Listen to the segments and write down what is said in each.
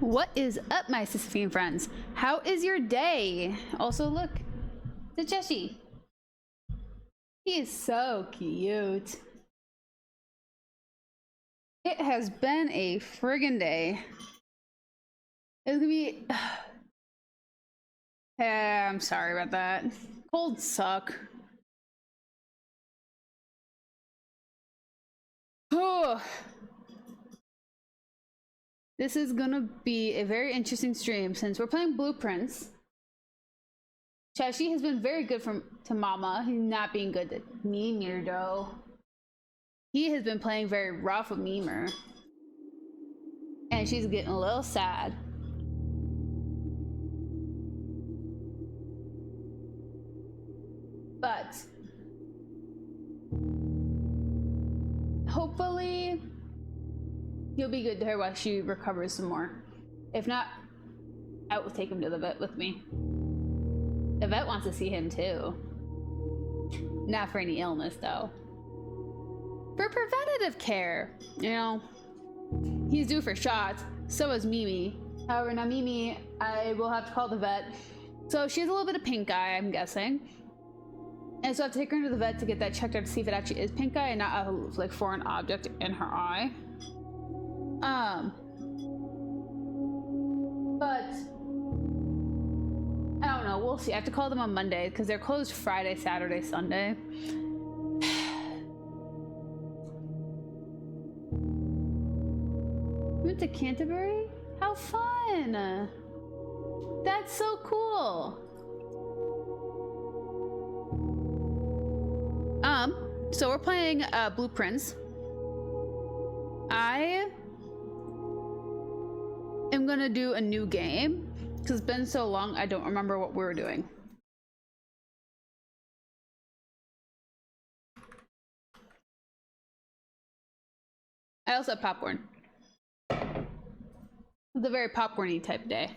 What is up, my Sisyphean friends? How is your day? Also, look, the Jeshi. He is so cute. It has been a friggin' day. It's gonna be... Yeah, I'm sorry about that. Colds suck. Oh. This is gonna be a very interesting stream since we're playing Blueprints. Chashi has been very good to Mama. He's not being good to Mimir though. He has been playing very rough with Mimir. And she's getting a little sad. But hopefully he'll be good to her while she recovers some more. If not, I will take him to the vet with me. The vet wants to see him too. Not for any illness though. For preventative care, you know. He's due for shots, so is Mimi. However, now Mimi, I will have to call the vet. So she has a little bit of pink eye, I'm guessing. And so I have to take her into the vet to get that checked out to see if it actually is pink eye and not a like foreign object in her eye. But I don't know, we'll see. I have to call them on Monday because they're closed Friday, Saturday, Sunday. Went to Canterbury? How fun! That's so cool! So we're playing Blueprints. I am gonna do a new game because it's been so long I don't remember what we were doing. I also have popcorn. It's a very popcorny type day.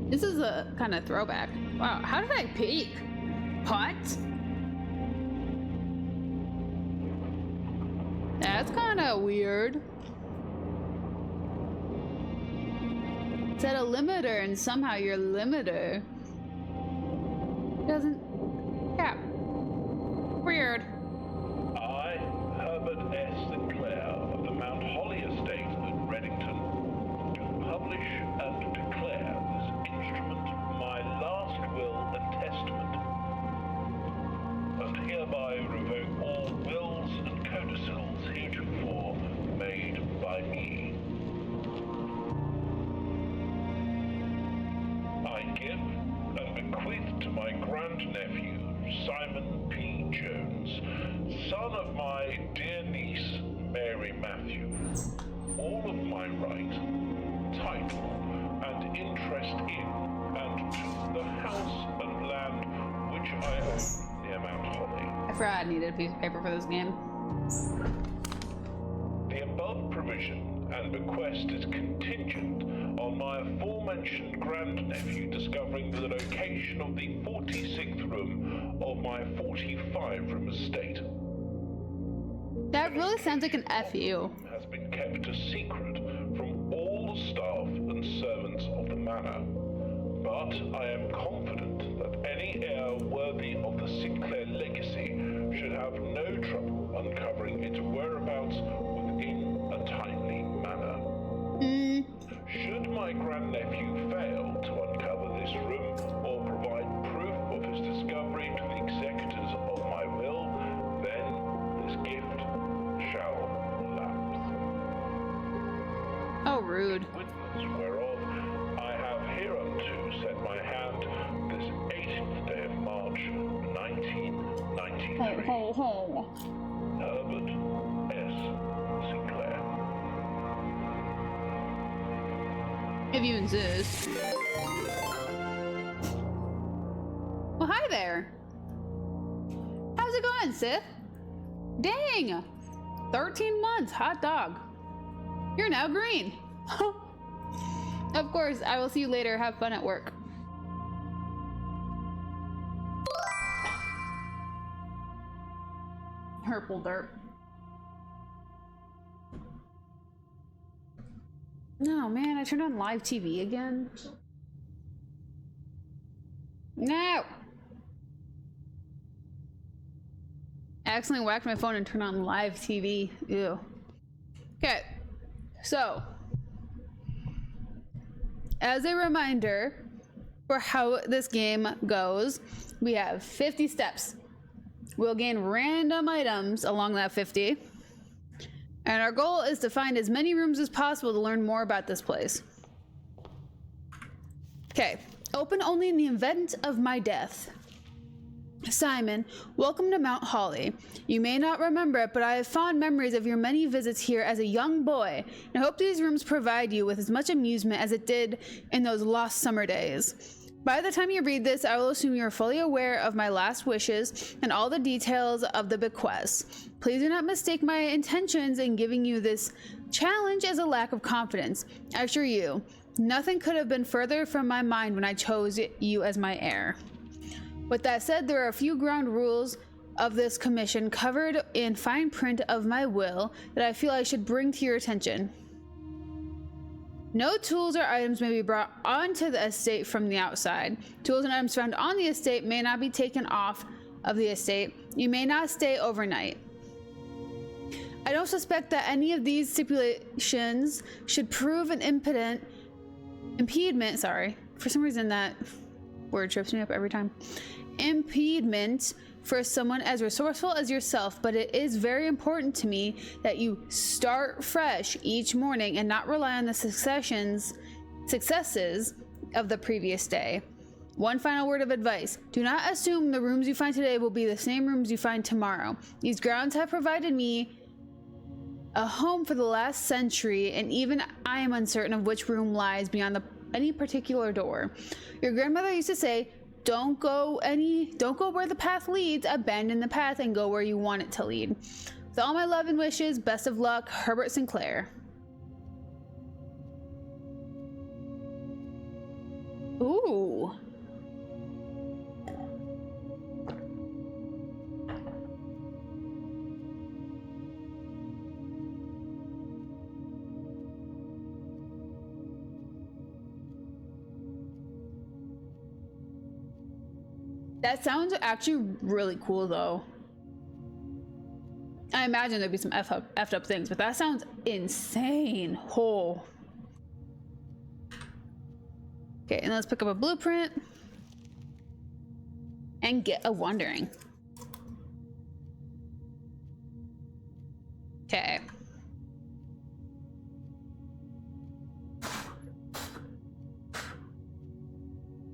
This is a kind of throwback. Wow, how did I peek? What? That's kind of weird. Set a limiter and somehow your limiter doesn't... Yeah. Weird. I, Herbert S. Sinclair of the Mount Holly Estate at Reddington, do publish and declare this instrument my last will and testament, and hereby revoke all wills and codicils heretofore made by me. I give and bequeath to my grandnephew, Simon P. Jones, son of my dear niece, Mary Matthew, all of my right, title, and interest in, and to the house and land which I own near Mount Holly. I forgot I needed a piece of paper for this game. The above provision and bequest is contingent on my aforementioned grandnephew discovering the location of the 46th room of my 45-room estate. That really sounds like an FU. Has been kept a secret from all the staff and servants of the manor, but I am confident that any heir worthy of the Sinclair legacy should have no trouble uncovering its whereabouts within a timely manner. Should my grandnephew fail to uncover this room or provide proof of his discovery to the executors of my will, then this gift shall lapse. Oh, rude. Witness whereof I have hereunto set my hand this 18th day of March, 1993. Herbert S. Sinclair. If you insist. Well, hi there. it going, Sith? Dang! 13 months, hot dog. You're now green. Of course, I will see you later. Have fun at work. Purple derp. No, man, I turned on live TV again. No! I accidentally whacked my phone and turned on live TV. Ew. Okay, so as a reminder for how this game goes, we have 50 steps. We'll gain random items along that 50. And our goal is to find as many rooms as possible to learn more about this place. Okay, open only in the event of my death. Simon, welcome to Mount Holly. You may not remember it, but I have fond memories of your many visits here as a young boy, and I hope these rooms provide you with as much amusement as it did in those lost summer days. By the time you read this, I will assume you are fully aware of my last wishes and all the details of the bequest. Please do not mistake my intentions in giving you this challenge as a lack of confidence. I assure you, nothing could have been further from my mind when I chose you as my heir. With that said, there are a few ground rules of this commission covered in fine print of my will that I feel I should bring to your attention. No tools or items may be brought onto the estate from the outside. Tools and items found on the estate may not be taken off of the estate. You may not stay overnight. I don't suspect that any of these stipulations should prove an impediment. Sorry, for some reason that word trips me up every time. Impediment for someone as resourceful as yourself, but it is very important to me that you start fresh each morning and not rely on the successes of the previous day. One final word of advice. Do not assume the rooms you find today will be the same rooms you find tomorrow. These grounds have provided me a home for the last century, and even I am uncertain of which room lies beyond any particular door. Your grandmother used to say, don't go where the path leads, abandon the path and go where you want it to lead. With all my love and wishes, best of luck, Herbert Sinclair. Ooh. That sounds actually really cool, though. I imagine there'd be some effed up things, but that sounds insane. Oh. Okay, and let's pick up a blueprint and get a wandering. Okay.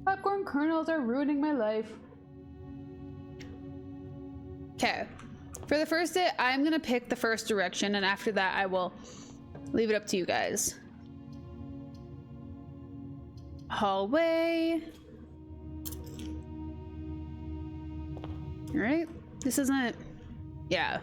Popcorn kernels are ruining my life. Okay, for the first day, I'm gonna pick the first direction, and after that, I will leave it up to you guys. Hallway. All right, this isn't, yeah.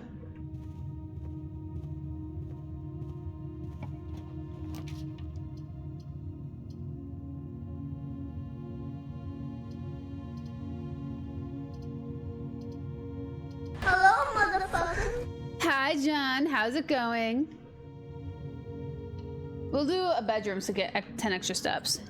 Hi, John. How's it going? We'll do a bedroom to get 10 extra steps.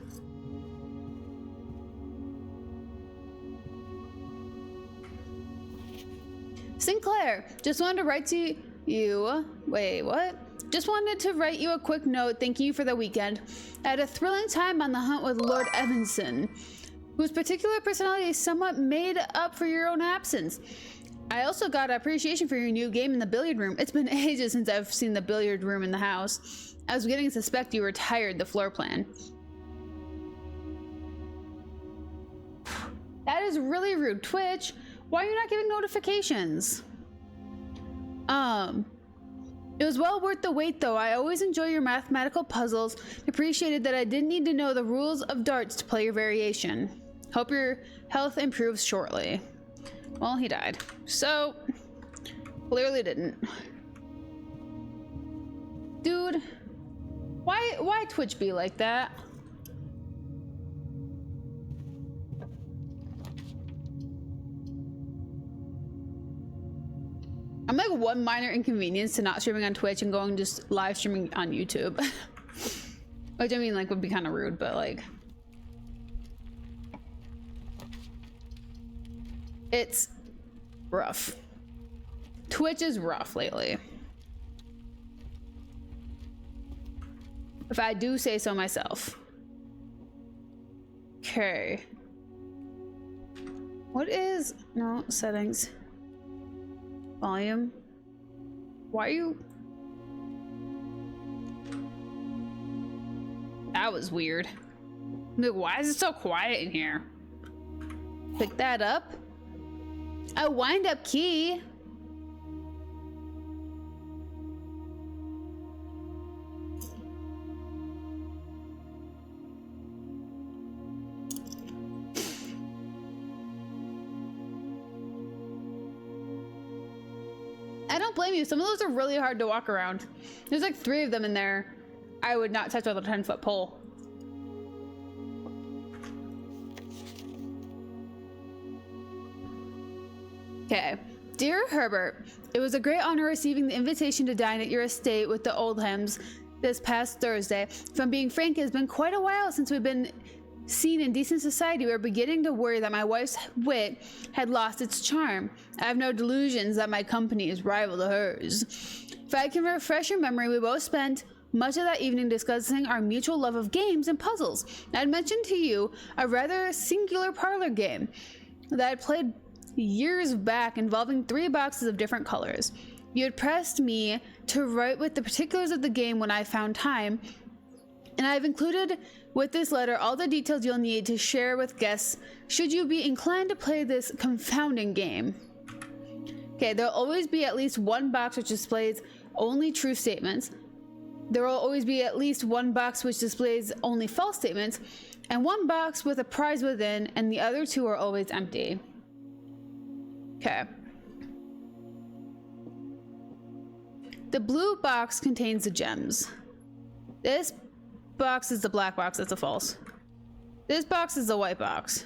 Sinclair, just wanted to write to you. Wait, what? Just wanted to write you a quick note thanking you for the weekend. I had a thrilling time on the hunt with Lord Evanson, whose particular personality somewhat made up for your own absence. I also got appreciation for your new game in the billiard room. It's been ages since I've seen the billiard room in the house. I was beginning to suspect you retired the floor plan. That is really rude. Twitch, why are you not giving notifications? It was well worth the wait though. I always enjoy your mathematical puzzles. Appreciated that I didn't need to know the rules of darts to play your variation. Hope your health improves shortly. Well, he died. So, clearly didn't. Dude, why Twitch be like that? I'm like one minor inconvenience to not streaming on Twitch and going just live streaming on YouTube. Which I mean, like, would be kind of rude, but like, it's rough. Twitch is rough lately, if I do say so myself. Okay. What is, no, settings. Volume. Why are you? That was weird. Like, why is it so quiet in here? Pick that up. A wind up key. I don't blame you. Some of those are really hard to walk around. There's like 3 of them in there. I would not touch with a 10-foot pole. Okay. Dear Herbert, it was a great honor receiving the invitation to dine at your estate with the Oldhams this past Thursday. If I'm being frank, it has been quite a while since we've been seen in decent society. We were beginning to worry that my wife's wit had lost its charm. I have no delusions that my company is rival to hers. If I can refresh your memory, we both spent much of that evening discussing our mutual love of games and puzzles. I had mentioned to you a rather singular parlor game that I played years back involving 3 boxes of different colors. You had pressed me to write with the particulars of the game when I found time, and I've included with this letter all the details you'll need to share with guests should you be inclined to play this confounding game. Okay, there'll always be at least 1 box which displays only true statements. There will always be at least 1 box which displays only false statements, and 1 box with a prize within, and the other 2 are always empty. Okay. The blue box contains the gems. This box is the black box, that's a false. This box is the white box.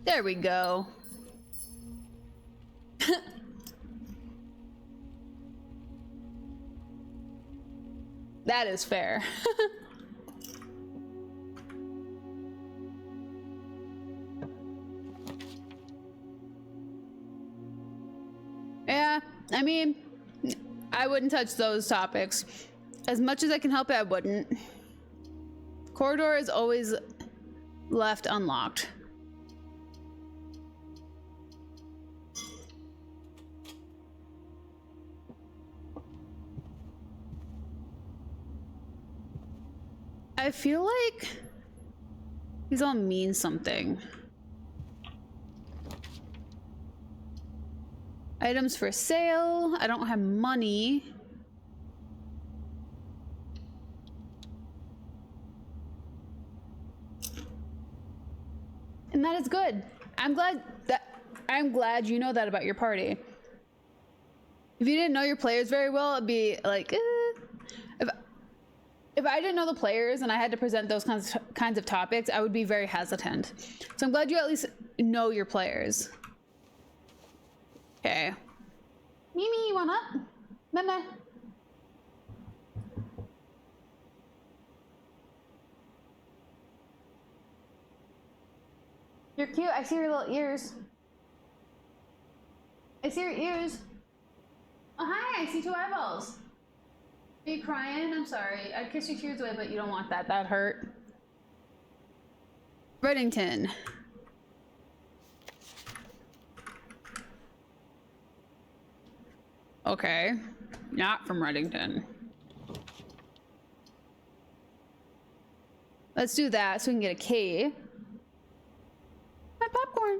There we go. That is fair. Yeah, I mean, I wouldn't touch those topics. As much as I can help it, I wouldn't. Corridor is always left unlocked. I feel like these all mean something. Items for sale. I don't have money. And that is good. I'm glad you know that about your party. If you didn't know your players very well, it'd be like, if I didn't know the players and I had to present those kinds of topics, I would be very hesitant. So I'm glad you at least know your players. Okay. Mimi, you want up? Mama. You're cute. I see your little ears. I see your ears. Oh, hi. I see 2 eyeballs. Are you crying? I'm sorry. I'd kiss your tears away, but you don't want that. That hurt. Reddington. Okay. Not from Reddington. Let's do that so we can get a key. My popcorn.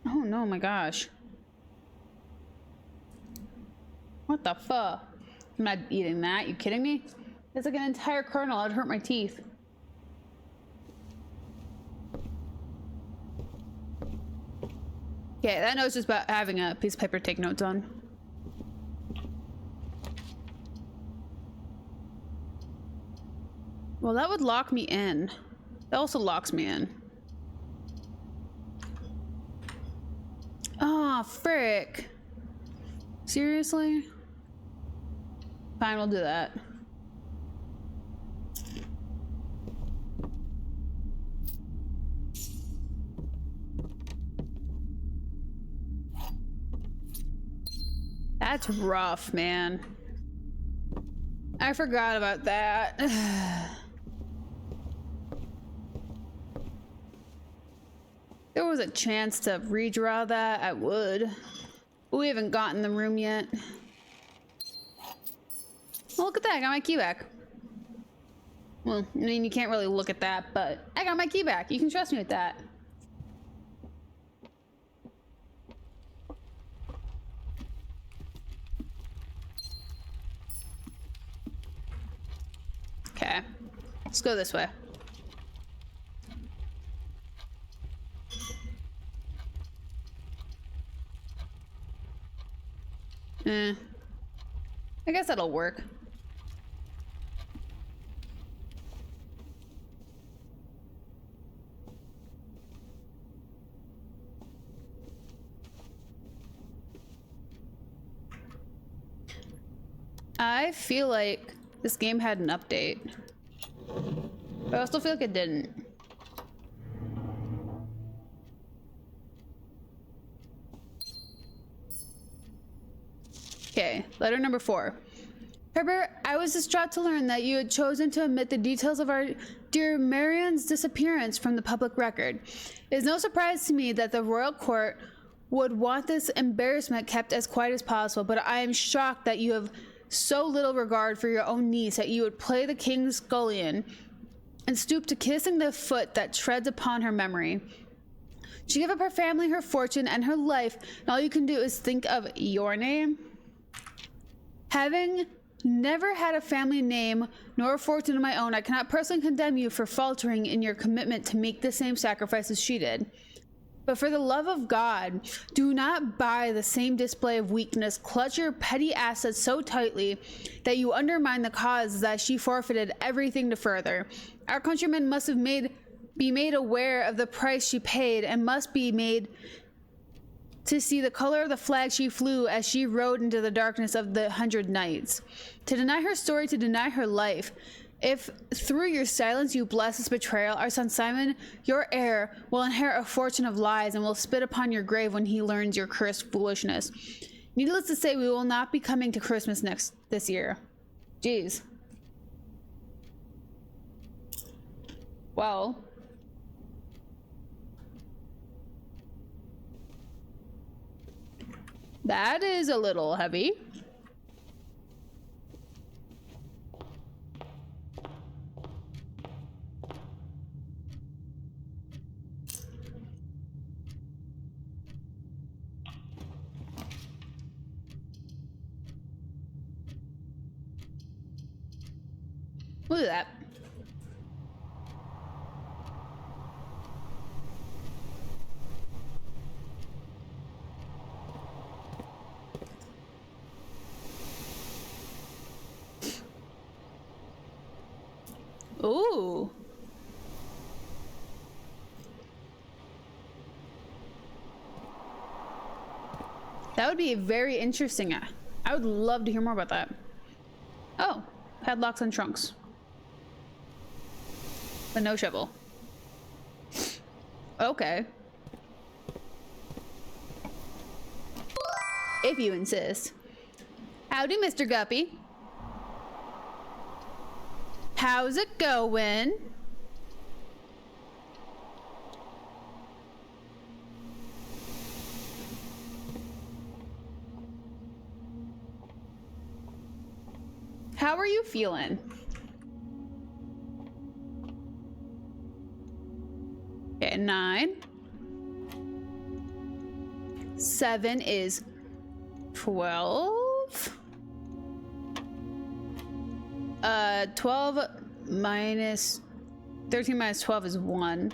Oh no, my gosh. What the fuck? I'm not eating that. You kidding me? It's like an entire kernel. I'd hurt my teeth. Okay, that note's just about having a piece of paper to take notes on. Well, that would lock me in. That also locks me in. Oh, frick. Seriously? Fine, we'll do that. That's rough, man. I forgot about that. There was a chance to redraw that, I would. But we haven't gotten the room yet. Oh, look at that, I got my key back. Well, I mean, you can't really look at that, but I got my key back. You can trust me with that. Okay, let's go this way. I guess that'll work. I feel like this game had an update, but I still feel like it didn't. Okay, letter number 4. Herbert, I was distraught to learn that you had chosen to omit the details of our dear Marianne's disappearance from the public record. It is no surprise to me that the royal court would want this embarrassment kept as quiet as possible, but I am shocked that you have so little regard for your own niece that you would play the king's scullion and stoop to kissing the foot that treads upon her memory. She gave up her family, her fortune, and her life, and all you can do is think of your name? Having never had a family name nor a fortune of my own, I cannot personally condemn you for faltering in your commitment to make the same sacrifices she did. But for the love of God, do not buy the same display of weakness. Clutch your petty assets so tightly that you undermine the cause that she forfeited everything to further. Our countrymen must be made aware of the price she paid and must be made to see the color of the flag she flew as she rode into the darkness of the 100 Nights. To deny her story, to deny her life. If through your silence you bless this betrayal, our son Simon, your heir, will inherit a fortune of lies and will spit upon your grave when he learns your cursed foolishness. Needless to say, we will not be coming to Christmas this year. Jeez. Well. That is a little heavy. We'll do that. Ooh. That would be very interesting. I would love to hear more about that. Oh, padlocks and trunks. But no shovel. Okay. If you insist. Howdy, Mr. Guppy. How's it going? How are you feeling? Okay, 9. 7 is 12. 12 minus 13 minus 12 is 1.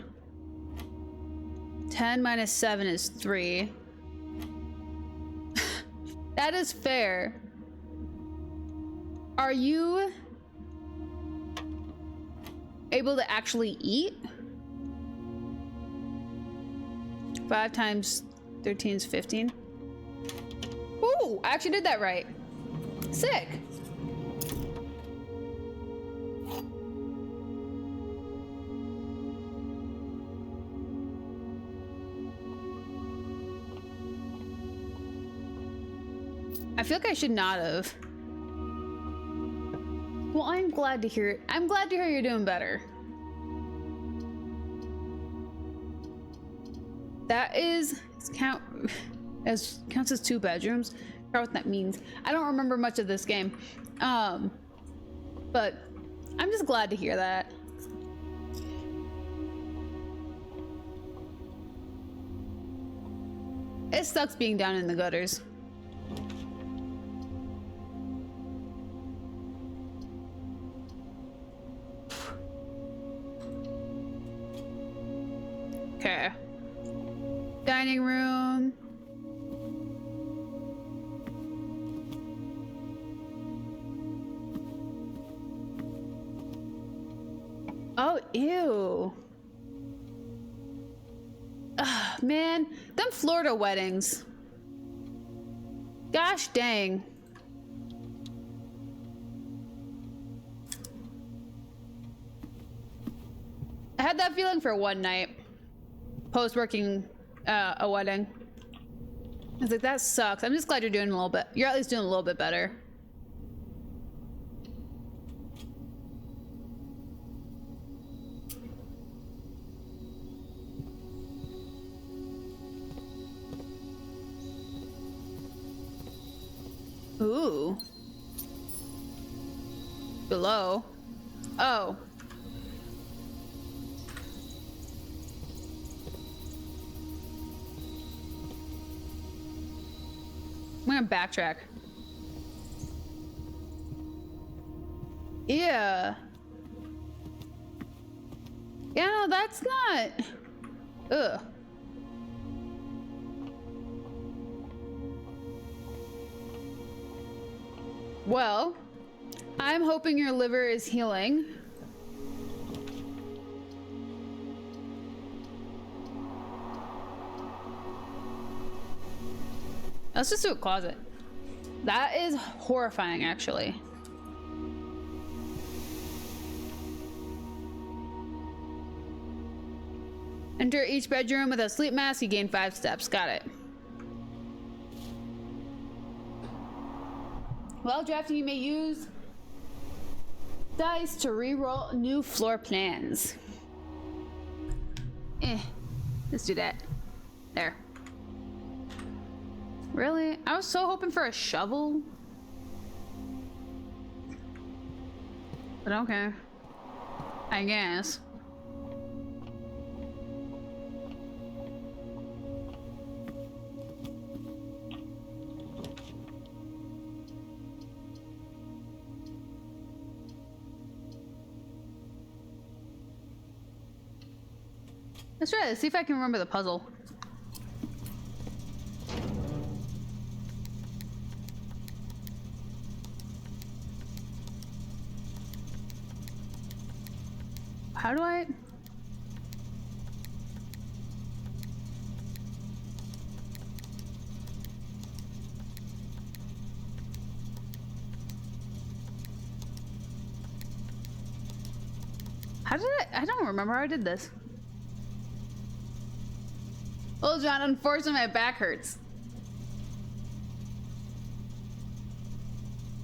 10 minus 7 is 3. That is fair. Are you able to actually eat? 5 times 13 is 15. Ooh, I actually did that right. Sick. I feel like I should not have. Well, I'm glad to hear it. I'm glad to hear you're doing better. That is counts as 2 bedrooms. I forgot what that means. I don't remember much of this game. But I'm just glad to hear that. It sucks being down in the gutters. Okay. Dining room. Oh, ew. Ugh, man, them Florida weddings. Gosh dang. I had that feeling for one night. Post-working a wedding. I was like, that sucks. I'm just glad you're doing a little bit. You're at least doing a little bit better. Ooh. Below. Oh. I'm gonna backtrack. Yeah. Yeah, no, that's not. Ugh. Well, I'm hoping your liver is healing. Let's just do a closet. That is horrifying, actually. Enter each bedroom with a sleep mask. You gain 5 steps. Got it. While drafting, you may use dice to re-roll new floor plans. Let's do that. There. Really? I was so hoping for a shovel. But okay. I guess. Let's try this. See if I can remember the puzzle. How do I? How did I don't remember how I did this. Well, John, unfortunately my back hurts.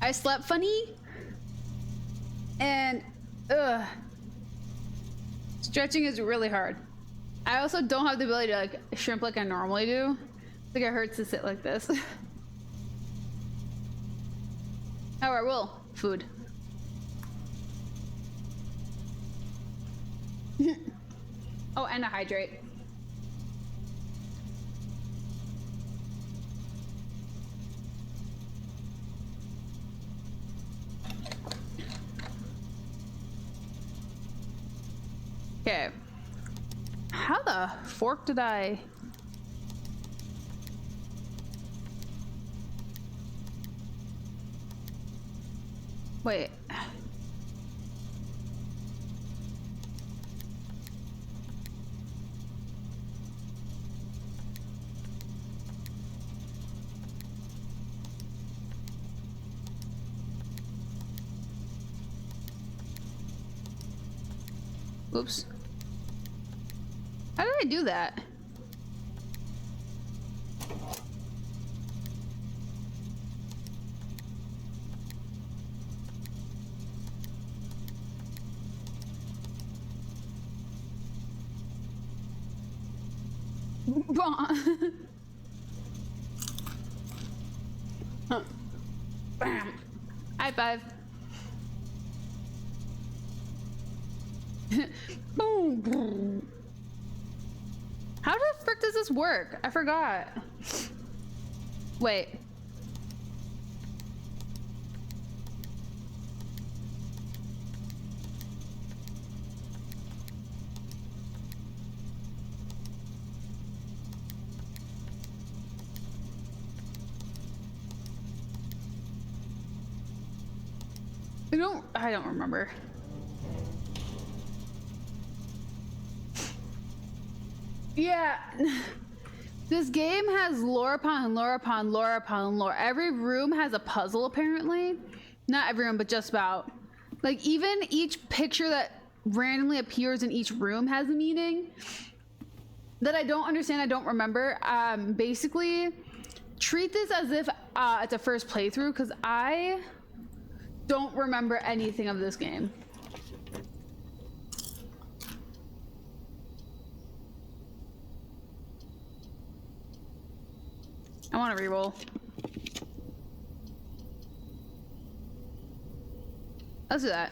I slept funny and stretching is really hard. I also don't have the ability to like shrimp like I normally do. Like it hurts to sit like this. Alright, well, food. Oh, and a hydrate. Okay. How the fork did I? Wait. Oops. How did I do that? Bam. High five. Boom. How the frick does this work? I forgot. Wait. I don't remember. Yeah. This game has lore upon lore upon lore upon lore. Every room has a puzzle, apparently. Not every room, but just about. Like, even each picture that randomly appears in each room has a meaning that I don't understand, I don't remember. Basically, treat this as if it's a first playthrough, because I don't remember anything of this game. I want to reroll. Let's do that.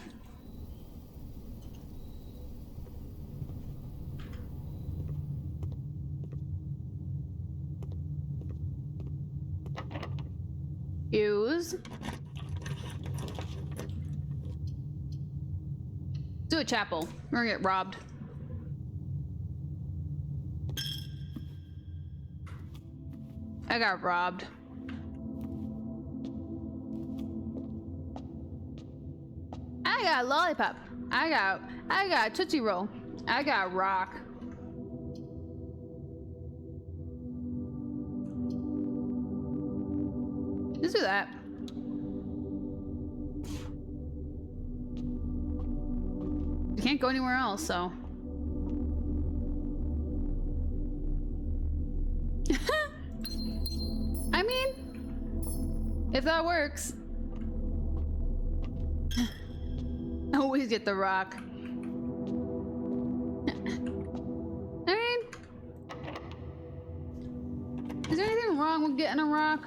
Use. Do a chapel. We're gonna get robbed. I got robbed. I got a lollipop. I got a Tootsie Roll. I got rock. Let's do that. We can't go anywhere else, so. I mean, if that works. Always get the rock. I mean, is there anything wrong with getting a rock?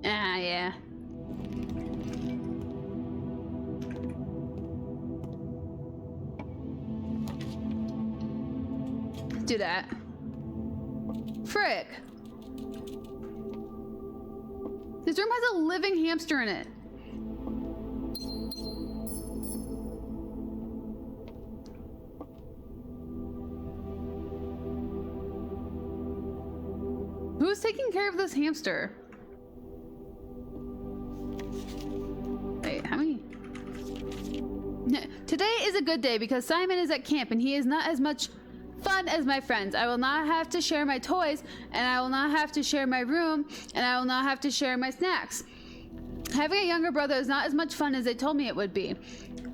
Ah, yeah. Do that. Frick. This room has a living hamster in it. Who's taking care of this hamster? Wait, how many? Today is a good day because Simon is at camp and he is not as much fun as my friends. I will not have to share my toys, and I will not have to share my room, and I will not have to share my snacks. Having a younger brother is not as much fun as they told me it would be.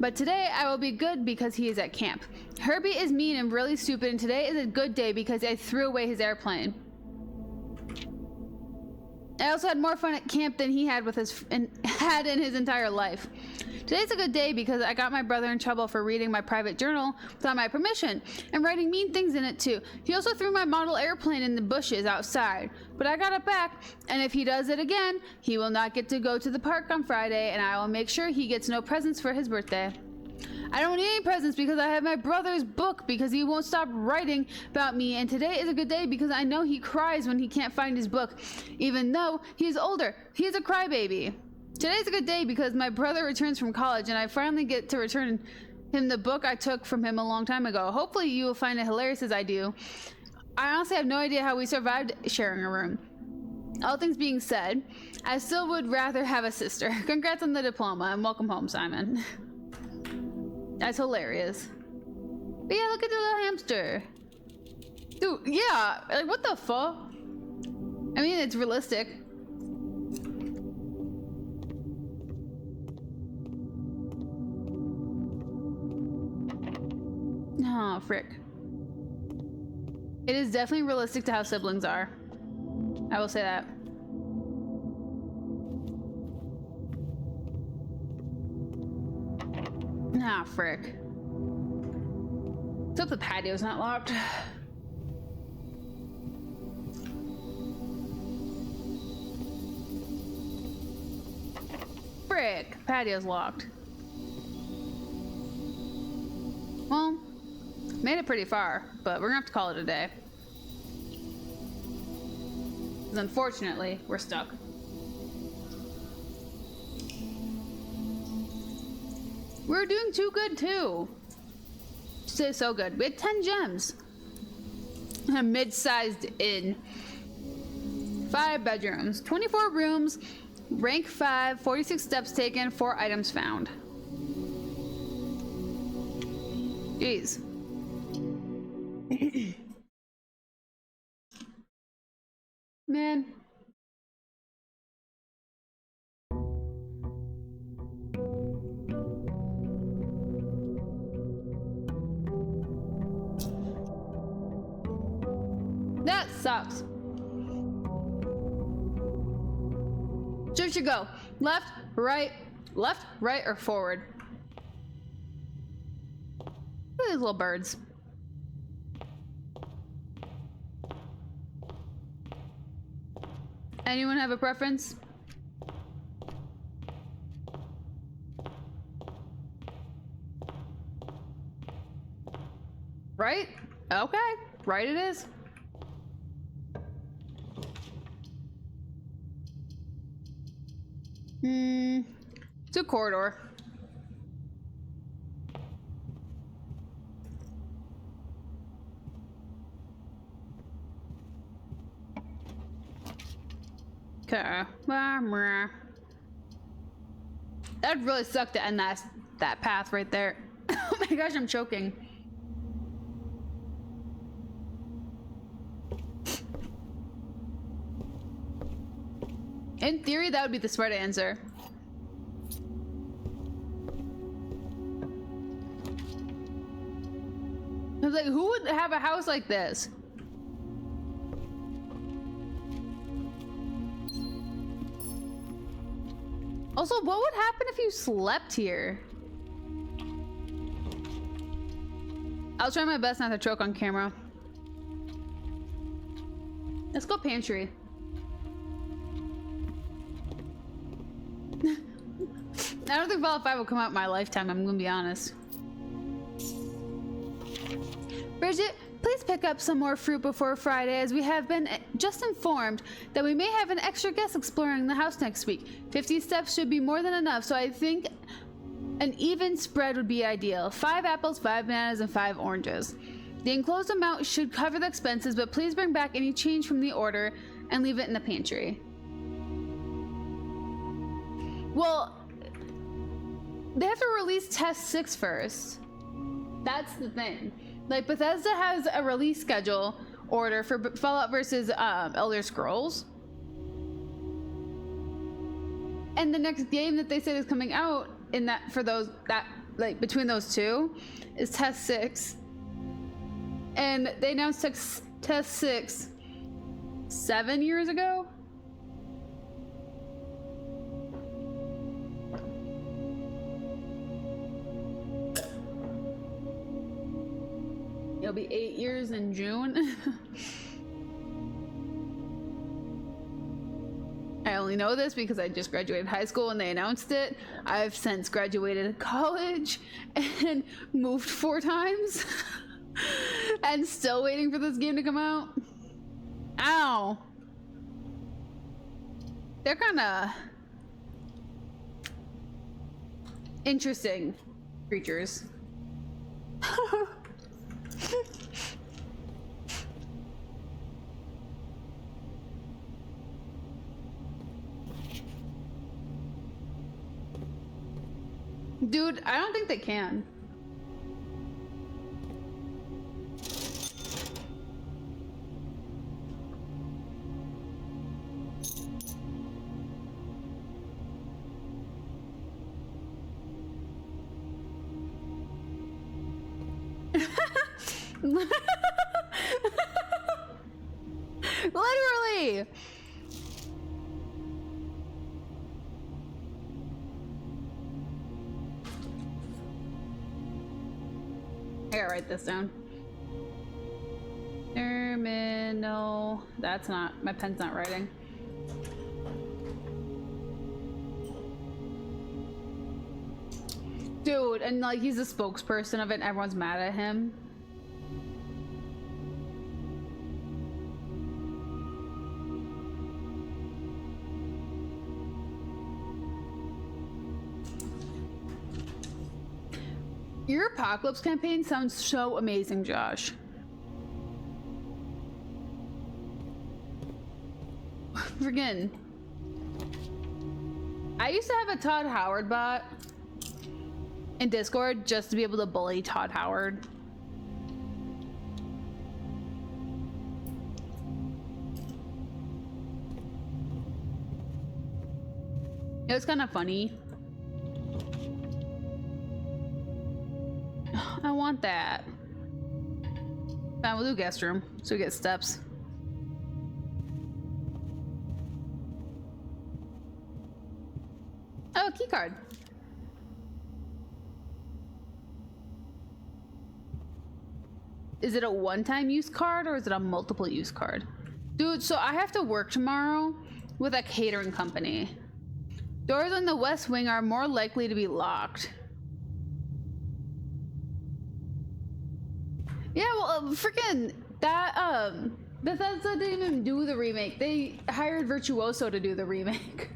But today I will be good because he is at camp. Herbie is mean and really stupid, and today is a good day because I threw away his airplane. I also had more fun at camp than he had had in his entire life. Today's a good day because I got my brother in trouble for reading my private journal without my permission and writing mean things in it too. He also threw my model airplane in the bushes outside, but I got it back, and if he does it again, he will not get to go to the park on Friday, and I will make sure he gets no presents for his birthday. I don't need any presents because I have my brother's book because he won't stop writing about me, and today is a good day because I know he cries when he can't find his book. Even though he is older, he is a crybaby. Today's a good day because my brother returns from college and I finally get to return him the book I took from him a long time ago. Hopefully you will find it hilarious as I do. I honestly have no idea how we survived sharing a room. All things being said, I still would rather have a sister. Congrats on the diploma and welcome home, Simon. That's hilarious. But yeah, look at the little hamster. Dude, yeah, like what the fuck? I mean, it's realistic. Oh, frick. It is definitely realistic to how siblings are. I will say that. Ah, frick. Let's hope the patio's not locked. Frick, patio's locked. Well, made it pretty far, but we're gonna have to call it a day. 'Cause unfortunately, we're stuck. We're doing too good too. Say so good. We had 10 gems. A mid-sized inn. 5 bedrooms, 24 rooms, rank 5, 46 steps taken, 4 items found. Jeez. Man. That sucks. So it should go left, right, or forward. Look at these little birds. Anyone have a preference? Right? Okay, right it is. It's a corridor. Okay. That'd really suck to end that path right there. Oh my gosh, I'm choking. In theory, that would be the smart answer. I was like, who would have a house like this? Also, what would happen if you slept here? I'll try my best not to choke on camera. Let's go pantry. I don't think Fallout 5 will come out in my lifetime, I'm gonna be honest. Bridget, please pick up some more fruit before Friday, as we have been just informed that we may have an extra guest exploring the house next week. 50 steps should be more than enough, so I think an even spread would be ideal. 5 apples, 5 bananas, and 5 oranges. The enclosed amount should cover the expenses, but please bring back any change from the order and leave it in the pantry. Well, they have to release Test 6 first. That's the thing. Like, Bethesda has a release schedule order for Fallout versus Elder Scrolls. And the next game that they said is coming out in that, for those, that, like, between those two, is Test 6. And they announced Test 6 7 years ago? It'll be 8 years in June. I only know this because I just graduated high school and they announced it. I've since graduated college and moved 4 times. And still waiting for this game to come out. Ow. They're kinda interesting creatures. Dude, I don't think they can. Literally. I gotta write this down. Terminal. That's not, my pen's not writing. Dude, and like he's the spokesperson of it and everyone's mad at him. Your apocalypse campaign sounds so amazing, Josh. Friggin'. I used to have a Todd Howard bot in Discord just to be able to bully Todd Howard. It was kind of funny. I want that. Fine, we'll do guest room so we get steps. Oh, key card. Is it a one-time use card or is it a multiple use card? Dude, so I have to work tomorrow with a catering company. Doors on the west wing are more likely to be locked. Yeah, well, freaking that, Bethesda didn't even do the remake. They hired Virtuoso to do the remake.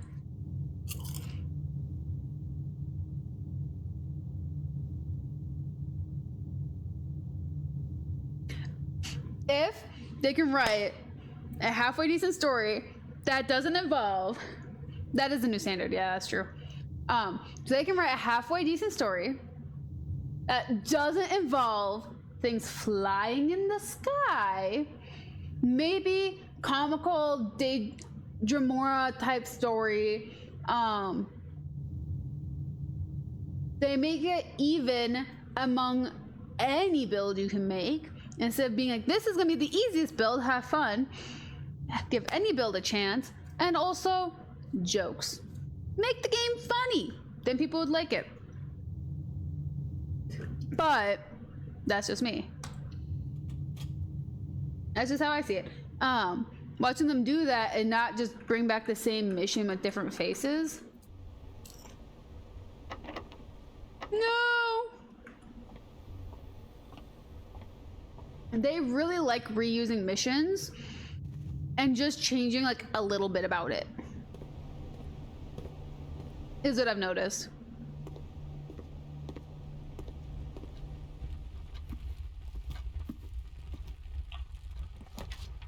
If they can write a halfway decent story that doesn't involve, that is a new standard, yeah, that's true. So they can write a halfway decent story that doesn't involve things flying in the sky, maybe comical Dramora type story. They make it even among any build you can make. Instead of being like, this is gonna be the easiest build, have fun. Give any build a chance. And also, jokes. Make the game funny. Then people would like it. But that's just me. That's just how I see it. Watching them do that and not just bring back the same mission with different faces. No. They really like reusing missions and just changing like a little bit about it. Is what I've noticed.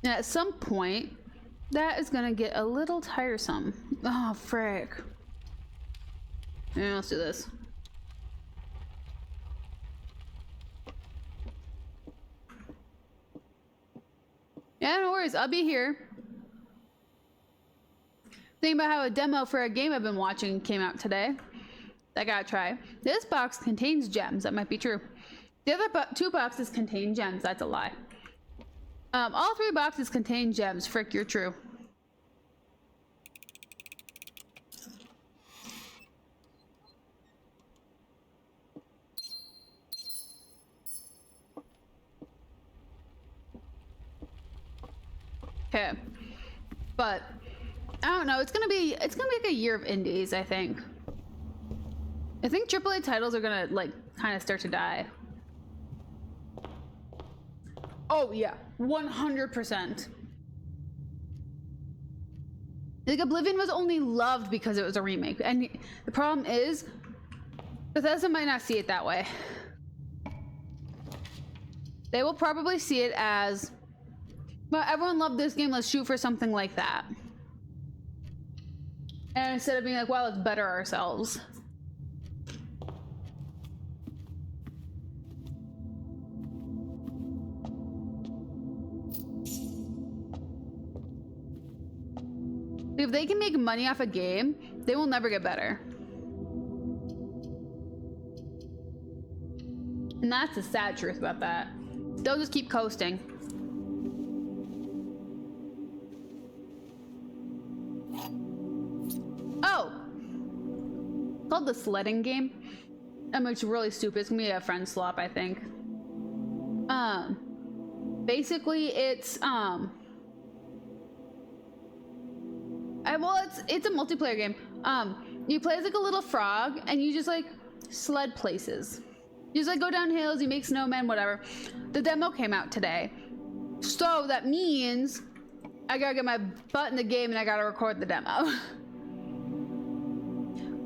And at some point, that is gonna get a little tiresome. Oh, frick. Yeah, let's do this. Yeah, no worries, I'll be here. Think about how a demo for a game I've been watching came out today. I gotta try. This box contains gems, that might be true. The other two boxes contain gems, that's a lie. All three boxes contain gems, frick, you're true. Okay, but I don't know. It's gonna be like a year of indies. I think AAA titles are gonna like kind of start to die. Oh yeah, 100%. Like Oblivion was only loved because it was a remake, and the problem is Bethesda might not see it that way. They will probably see it as, well, everyone loved this game, let's shoot for something like that. And instead of being like, wow, let's better ourselves. If they can make money off a game, they will never get better. And that's the sad truth about that. They'll just keep coasting. Oh! It's called the sledding game. It's really stupid. It's gonna be a friend swap, I think. Basically it's it's a multiplayer game. You play as like a little frog and you just like sled places. You just like go down hills, you make snowmen, whatever. The demo came out today. So that means I gotta get my butt in the game and I gotta record the demo.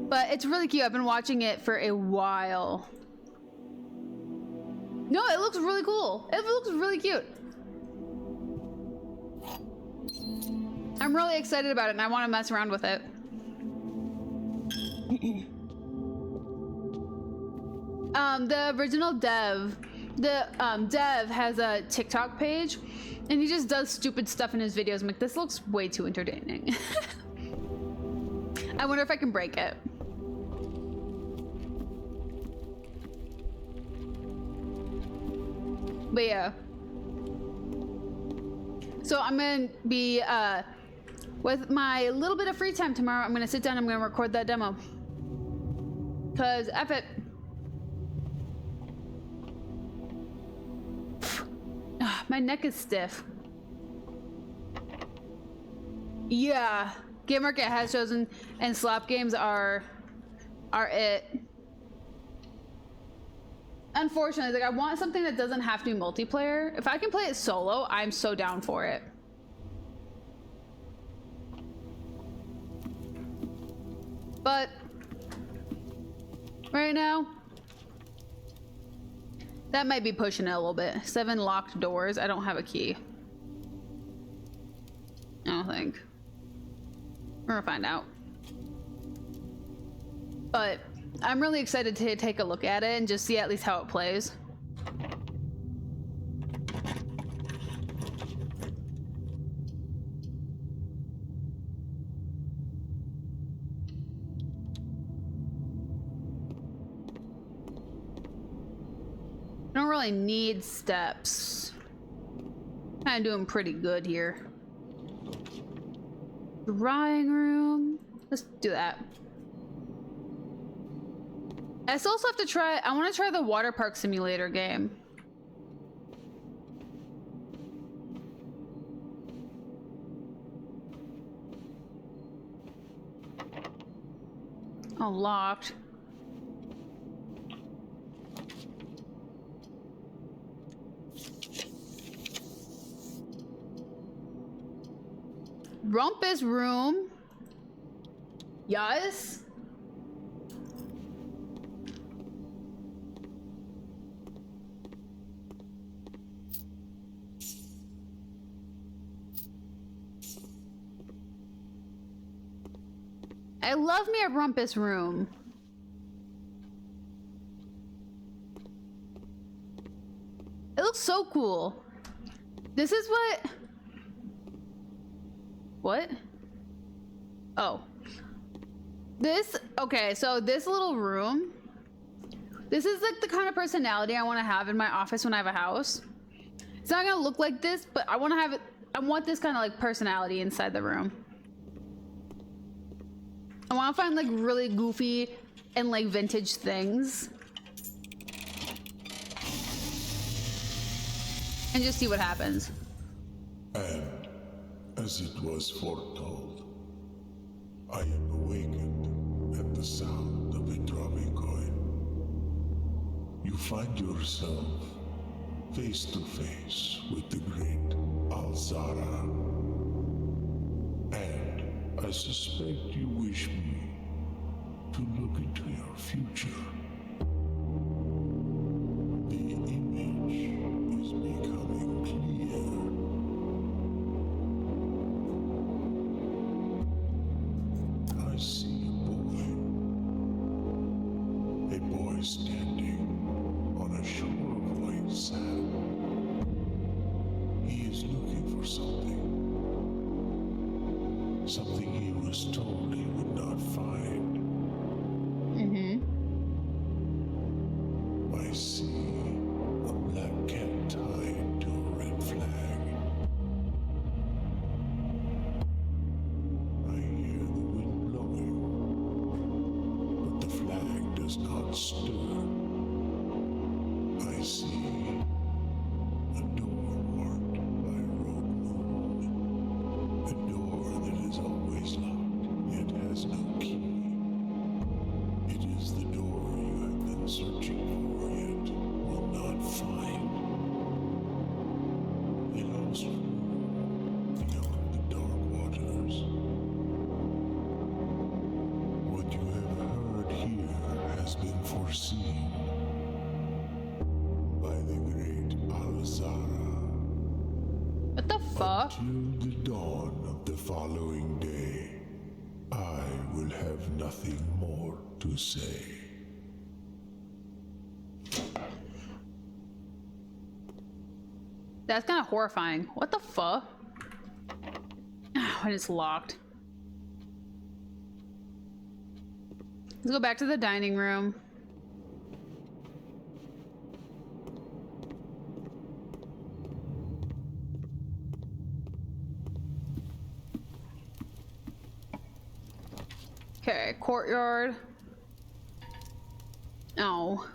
But it's really cute. I've been watching it for a while. No, it looks really cool. It looks really cute. I'm really excited about it and I want to mess around with it. The original dev, dev has a TikTok page and he just does stupid stuff in his videos. I'm like, this looks way too entertaining. I wonder if I can break it. But yeah. So I'm gonna be, with my little bit of free time tomorrow, I'm gonna sit down and I'm gonna record that demo. Cause F it. My neck is stiff. Yeah, Game Market has chosen and slap games are it. Unfortunately, like I want something that doesn't have to be multiplayer. If I can play it solo, I'm so down for it. But right now, that might be pushing it a little bit. 7 locked doors. I don't have a key. I don't think. We're gonna find out. But I'm really excited to take a look at it and just see at least how it plays. I don't really need steps. Kind of doing pretty good here. Drying room. Let's do that. I still also have to try, I want to try the water park simulator game. Oh, locked. Rumpus room. Yes. I love me a rumpus room. It looks so cool. This is what? Oh. Okay, so this little room, this is like the kind of personality I want to have in my office when I have a house. It's not gonna look like this, but I want to have it, I want this kind of like personality inside the room. I want to find like really goofy and like vintage things. And just see what happens. And as it was foretold, I am awakened at the sound of a dropping coin. You find yourself face to face with the great Alzara. And I suspect you wish me to look into your future. The image is not stir. I see a door marked by road moon. A door that is always locked, yet has no key. It is the door you have been searching for, yet will not find. A lost room beyond the dark waters. What you have heard here has been foreseen by the great Alzara. What the fuck? Till the dawn of the following day, I will have nothing more to say. That's kind of horrifying. What the fuck? When it's locked. Let's go back to the dining room. Okay, courtyard. Oh.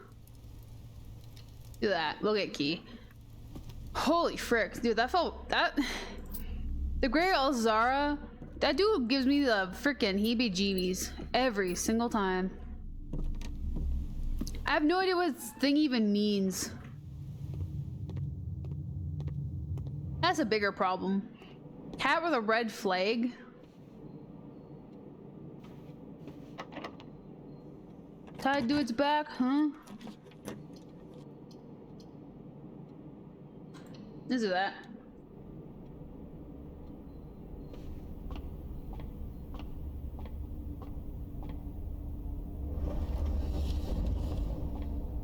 Do that. We'll get key. Holy frick, dude, that felt that. The Great Alzara, that dude gives me the freaking heebie-jeebies every single time. I have no idea what this thing even means. That's a bigger problem. Cat with a red flag. Tied to its back, huh? Let's do that.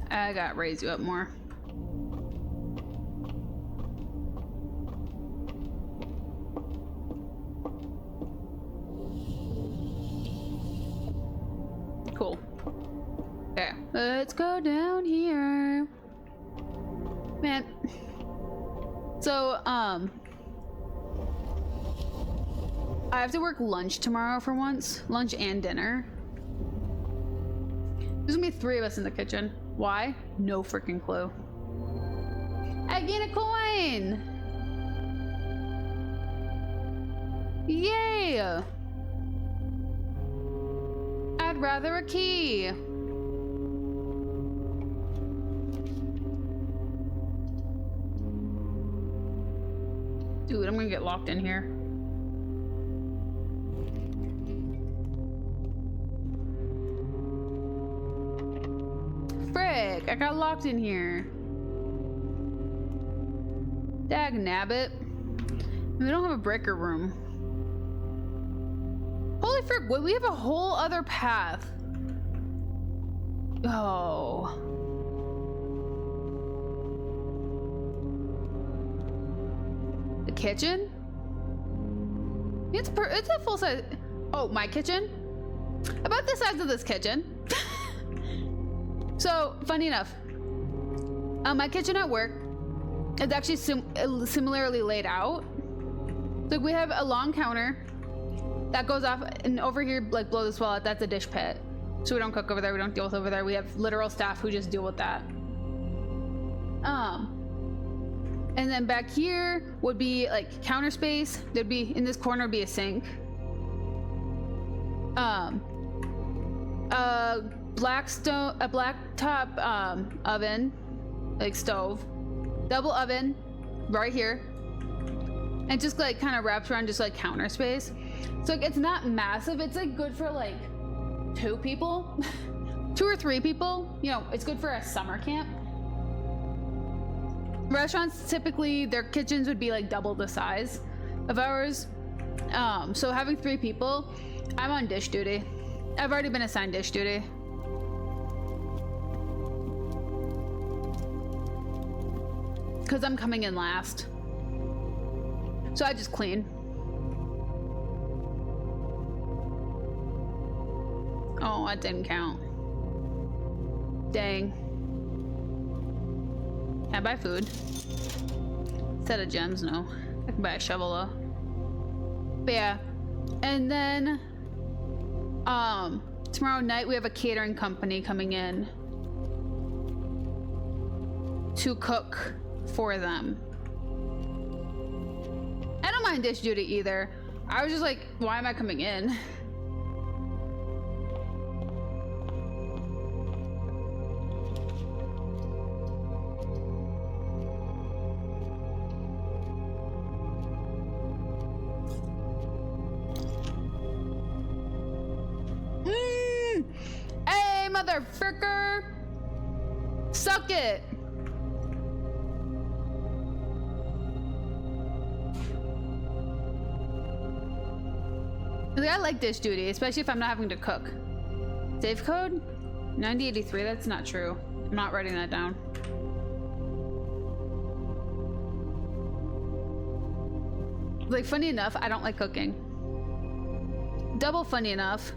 I gotta raise you up more. Cool. Okay, let's go down here. Man. So, I have to work lunch tomorrow for once. Lunch and dinner. There's gonna be 3 of us in the kitchen. Why? No freaking clue. I gain a coin! Yay! I'd rather a key. Dude, I'm gonna get locked in here. Frick, I got locked in here. Dag nabbit. We don't have a breaker room. Holy frick, wait, we have a whole other path. Oh. The kitchen? It's a full size. Oh, my kitchen? About the size of this kitchen. So, funny enough, my kitchen at work is actually similarly laid out. So we have a long counter that goes off, and over here, like below this wall, that's a dish pit. So we don't cook over there, we don't deal with over there. We have literal staff who just deal with that. And then back here would be like counter space. There'd be, in this corner would be a sink. A black top oven, like stove, double oven right here, and just like kind of wraps around just like counter space. So like, it's not massive. It's like good for like 2 people, 2 or 3 people. You know, it's good for a summer camp. Restaurants typically their kitchens would be like double the size of ours. So having 3 people, I'm on dish duty. I've already been assigned dish duty. Because I'm coming in last. So I just clean. Oh, that didn't count. Dang. Can I buy food? Set of gems, no. I can buy a shovel though. But yeah. And then tomorrow night we have a catering company coming in to cook for them. I don't mind dish duty either. I was just like, why am I coming in? Hey, motherfucker! Suck it! I like dish duty, especially if I'm not having to cook. Save code? 9083, that's not true. I'm not writing that down. Like, funny enough, I don't like cooking. Double funny enough,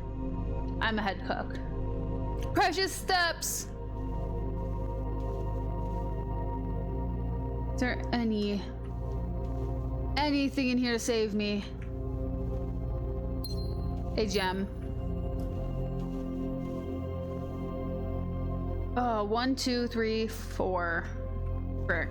I'm a head cook. Precious steps! Is there anything in here to save me? A gem. Oh, 1, 2, 3, 4. Frick.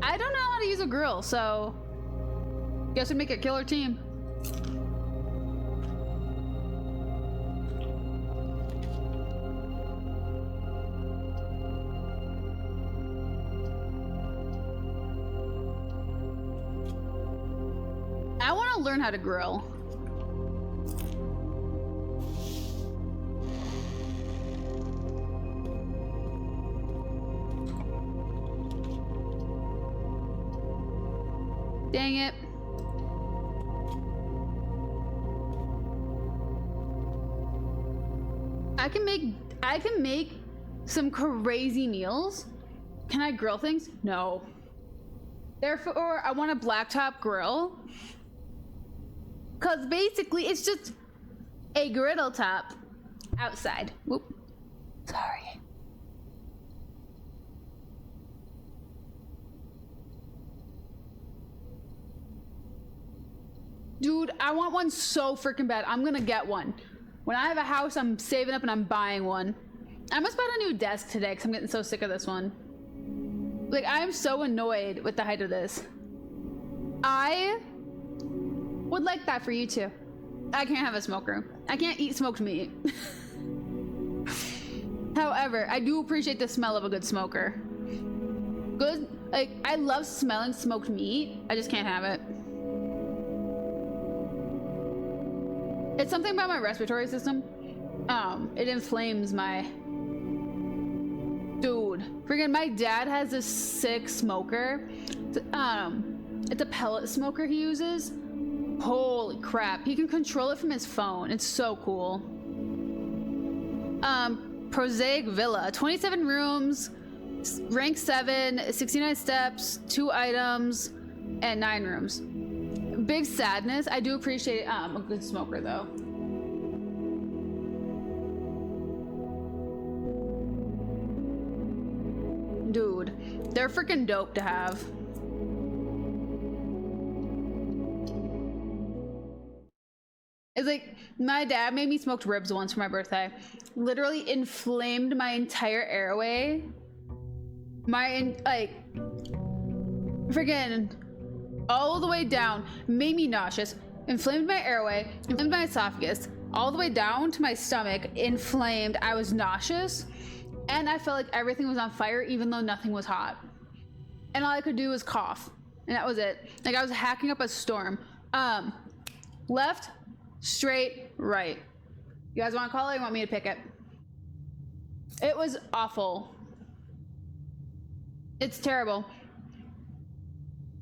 I don't know how to use a grill, so guess we'd make a killer team. I want to learn how to grill. Dang it. I can make some crazy meals. Can I grill things? No. Therefore, I want a blacktop grill. Cause basically it's just a griddle top outside. Whoop. Sorry. Dude, I want one so freaking bad. I'm gonna get one. When I have a house, I'm saving up and I'm buying one. I must buy a new desk today because I'm getting so sick of this one. Like, I'm so annoyed with the height of this. I would like that for you too. I can't have a smoker. I can't eat smoked meat. However, I do appreciate the smell of a good smoker. Good, like, I love smelling smoked meat. I just can't have it. It's something about my respiratory system. It inflames my... Dude, freaking my dad has this sick smoker. It's a pellet smoker he uses. Holy crap, he can control it from his phone. It's so cool. Prosaic Villa, 27 rooms, rank 7, 69 steps, 2 items, and 9 rooms. Big sadness. I do appreciate a good smoker though. Dude, they're freaking dope to have. It's like, my dad made me smoked ribs once for my birthday. Literally inflamed my entire airway. Like, freaking all the way down, made me nauseous, inflamed my airway, inflamed my esophagus, all the way down to my stomach, inflamed. I was nauseous, and I felt like everything was on fire even though nothing was hot. And all I could do was cough, and that was it. Like, I was hacking up a storm. Left, straight, right. You guys want to call it or you want me to pick it? It was awful. It's terrible.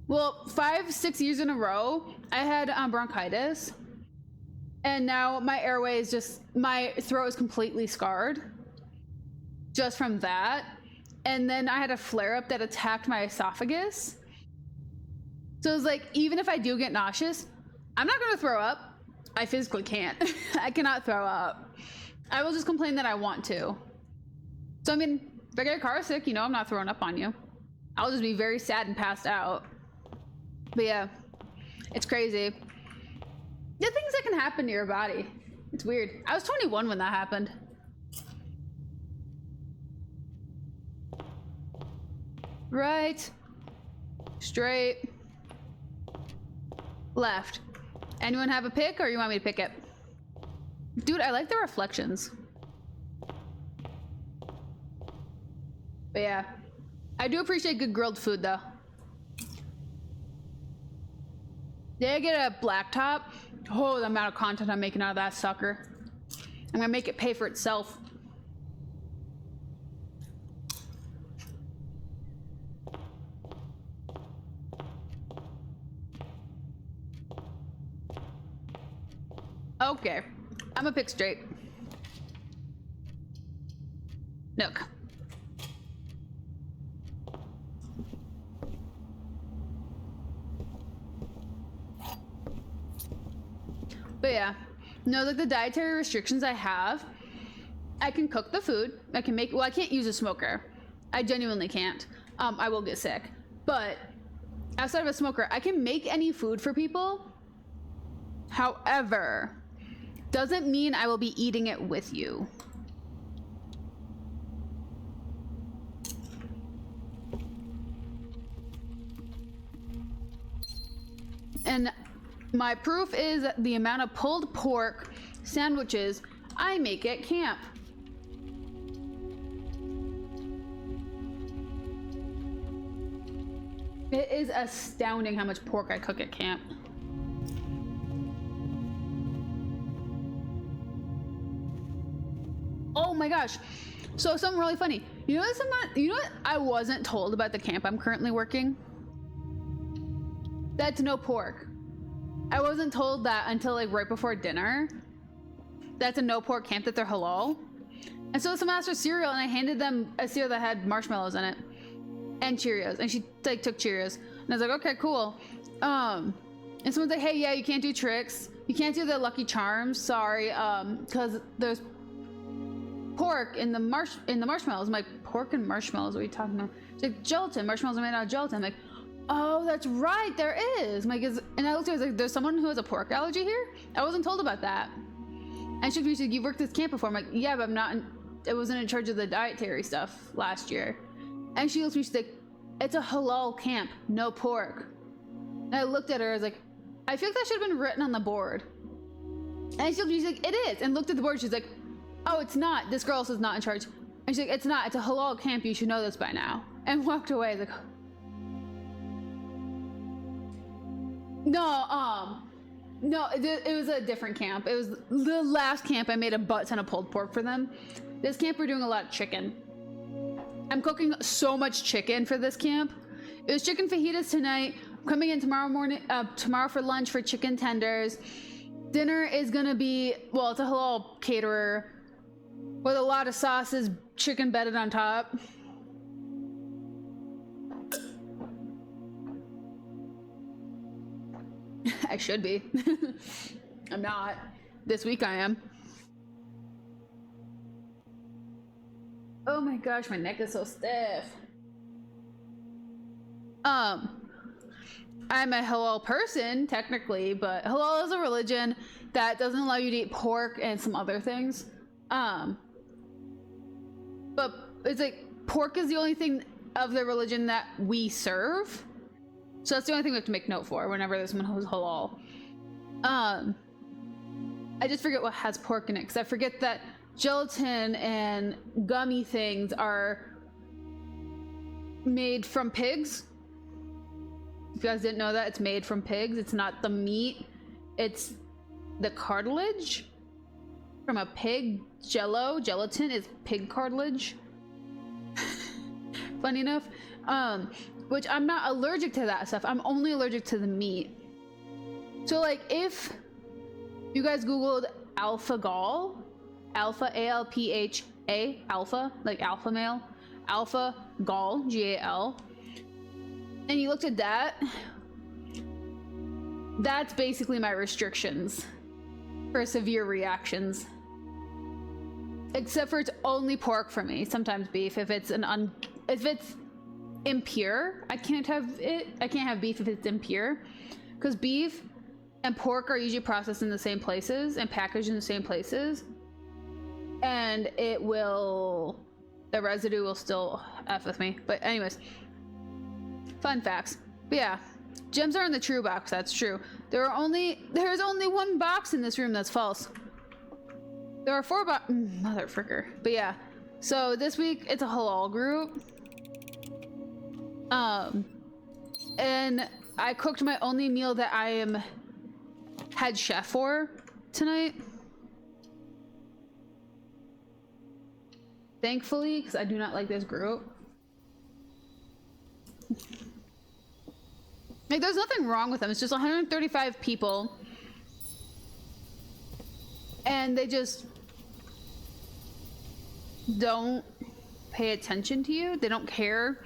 Well, 5-6 years in a row, I had bronchitis. And now my airway is just, my throat is completely scarred. Just from that. And then I had a flare-up that attacked my esophagus. So it was like, even if I do get nauseous, I'm not gonna throw up. I physically can't. I cannot throw up. I will just complain that I want to. So I mean, if I get car sick, you know, I'm not throwing up on you. I'll just be very sad and passed out. But yeah, it's crazy. The things that can happen to your body. It's weird. I was 21 when that happened. Right. Straight. Left. Anyone have a pick, or you want me to pick it? Dude, I like the reflections. But yeah. I do appreciate good grilled food, though. Did I get a black top? Oh, the amount of content I'm making out of that sucker. I'm gonna make it pay for itself. Okay, I'm gonna pick straight. Nook. But yeah, no, like the dietary restrictions I have, I can cook the food. I can make, well, I can't use a smoker. I genuinely can't. I will get sick. But outside of a smoker, I can make any food for people. However, doesn't mean I will be eating it with you. And my proof is the amount of pulled pork sandwiches I make at camp. It is astounding how much pork I cook at camp. Oh my gosh. So something really funny. You know what I wasn't told about the camp I'm currently working? That's no pork. I wasn't told that until like right before dinner. That's a no pork camp, that they're halal. And so someone asked for cereal, and I handed them a cereal that had marshmallows in it and Cheerios, and she like took Cheerios, and I was like, okay, cool. And someone's like, hey, yeah, you can't do tricks, you can't do the Lucky Charms, sorry, because there's pork in the marshmallows. I'm like, pork and marshmallows, what are you talking about? She's like, gelatin, marshmallows are made out of gelatin. I'm like, oh, that's right, there is. I'm like, and I looked at her, I was like, there's someone who has a pork allergy here? I wasn't told about that. And she's like, you've worked this camp before. I'm like, yeah, but I wasn't in charge of the dietary stuff last year. And she looks at me, she's like, it's a halal camp, no pork. And I looked at her, I was like, I feel like that should have been written on the board. And she's like, it is. And looked at the board, she's like, oh, it's not. This girl is not in charge. And she's like, it's not. It's a halal camp. You should know this by now. And walked away. I was like, no, it was a different camp. It was the last camp. I made a butt ton of pulled pork for them. This camp, we're doing a lot of chicken. I'm cooking so much chicken for this camp. It was chicken fajitas tonight. I'm coming in tomorrow for lunch for chicken tenders. Dinner is gonna be, well, it's a halal caterer with a lot of sauces, chicken bedded on top. I should be. I'm not. This week I am. Oh my gosh, my neck is so stiff. I'm a halal person, technically, but halal is a religion that doesn't allow you to eat pork and some other things. But it's like, pork is the only thing of the religion that we serve. So that's the only thing we have to make note for whenever there's someone who's halal. I just forget what has pork in it, because I forget that gelatin and gummy things are made from pigs. If you guys didn't know that, it's made from pigs. It's not the meat, it's the cartilage from a pig. Gelatin is pig cartilage. Funny enough. Which I'm not allergic to that stuff. I'm only allergic to the meat. So like, if you guys Googled alpha gall, alpha, A-L-P-H-A, alpha, like alpha male, alpha gall, G-A-L, and you looked at that, that's basically my restrictions for severe reactions. Except for it's only pork for me, sometimes beef, if it's impure. I can't have beef if it's impure, because beef and pork are usually processed in the same places and packaged in the same places, and the residue will still F with me. But anyways, fun facts. But yeah, gems are in the true box. That's true. There's only one box in this room that's false. There are 4 motherfucker. But yeah, so this week it's a halal group. And I cooked my only meal that I am head chef for tonight. Thankfully, because I do not like this group. Like, there's nothing wrong with them. It's just 135 people. And they just don't pay attention to you. They don't care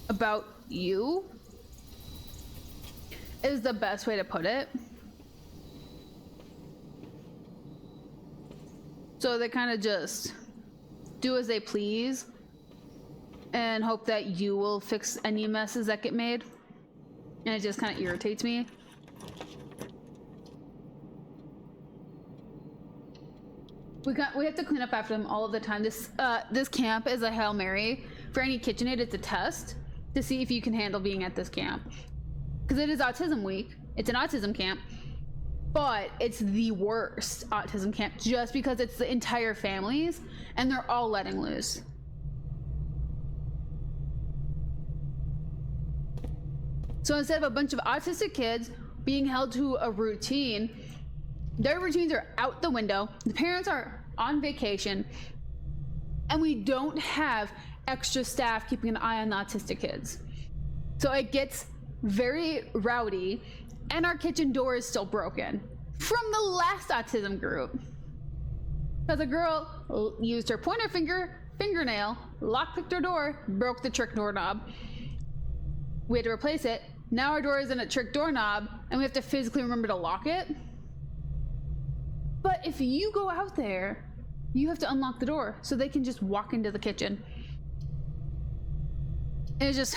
about you, is the best way to put it. So they kind of just do as they please and hope that you will fix any messes that get made. And it just kind of irritates me. We have to clean up after them all of the time. This camp is a Hail Mary. For any KitchenAid, it's a test to see if you can handle being at this camp. Because it is Autism Week. It's an autism camp. But it's the worst autism camp just because it's the entire families and they're all letting loose. So instead of a bunch of autistic kids being held to a routine, their routines are out the window. The parents are on vacation, and we don't have extra staff keeping an eye on the autistic kids. So it gets very rowdy, and our kitchen door is still broken from the last autism group. Because a girl used her fingernail, lockpicked her door, broke the trick doorknob. We had to replace it. Now our door isn't a trick doorknob, and we have to physically remember to lock it. But if you go out there, you have to unlock the door so they can just walk into the kitchen. And it's just...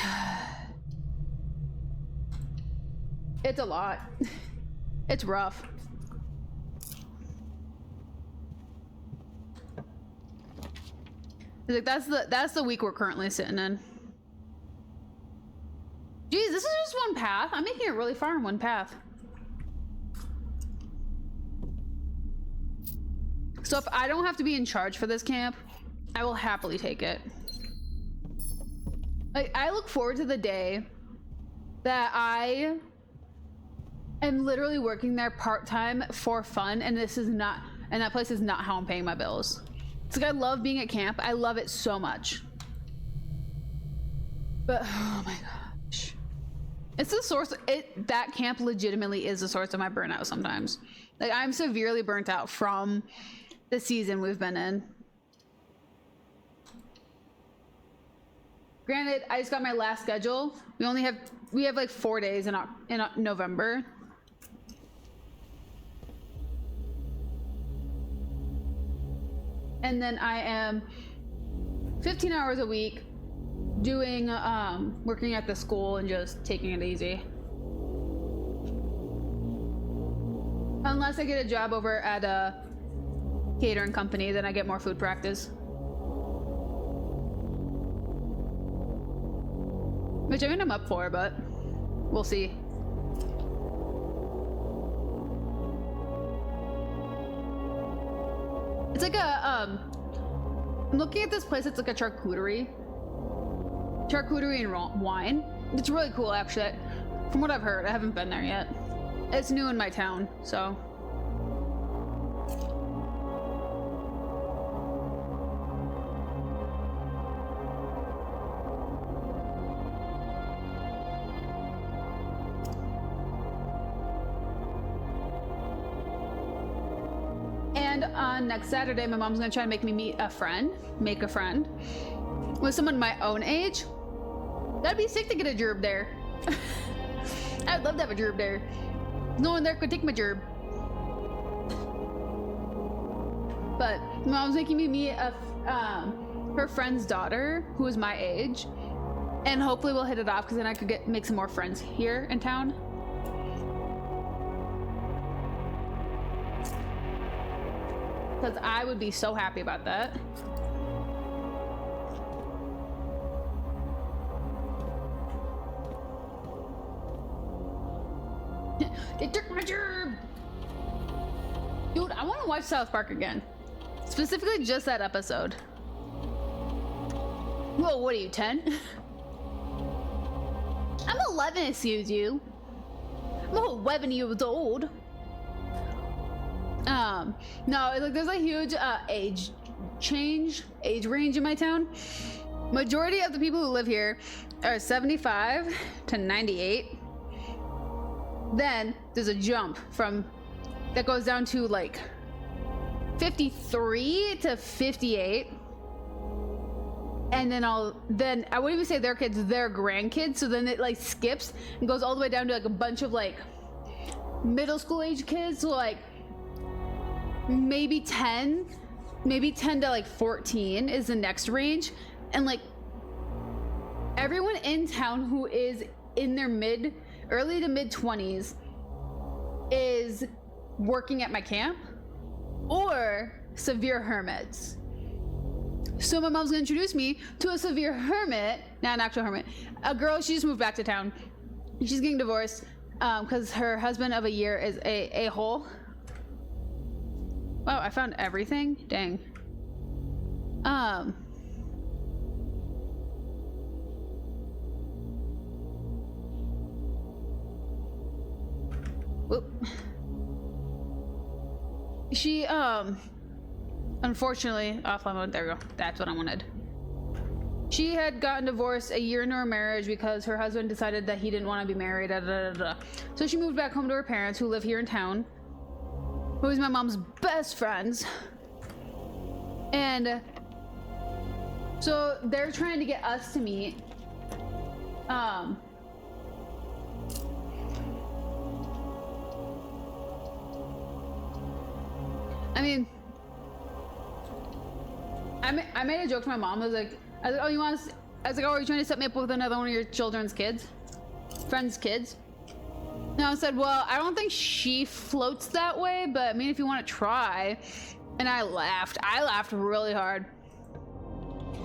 it's a lot. It's rough. Like, that's the week we're currently sitting in. Geez, this is just one path. I'm making it really far in one path. So if I don't have to be in charge for this camp, I will happily take it. Like, I look forward to the day that I am literally working there part-time for fun, and that place is not how I'm paying my bills. It's like, I love being at camp. I love it so much. But, oh my gosh. It's the source, that camp legitimately is the source of my burnout sometimes. Like, I'm severely burnt out from the season we've been in. Granted, I just got my last schedule. We have like 4 days in November. And then I am 15 hours a week doing working at the school and just taking it easy. Unless I get a job over at a catering company, then I get more food practice. Which I mean, I'm up for, but we'll see. It's like I'm looking at this place. It's like a charcuterie and wine. It's really cool, actually. From what I've heard, I haven't been there yet. It's new in my town, so. And on next Saturday, my mom's gonna try to make me make a friend with someone my own age. That'd be sick to get a gerb there. I'd love to have a gerb there. No one there could take my gerb. But my mom's making me meet her friend's daughter, who is my age. And hopefully we'll hit it off because then I could make some more friends here in town. Because I would be so happy about that. They took my gerb! Dude, I want to watch South Park again. Specifically just that episode. Whoa, what are you, 10? I'm 11, excuse you. I'm a whole 11 years old. No, like there's a huge age range in my town. Majority of the people who live here are 75 to 98. Then there's a jump from that goes down to like 53 to 58. And then I wouldn't even say their kids, their grandkids. So then it like skips and goes all the way down to like a bunch of like middle school age kids. So like maybe 10 to like 14 is the next range. And like everyone in town who is in their early to mid 20s is working at my camp or severe hermits. So my mom's gonna introduce me to a severe hermit, not an actual hermit, a girl. She just moved back to town. She's getting divorced because her husband of a year is a hole. Wow, I found everything. Dang. Whoop. She unfortunately offline mode. There we go. That's what I wanted. She had gotten divorced a year into her marriage because her husband decided that he didn't want to be married. So she moved back home to her parents, who live here in town, who is my mom's best friends. And so they're trying to get us to meet. I mean, I made a joke to my mom. I was like, oh, are you trying to set me up with another one of your children's kids? Friends' kids? And I said, well, I don't think she floats that way, but I mean, if you want to try. And I laughed really hard.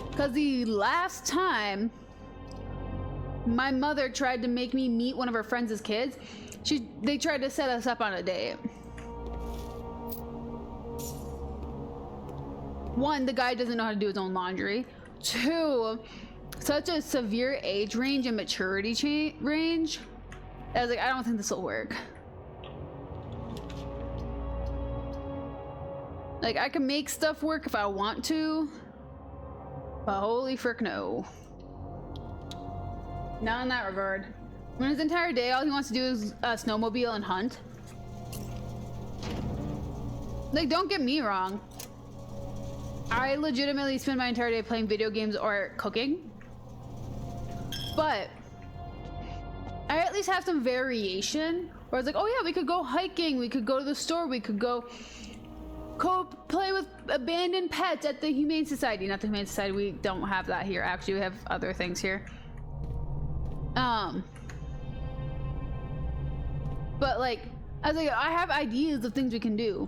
Because the last time my mother tried to make me meet one of her friends' kids, they tried to set us up on a date. One, the guy doesn't know how to do his own laundry. Two, such a severe age range and maturity range. I was like, I don't think this will work. Like, I can make stuff work if I want to, but holy frick no. Not in that regard. When his entire day, all he wants to do is snowmobile and hunt. Like, don't get me wrong. I legitimately spend my entire day playing video games or cooking. But I at least have some variation. Where it's like, oh yeah, we could go hiking, we could go to the store, we could go play with abandoned pets at the Humane Society. Not the Humane Society, we don't have that here. Actually, we have other things here. But like, I was like, I have ideas of things we can do.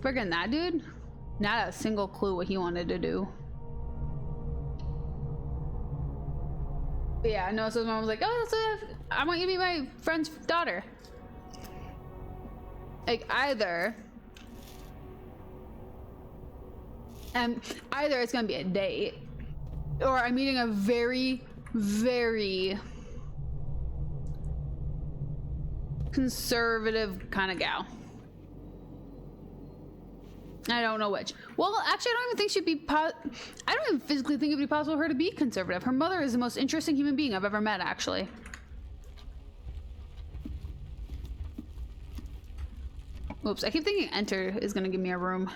Friggin' that dude, not a single clue what he wanted to do. But yeah, no, so his mom was like, oh, I want you to be my friend's daughter. Like, either it's gonna be a date, or I'm meeting a very, very conservative kind of gal. I don't know which. Well, actually, I don't even think she'd be I don't even physically think it'd be possible for her to be conservative. Her mother is the most interesting human being I've ever met, actually. Oops, I keep thinking enter is gonna give me a room.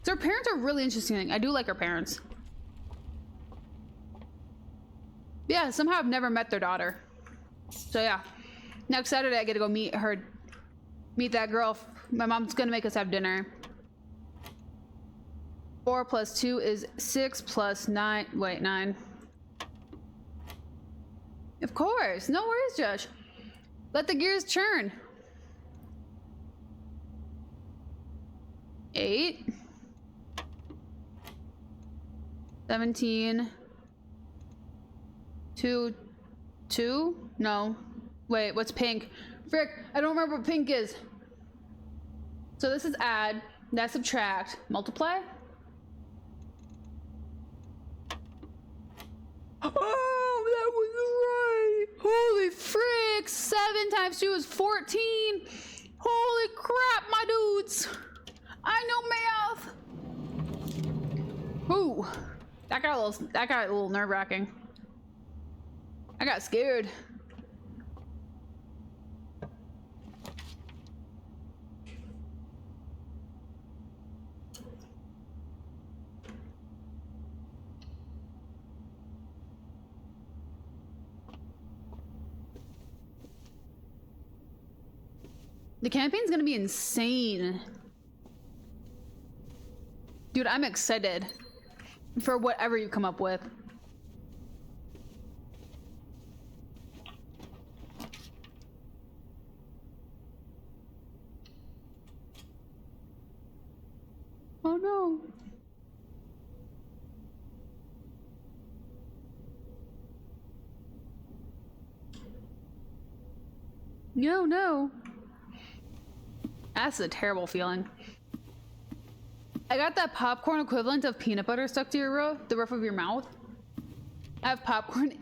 So her parents are really interesting. I do like her parents. Yeah, somehow I've never met their daughter. So yeah, next Saturday I get to go meet that girl. My mom's gonna make us have dinner. 4 plus 2 is 6 plus 9. Wait, 9. Of course. No worries, Josh. Let the gears churn. 8. 17. 2. 2? No. Wait, what's pink? Frick, I don't remember what pink is. So this is add, that's subtract, multiply? Oh, that was right! Holy frick! 7 times 2 is 14! Holy crap, my dudes! I know math! Ooh, that got a little nerve-wracking. I got scared. The campaign's gonna be insane. Dude, I'm excited for whatever you come up with. Oh no. No. That's a terrible feeling. I got that popcorn equivalent of peanut butter stuck to the roof of your mouth. I have popcorn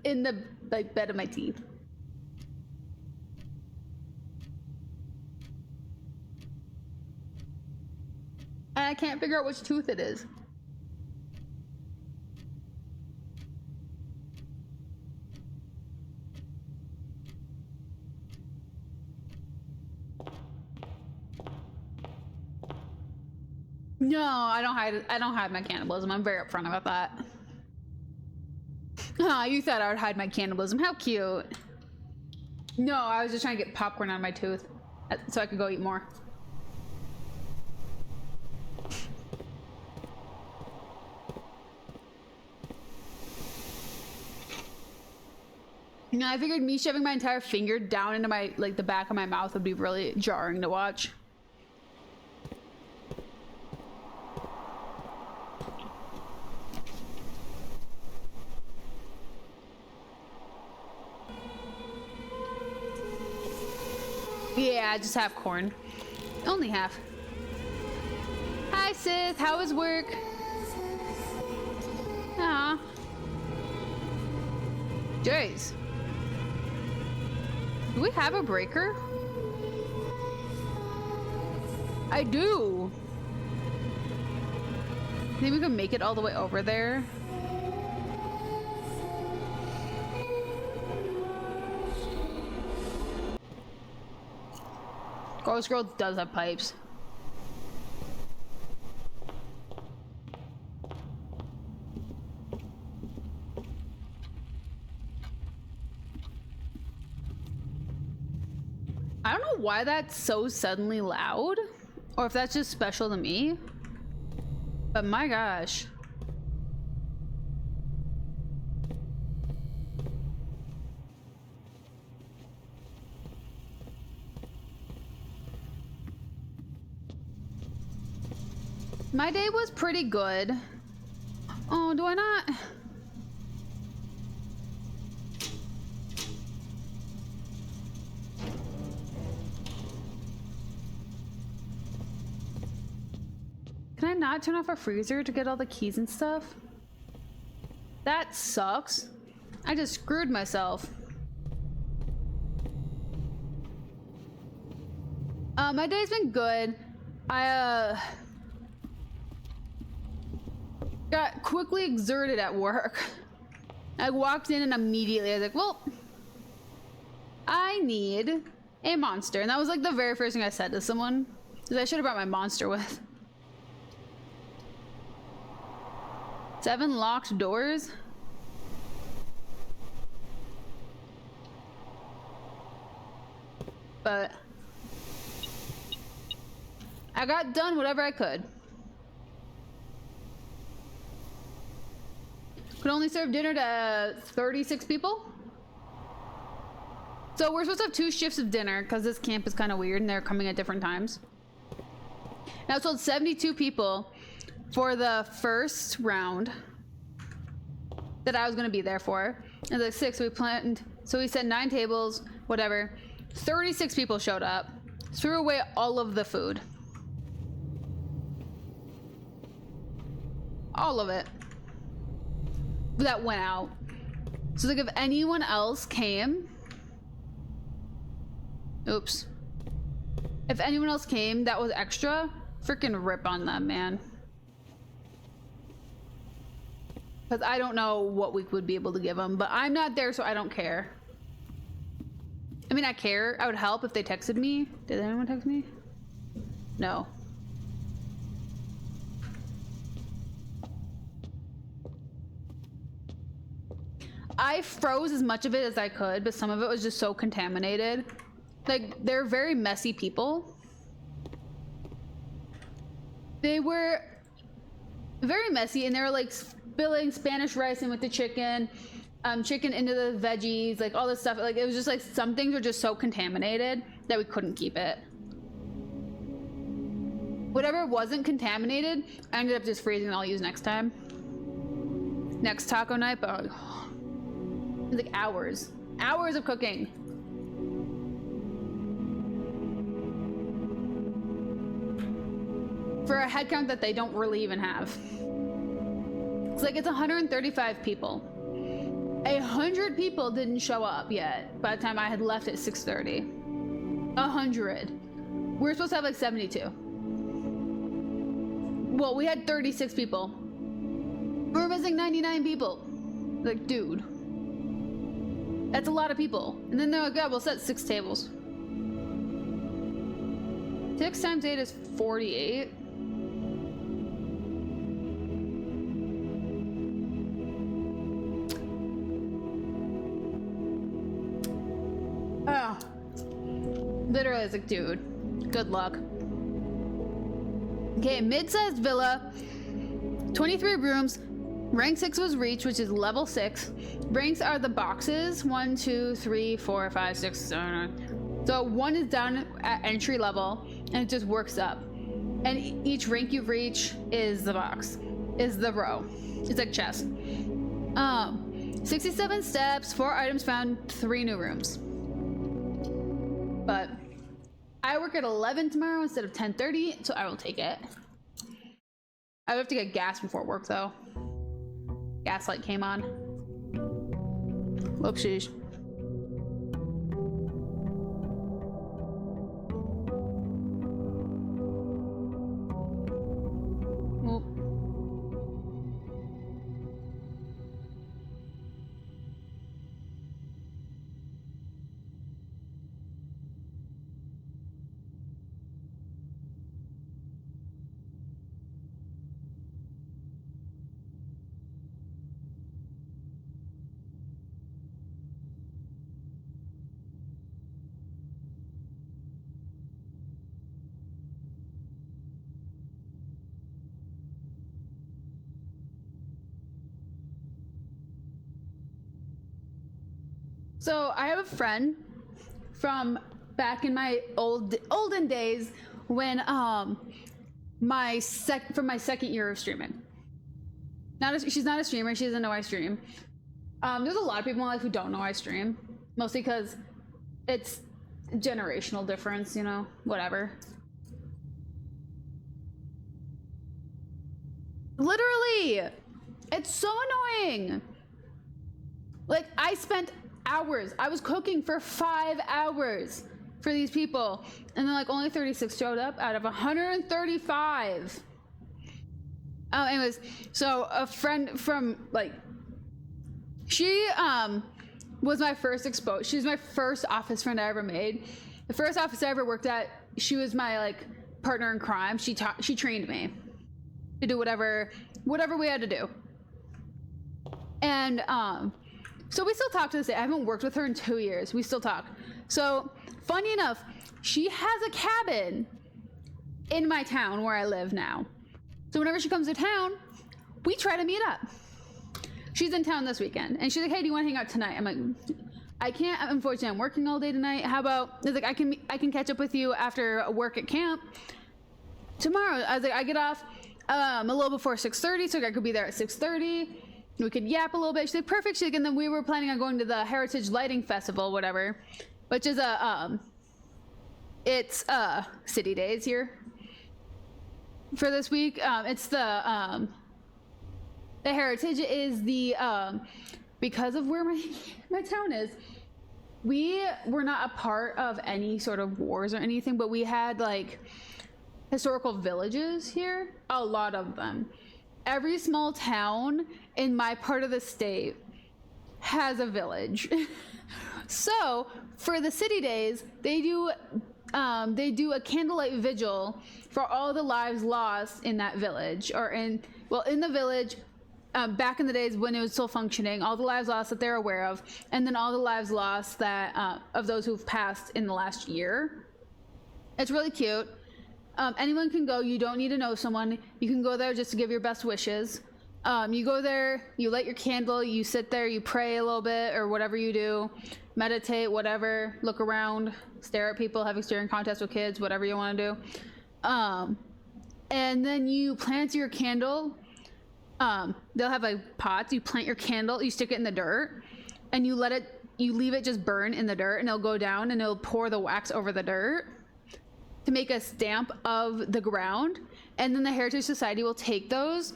in the bed of my teeth. And I can't figure out which tooth it is. No, I don't hide my cannibalism. I'm very upfront about that. Oh, you thought I would hide my cannibalism. How cute. No, I was just trying to get popcorn out of my tooth so I could go eat more. You know, I figured me shoving my entire finger down into my, the back of my mouth would be really jarring to watch. Yeah, I just have corn. Only half. Hi, Sith. How was work? Aw. Jeez. Do we have a breaker? I do. Maybe we can make it all the way over there. Ghost Girl does have pipes. I don't know why that's so suddenly loud, or if that's just special to me, but my gosh. My day was pretty good. Oh, do I not? Can I not turn off a freezer to get all the keys and stuff? That sucks. I just screwed myself. My day's been good. I got quickly exerted at work. I walked in and immediately I was like, well, I need a monster. And that was like the very first thing I said to someone. Because I should have brought my monster with. 7 locked doors. But I got done whatever I could. could only serve dinner to 36 people. So we're supposed to have 2 shifts of dinner because this camp is kind of weird and they're coming at different times. Now, I told 72 people for the first round that I was going to be there for. And like 6, we planned, so we said 9 tables, whatever. 36 people showed up, threw away all of the food. All of it. That went out. So like if anyone else came, oops. If anyone else came that was extra, freaking rip on them, man. Because I don't know what we would be able to give them, but I'm not there, so I don't care. I mean, I care. I would help if they texted me. Did anyone text me? No. I froze as much of it as I could, but some of it was just so contaminated. Like, they're very messy people. They were very messy, and they were like spilling Spanish rice in with the chicken, chicken into the veggies, like all this stuff. Like, it was just like some things were just so contaminated that we couldn't keep it. Whatever wasn't contaminated, I ended up just freezing and I'll use next time. Next taco night, but it was like hours of cooking. For a head count that they don't really even have. It's like it's 135 people. 100 people didn't show up yet by the time I had left at 6:30. 100. We're supposed to have like 72. Well, we had 36 people. We're missing 99 people. Like, dude. That's a lot of people. And then they're like, yeah, we'll set 6 tables. 6 times 8 is 48. Oh. Literally, it's like, dude, good luck. Okay, mid-sized villa, 23 rooms. Rank 6 was reached, which is level 6. Ranks are the boxes 1, 2, 3, 4, 5, 6, 7, 8. So 1 is down at entry level, and it just works up. And each rank you reach is the box, is the row. It's like chess. 67 steps, 4 items found, 3 new rooms. But I work at 11 tomorrow instead of 10:30, so I will take it. I have to get gas before work though. Gas light came on. Whoopsies. Whoop. So I have a friend from back in my olden days when from my second year of streaming. She's not a streamer. She doesn't know I stream. There's a lot of people in my life who don't know I stream, mostly because it's generational difference, you know, whatever. Literally, it's so annoying. Like, I spent hours. I was cooking for 5 hours for these people, and then like only 36 showed up out of 135. Anyways, so a friend from like, she was my first exposure. She's my first office friend I ever made. The first office I ever worked at, she was my like partner in crime. She trained me to do whatever we had to do. And so we still talk to this day. I haven't worked with her in 2 years. We still talk. So funny enough, she has a cabin in my town where I live now. So whenever she comes to town, we try to meet up. she's in town this weekend, and she's like, hey, do you want to hang out tonight? I'm like, I can't, unfortunately. I'm working all day tonight. How about, it's like, I can catch up with you after work at camp tomorrow. I was like, I get off a little before 6:30, so I could be there at 6:30. We could yap a little bit. She's like, perfect. She's like, and then we were planning on going to the Heritage Lighting Festival, whatever, which is it's City Days here for this week. It's the Heritage is the because of where my town is. We were not a part of any sort of wars or anything, but we had like historical villages here, a lot of them. Every small town in my part of the state has a village. So for the City Days, they do a candlelight vigil for all the lives lost in that village, or in the village back in the days when it was still functioning, all the lives lost that they're aware of, and then all the lives lost that of those who've passed in the last year. It's really cute. Anyone can go. You don't need to know someone. You can go there just to give your best wishes. You go there, you light your candle, you sit there, you pray a little bit, or whatever you do, meditate, whatever, look around, stare at people, have a staring contest with kids, whatever you want to do. And then you plant your candle. They'll have like pots. You plant your candle, you stick it in the dirt, and you leave it just burn in the dirt, and it'll go down and it'll pour the wax over the dirt to make a stamp of the ground. And then the Heritage Society will take those,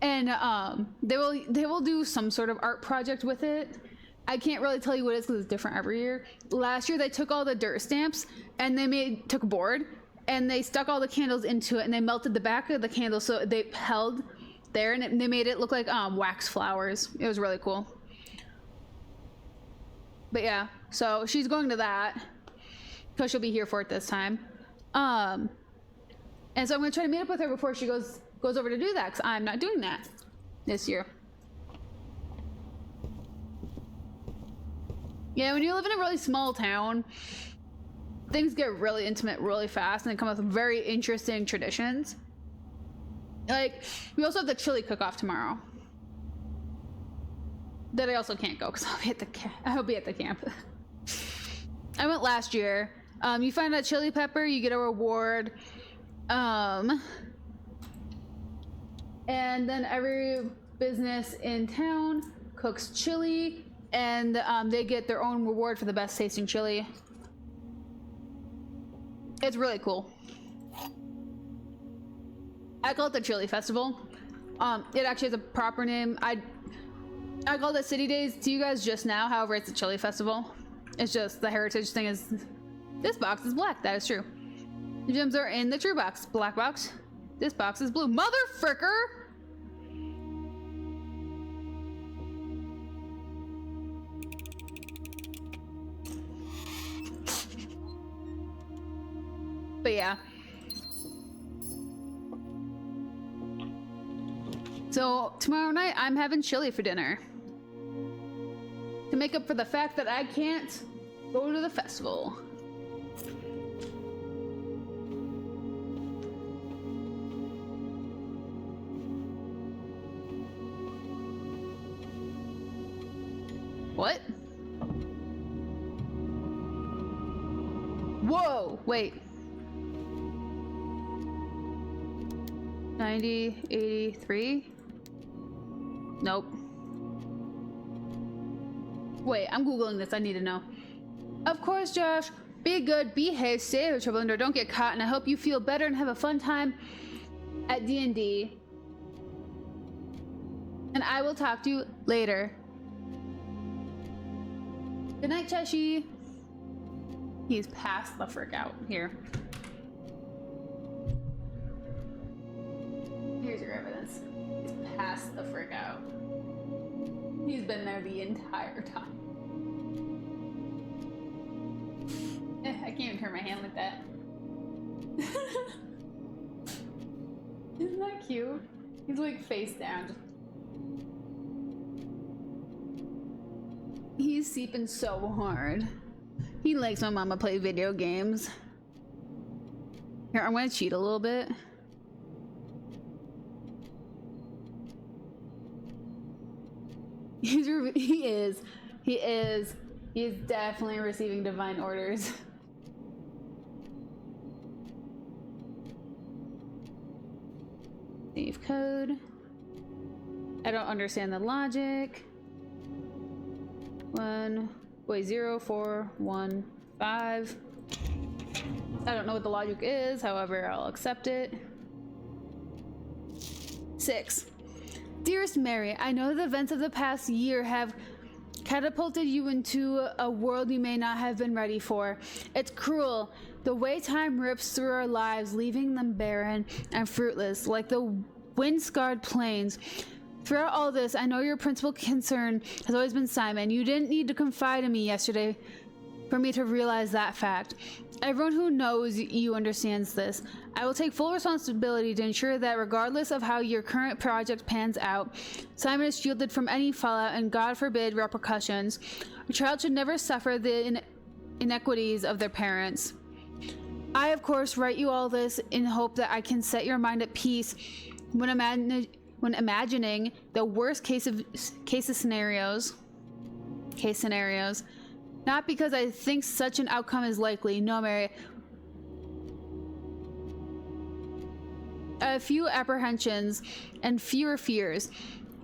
and they will do some sort of art project with it. I can't really tell you what it is because it's different every year. Last year they took all the dirt stamps and they took a board and they stuck all the candles into it, and they melted the back of the candle so they held there, and they made it look like wax flowers. It was really cool. But yeah, so she's going to that because she'll be here for it this time. And so I'm gonna try to meet up with her before she goes over to do that, because I'm not doing that this year. Yeah, when you live in a really small town, things get really intimate really fast, and they come with very interesting traditions. Like, we also have the chili cook-off tomorrow that I also can't go because I'll be at the camp. I went last year. You find a chili pepper, you get a reward. And then every business in town cooks chili, and they get their own reward for the best tasting chili. It's really cool. I call it the Chili Festival. It actually has a proper name. I called it City Days to you guys just now. However, it's a Chili Festival. It's just the heritage thing is, this box is black. That is true. The gems are in the true box. Black box. This box is blue. Motherfricker! But yeah. So tomorrow night I'm having chili for dinner to make up for the fact that I can't go to the festival. What? Whoa, wait. 90, 83? Nope. Wait, I'm Googling this. I need to know. Of course, Josh. Be good, behave, stay out of trouble, and don't get caught, and I hope you feel better and have a fun time at D&D. And I will talk to you later. Good night, Cheshi. He's passed the frick out. Here. Here's your evidence. He's passed the frick out. He's been there the entire time. I can't even turn my hand like that. Isn't that cute? He's like face down. He's sleeping so hard. He likes my mama play video games. Here, I'm gonna cheat a little bit. He is. He is definitely receiving divine orders. Save code. I don't understand the logic. 0415. I don't know what the logic is, however, I'll accept it. 6. Dearest Mary, I know the events of the past year have catapulted you into a world you may not have been ready for. It's cruel, the way time rips through our lives, leaving them barren and fruitless, like the wind-scarred plains. Throughout all this, I know your principal concern has always been Simon. You didn't need to confide in me yesterday for me to realize that fact. Everyone who knows you understands this. I will take full responsibility to ensure that regardless of how your current project pans out, Simon is shielded from any fallout and, God forbid, repercussions. A child should never suffer the inequities of their parents. I, of course, write you all this in hope that I can set your mind at peace when imagining the worst case scenarios. Not because I think such an outcome is likely. No, Mary. A few apprehensions and fewer fears.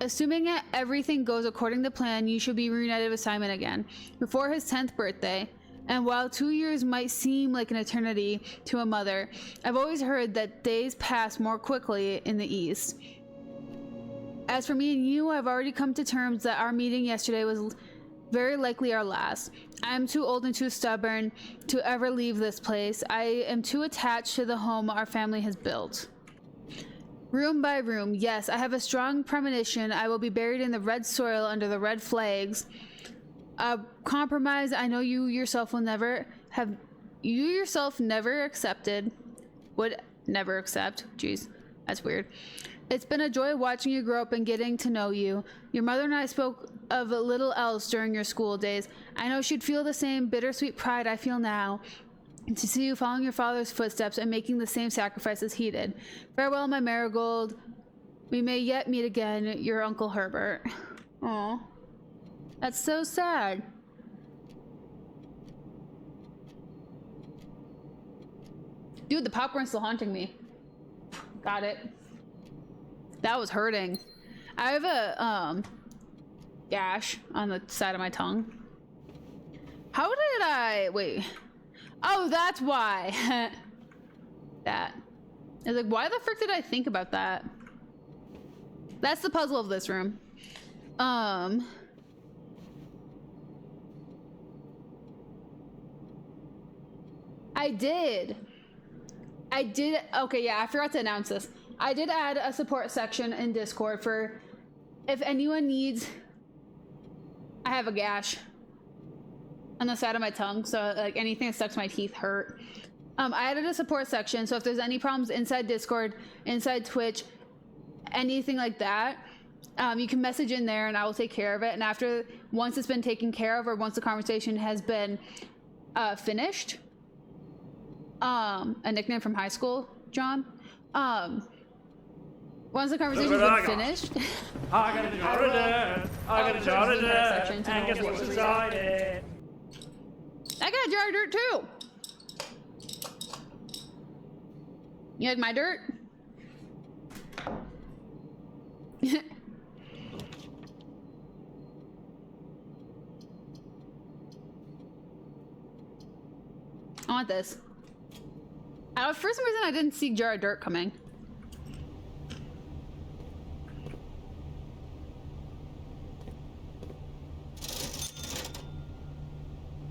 Assuming that everything goes according to plan, you should be reunited with Simon again before his 10th birthday. And while 2 years might seem like an eternity to a mother, I've always heard that days pass more quickly in the East. As for me and you, I've already come to terms that our meeting yesterday was very likely our last. I am too old and too stubborn to ever leave this place. I am too attached to the home our family has built. Room by room, yes, I have a strong premonition I will be buried in the red soil under the red flags. A compromise I know you yourself never accepted. Would never accept. Jeez, that's weird. It's been a joy watching you grow up and getting to know you. Your mother and I spoke of little else during your school days. I know she'd feel the same bittersweet pride I feel now to see you following your father's footsteps and making the same sacrifices he did. Farewell, my marigold. We may yet meet again, your Uncle Herbert. Aw. That's so sad. Dude, the popcorn's still haunting me. Got it. That was hurting. I have a gash on the side of my tongue. How did I wait? Oh, that's why. That. I was like, why the frick did I think about that? That's the puzzle of this room. I did. Okay, yeah, I forgot to announce this. I did add a support section in Discord for if anyone needs. I have a gash on the side of my tongue, so like anything that stuck to my teeth hurt. I added a support section, so if there's any problems inside Discord, inside Twitch, anything like that, you can message in there and I will take care of it. And once it's been taken care of, or once the conversation has been finished, a nickname from high school, John. Once the conversation's been finished, I got a jar of dirt, and guess what's inside it? I got a jar of dirt too. You like my dirt? I want this. For some reason, I didn't see jar of dirt coming.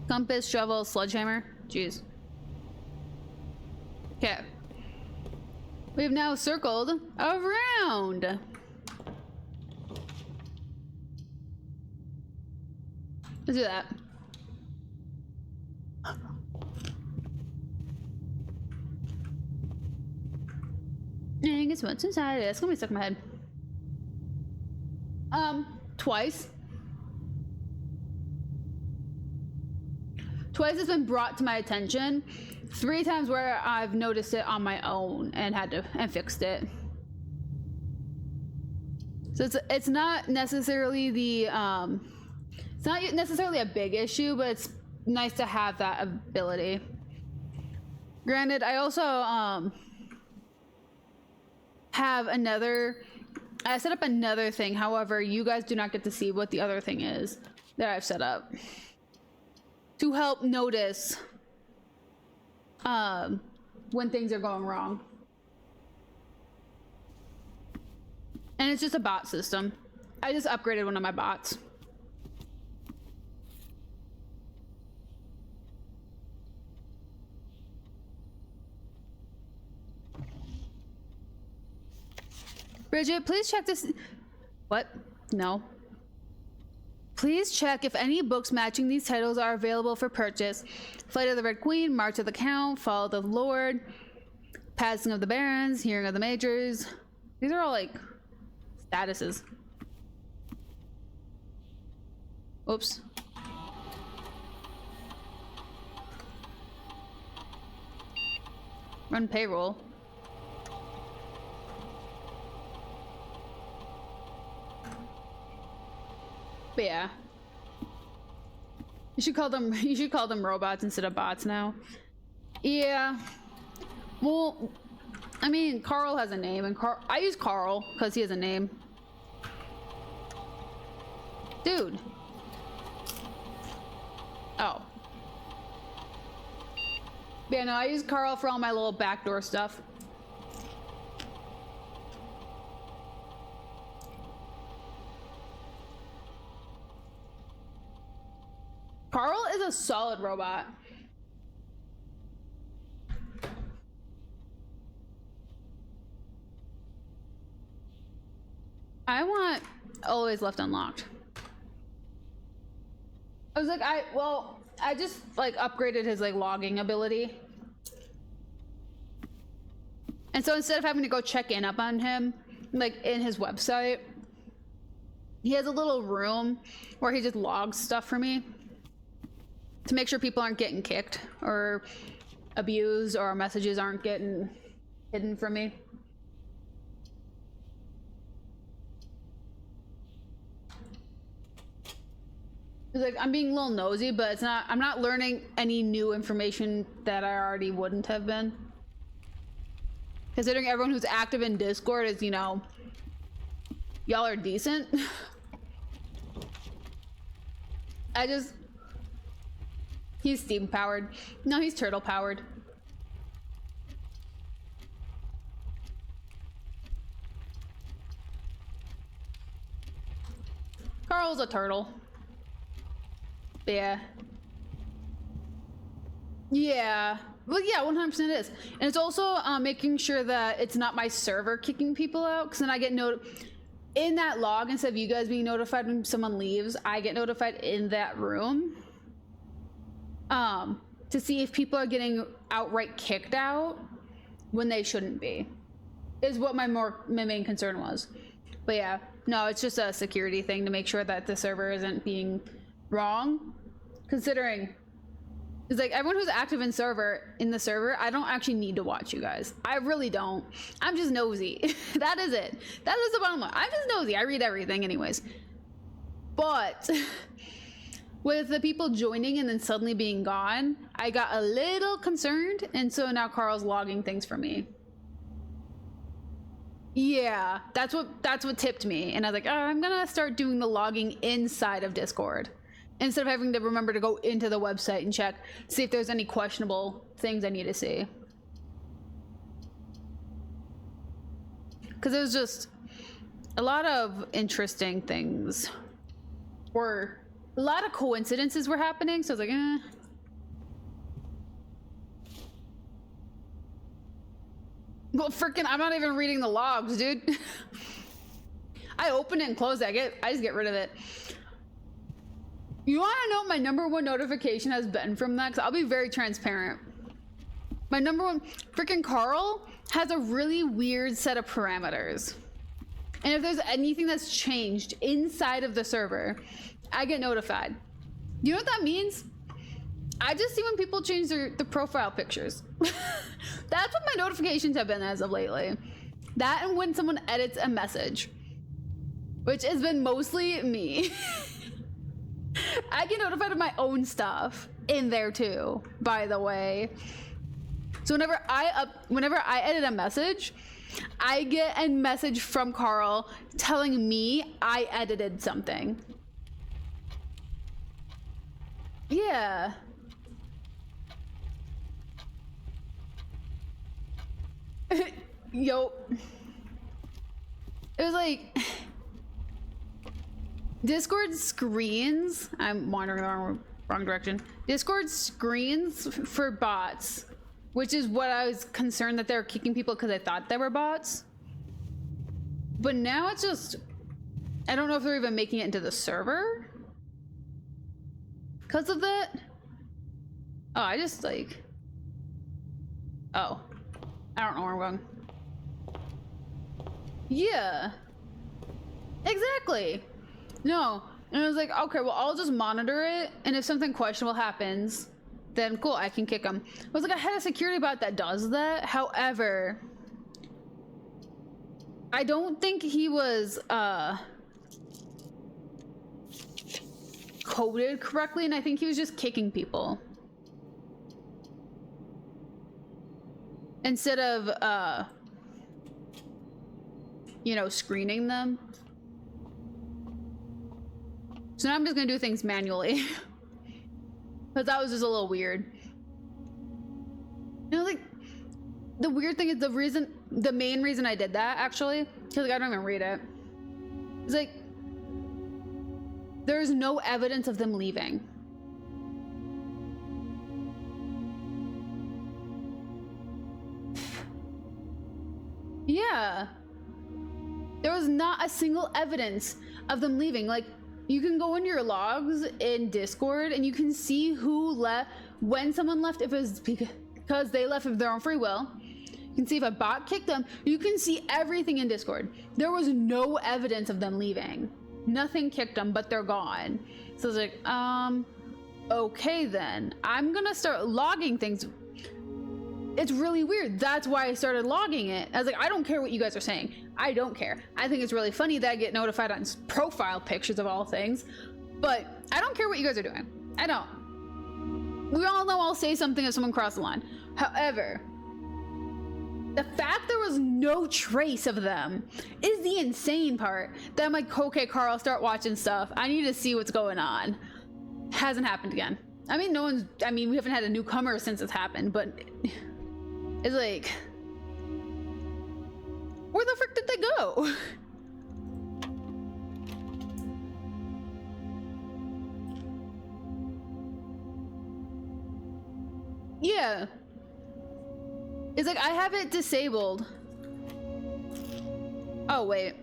Compass, shovel, sledgehammer. Jeez. Okay. We've now circled around. Let's do that. And guess what's inside it? It's gonna be stuck in my head. Twice. Twice it's been brought to my attention. 3 times where I've noticed it on my own and fixed it. So it's not necessarily the it's not necessarily a big issue, but it's nice to have that ability. Granted, I also have another. I set up another thing. However, you guys do not get to see what the other thing is that I've set up to help notice when things are going wrong. And it's just a bot system. I just upgraded one of my bots. Bridget, please check this. What? No. Please check if any books matching these titles are available for purchase. Flight of the Red Queen, March of the Count, Fall of the Lord, Passing of the Barons, Hearing of the Majors. These are all like statuses. Oops. Run payroll. But yeah. You should call them robots instead of bots now. Yeah. Well, I mean, Carl has a name, and I use Carl because he has a name. Dude. Oh. Yeah, no, I use Carl for all my little backdoor stuff. Carl is a solid robot. I want always left unlocked. I was like, I just like upgraded his like logging ability. And so instead of having to go check in up on him, like in his website, he has a little room where he just logs stuff for me to make sure people aren't getting kicked or abused or messages aren't getting hidden from me. It's like I'm being a little nosy, but it's not. I'm not learning any new information that I already wouldn't have been. Considering everyone who's active in Discord is, you know, y'all are decent. He's steam powered. No, he's turtle powered. Carl's a turtle. Yeah. Yeah. Well, yeah, 100% is. And it's also making sure that it's not my server kicking people out, because then I get in that log, instead of you guys being notified when someone leaves, I get notified in that room to see if people are getting outright kicked out when they shouldn't be, is what my main concern was. But yeah, no, it's just a security thing to make sure that the server isn't being wrong, considering it's like everyone who's active in the server, I don't actually need to watch you guys. I really don't. I'm just nosy. That is it. That is the bottom line. I'm just nosy. I read everything anyways. But with the people joining and then suddenly being gone, I got a little concerned, and so now Carl's logging things for me. Yeah, that's what tipped me, and I was like, oh, I'm gonna start doing the logging inside of Discord instead of having to remember to go into the website and check, see if there's any questionable things I need to see. Because it was just a lot of interesting things, or a lot of coincidences were happening, so I was like, eh. Well, freaking, I'm not even reading the logs, dude. I open it and close it. I just get rid of it. You want to know what my number one notification has been from that? Because I'll be very transparent. My number one, freaking Carl has a really weird set of parameters. And if there's anything that's changed inside of the server, I get notified. You know what that means? I just see when people change the profile pictures. That's what my notifications have been as of lately. That and when someone edits a message. which has been mostly me. I get notified of my own stuff in there too, by the way. So whenever I edit a message, I get a message from Carl telling me I edited something. Yeah. Yo. It was like Discord screens. I'm wandering the wrong direction. Discord screens for bots, which is what I was concerned that they were kicking people because I thought they were bots. But now it's just, I don't know if they're even making it into the server because of that. Oh, I just like, oh, I don't know where I'm going. Yeah, exactly. No, and I was like, okay, well, I'll just monitor it, and if something questionable happens, then cool, I can kick him. I was like, I had a security bot that does that. However, I don't think he was coded correctly, and I think he was just kicking people instead of you know, screening them. So now I'm just gonna do things manually. Because that was just a little weird. You know, like, the weird thing is the main reason I did that, actually, because like, I don't even read it. It's like, there's no evidence of them leaving. Yeah. There was not a single evidence of them leaving. Like, you can go into your logs in Discord and you can see who left, when someone left, if it was because they left of their own free will. You can see if a bot kicked them. You can see everything in Discord. There was no evidence of them leaving. Nothing kicked them, but they're gone. So I was like, okay then. I'm gonna start logging things. It's really weird. That's why I started logging it. I was like, I don't care what you guys are saying. I don't care. I think it's really funny that I get notified on profile pictures of all things, but I don't care what you guys are doing. I don't. We all know I'll say something if someone crosses the line. However, the fact there was no trace of them is the insane part. That I'm like, okay, Carl, start watching stuff. I need to see what's going on. Hasn't happened again. I mean, we haven't had a newcomer since it's happened, but it's like, where the frick did they go? Yeah. It's like, I have it disabled. Oh, wait.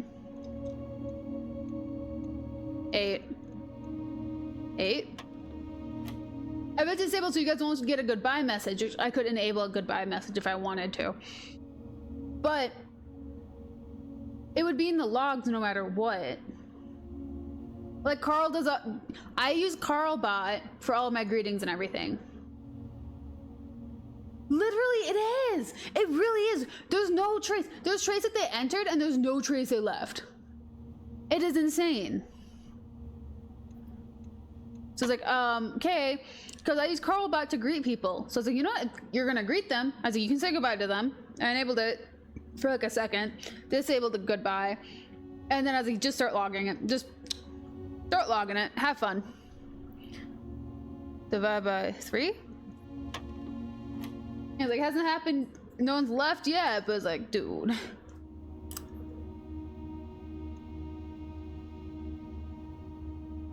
8. I have it disabled so you guys won't get a goodbye message, which I could enable a goodbye message if I wanted to. But it would be in the logs no matter what. Like, Carl does I use Carlbot for all of my greetings and everything. Literally, it is. It really is. There's no trace. There's trace that they entered and there's no trace they left. It is insane. So it's like, okay, because I use Carlbot to greet people. So it's like, you know what? You're gonna greet them. I was like, you can say goodbye to them. I enabled it for like a second, disabled the goodbye, and then I was like, just start logging it. Just start logging it. Have fun. Divide by 3. I was like, hasn't happened. No one's left yet, but it's like, dude.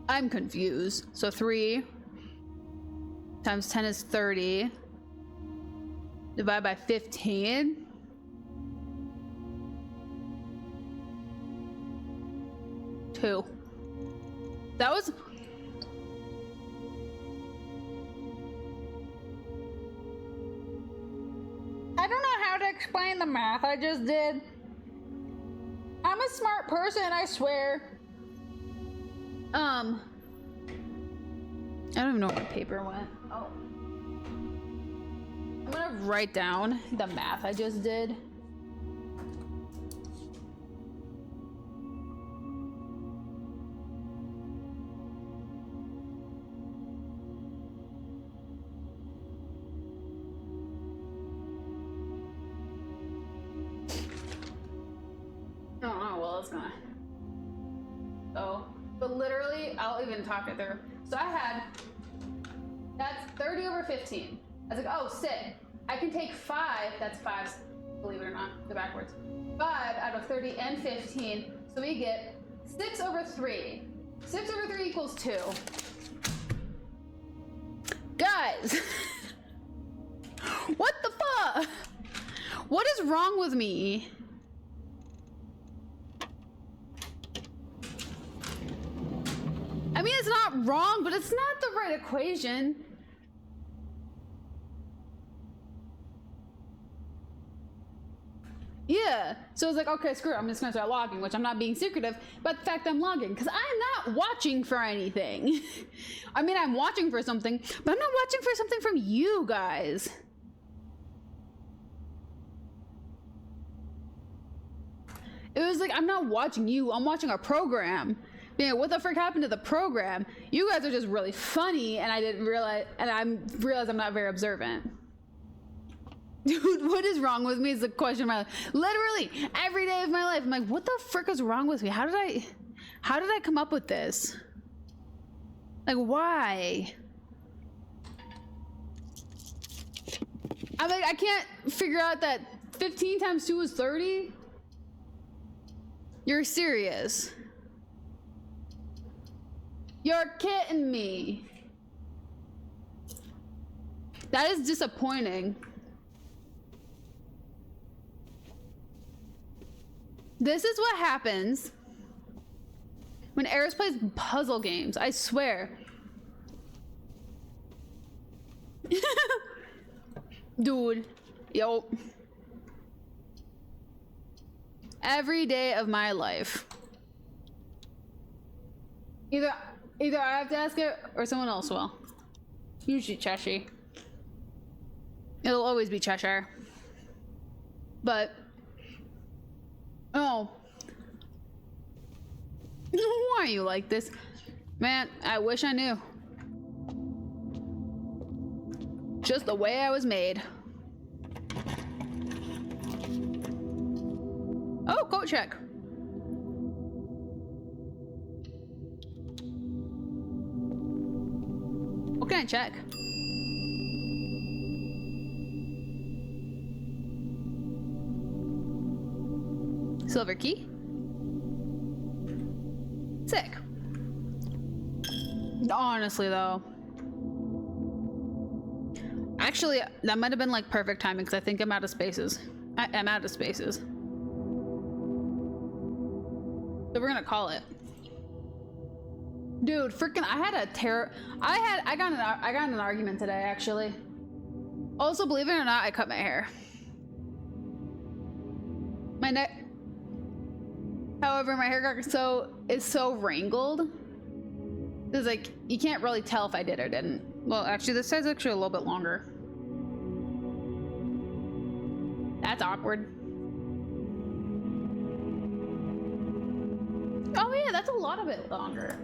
I'm confused. So 3 times 10 is 30. Divide by 15. That was... I don't know how to explain the math I just did. I'm a smart person, I swear. I don't even know where my paper went. Oh. I'm gonna write down the math I just did. even talk it through. So I had, that's 30 over 15. I was like, oh, sick. I can take 5, that's 5, believe it or not, the backwards. 5 out of 30 and 15, so we get 6 over 3. 6 over 3 equals 2. Guys, what the fuck? What is wrong with me? I mean, it's not wrong, but it's not the right equation. Yeah, so it's like, okay, screw it, I'm just gonna start logging, which I'm not being secretive about the fact I'm logging, because I'm not watching for anything. I mean, I'm watching for something, but I'm not watching for something from you guys. It was like, I'm not watching you, I'm watching our program. Yeah, what the frick happened to the program? You guys are just really funny, and I didn't realize, and I realized I'm not very observant. Dude, what is wrong with me is the question of my life. Literally, every day of my life, I'm like, what the frick is wrong with me? How did I come up with this? Like, why? I'm like, I can't figure out that 15 times 2 is 30? You're serious. You're kidding me. That is disappointing. This is what happens when Eriss plays puzzle games, I swear. Dude, yo. Every day of my life. Either I have to ask it or someone else will. Usually Cheshire. It'll always be Cheshire. But oh. Why are you like this? Man, I wish I knew. Just the way I was made. Oh, coat check. What can I check? Silver key. Sick. Honestly, though. Actually, that might have been like perfect timing because I think I'm out of spaces. I'm out of spaces. So we're gonna call it. Dude, freaking! I got in an argument today, actually. Also, believe it or not, I cut my hair. My neck. However, my hair is so wrinkled. It's like you can't really tell if I did or didn't. Well, actually, this side's actually a little bit longer. That's awkward. Oh yeah, that's a lot of it longer.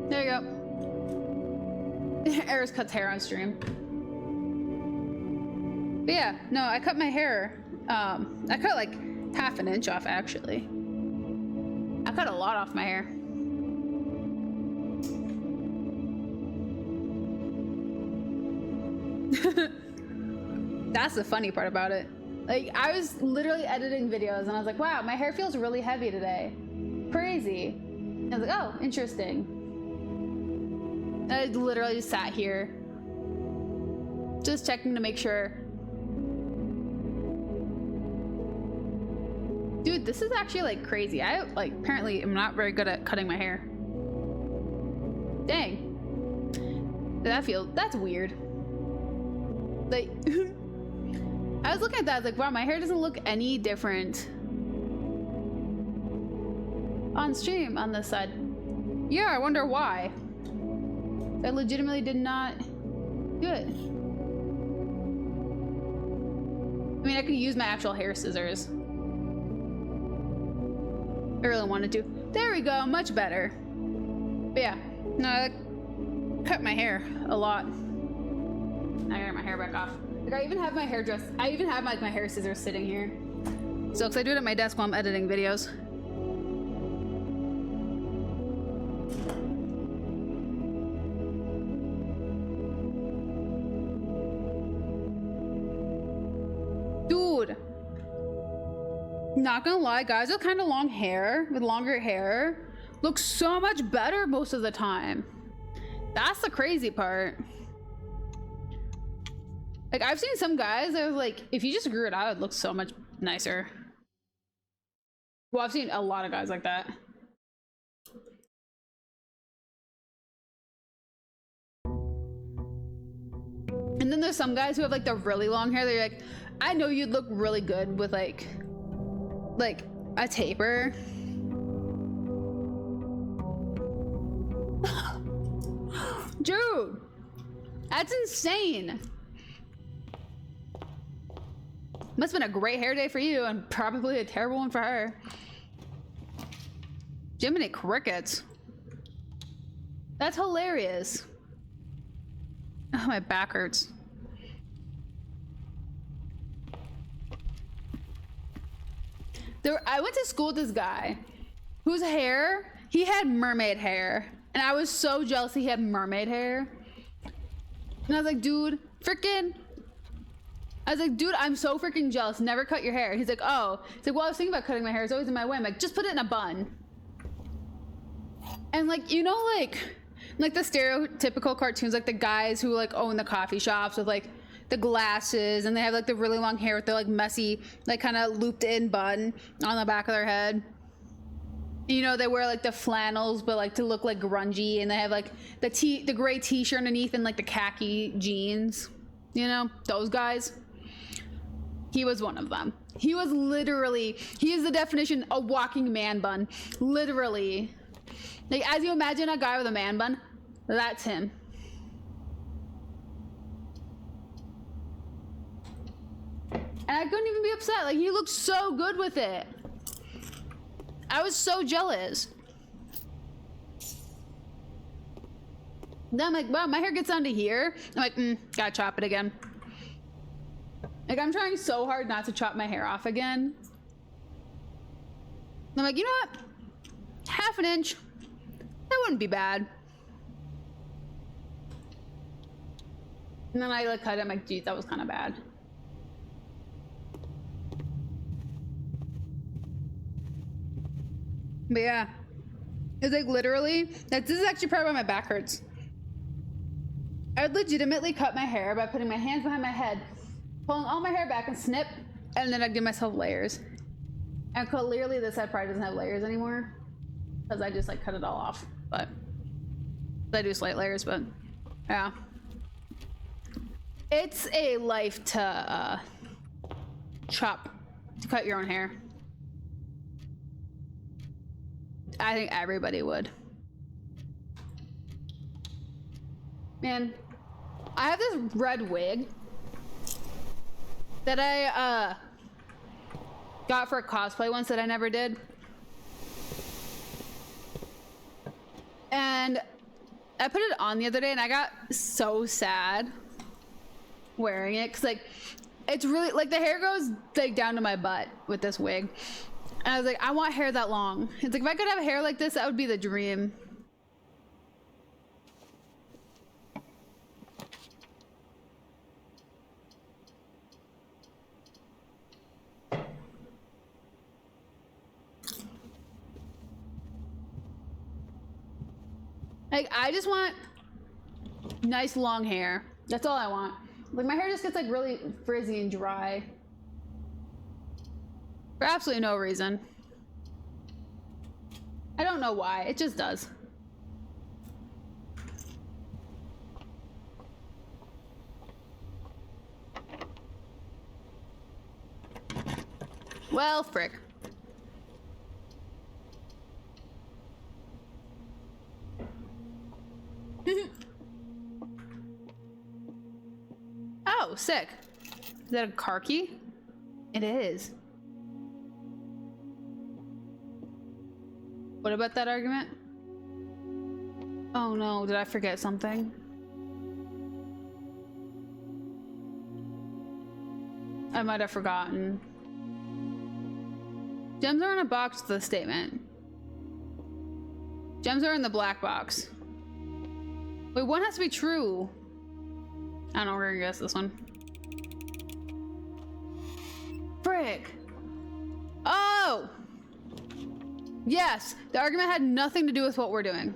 There you go. Eriss cuts hair on stream. But yeah, no, I cut my hair. I cut like half an inch off, actually. I cut a lot off my hair. That's the funny part about it. Like, I was literally editing videos and I was like, wow, my hair feels really heavy today. Crazy. And I was like, oh, interesting. And I literally just sat here, just checking to make sure. Dude, this is actually like crazy. I like apparently am not very good at cutting my hair. Dang. That's weird. Like, I was looking at that, I was like, wow, my hair doesn't look any different on stream on this side. Yeah, I wonder why. I legitimately did not do it. I mean, I could use my actual hair scissors. I really wanted to. There we go, much better. But yeah, no, I cut my hair a lot. I got my hair back off. Like, I even have my hairdress. I even have like my hair scissors sitting here. So, cause I do it at my desk while I'm editing videos. Dude, not gonna lie, guys with kind of long hair, with longer hair, look so much better most of the time. That's the crazy part. Like, I've seen some guys that was like, if you just grew it out, it looks so much nicer. Well, I've seen a lot of guys like that. And then there's some guys who have like the really long hair. They're like, I know you'd look really good with like a taper. Dude, that's insane. Must have been a great hair day for you and probably a terrible one for her. Jiminy crickets. That's hilarious. Oh, my back hurts. I went to school with this guy whose hair, he had mermaid hair. And I was so jealous he had mermaid hair. And I was like, dude, I'm so freaking jealous. Never cut your hair. He's like, oh. He's like, well, I was thinking about cutting my hair. It's always in my way. I'm like, just put it in a bun. And like, you know, like the stereotypical cartoons, like the guys who like own the coffee shops with like the glasses and they have like the really long hair with the like messy, like kind of looped in bun on the back of their head. You know, they wear like the flannels, but like to look like grungy, and they have like the gray t-shirt underneath and like the khaki jeans. You know, those guys. He was one of them. He was literally, he is the definition of walking man bun. Literally. Like, as you imagine a guy with a man bun, that's him. And I couldn't even be upset. Like, he looked so good with it. I was so jealous. Then I'm like, wow, my hair gets down to here. I'm like, gotta chop it again. Like, I'm trying so hard not to chop my hair off again. I'm like, you know what? Half an inch. That wouldn't be bad. And then I like cut it. I'm like, geez, that was kind of bad. But yeah, it's like literally, this is actually part of why my back hurts. I would legitimately cut my hair by putting my hands behind my head, pulling all my hair back and snip, and then I'd give myself layers. And clearly this side probably doesn't have layers anymore because I just like cut it all off. But I do slight layers, but yeah. It's a life to cut your own hair. I think everybody would. Man, I have this red wig that I got for a cosplay once that I never did. And I put it on the other day and I got so sad wearing it because like it's really like the hair goes like down to my butt with this wig. And I was like, I want hair that long. It's like, if I could have hair like this, that would be the dream. Like, I just want nice long hair. That's all I want. Like, my hair just gets like really frizzy and dry. For absolutely no reason. I don't know why, it just does. Well, frick. Oh, sick. Is that a car key? It is. What about that argument? Oh no, did I forget something? I might have forgotten. Gems are in a box with a statement. Gems are in the black box. Wait, one has to be true. I don't know, we're gonna guess this one. Frick. Oh! Yes, the argument had nothing to do with what we're doing.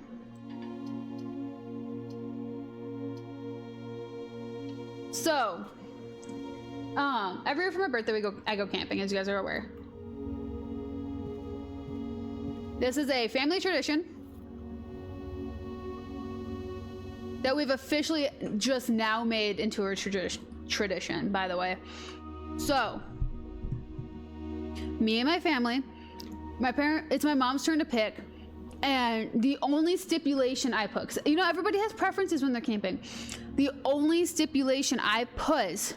So, every year for my birthday I go camping, as you guys are aware. This is a family tradition that we've officially just now made into a tradition, by the way. So, me and my family, it's my mom's turn to pick, and the only stipulation I put, 'cause, you know, everybody has preferences when they're camping. The only stipulation I put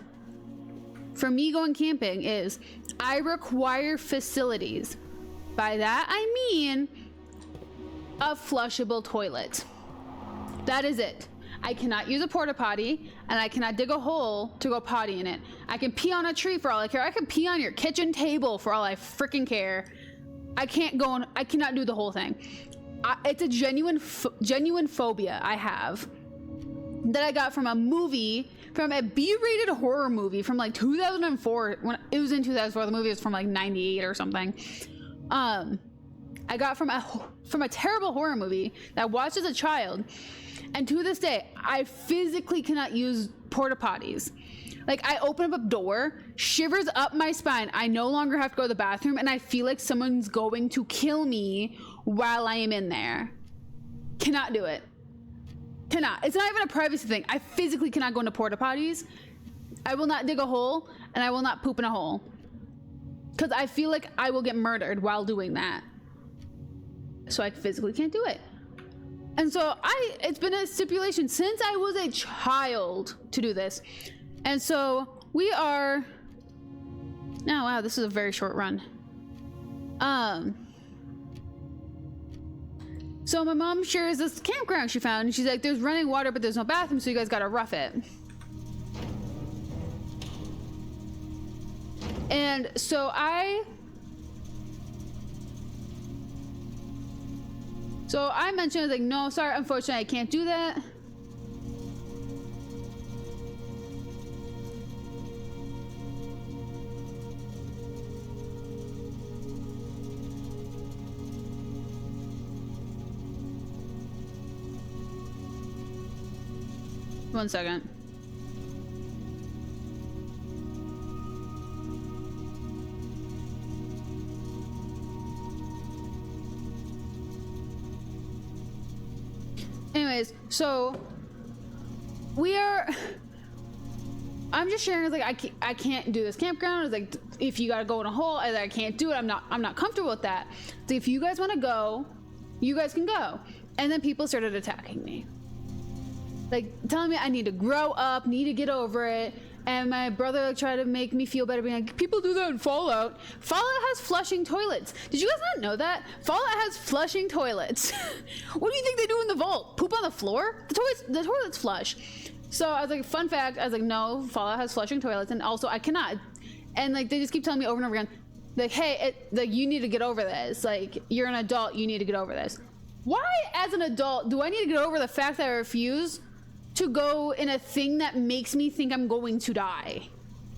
for me going camping is I require facilities. By that I mean a flushable toilet. That is it. I cannot use a porta potty, and I cannot dig a hole to go potty in it. I can pee on a tree for all I care. I can pee on your kitchen table for all I freaking care. I cannot do the whole thing. It's a genuine phobia I have that I got from a movie, from a B-rated horror movie from like 2004. When it was in 2004, the movie was from like 98 or something. I got from a terrible horror movie that I watched as a child, and to this day I physically cannot use porta potties. Like, I open up a door, shivers up my spine, I no longer have to go to the bathroom, and I feel like someone's going to kill me while I am in there. Cannot do it. Cannot. It's not even a privacy thing. I physically cannot go into porta potties. I will not dig a hole, and I will not poop in a hole, because I feel like I will get murdered while doing that. So I physically can't do it. And so it's been a stipulation since I was a child to do this. And so we are, oh wow, this is a very short run. So my mom shares this campground she found, and she's like, there's running water, but there's no bathroom, so you guys gotta rough it. And so I mentioned, I was like, no, sorry, unfortunately, I can't do that. One second. Anyways, so I'm just sharing, like, I can't do this campground. It's like, if you gotta go in a hole, I can't do it. I'm not comfortable with that. So if you guys want to go, you guys can go. And then people started attacking me, like telling me I need to grow up, need to get over it. And my brother like tried to make me feel better, being like, people do that in Fallout. Fallout has flushing toilets. Did you guys not know that? Fallout has flushing toilets. What do you think they do in the vault? Poop on the floor? The toilets flush. So I was like, fun fact, I was like, no, Fallout has flushing toilets, and also I cannot. And like, they just keep telling me over and over again, like, hey, like, you need to get over this. Like, you're an adult, you need to get over this. Why, as an adult, do I need to get over the fact that I refuse to go in a thing that makes me think I'm going to die?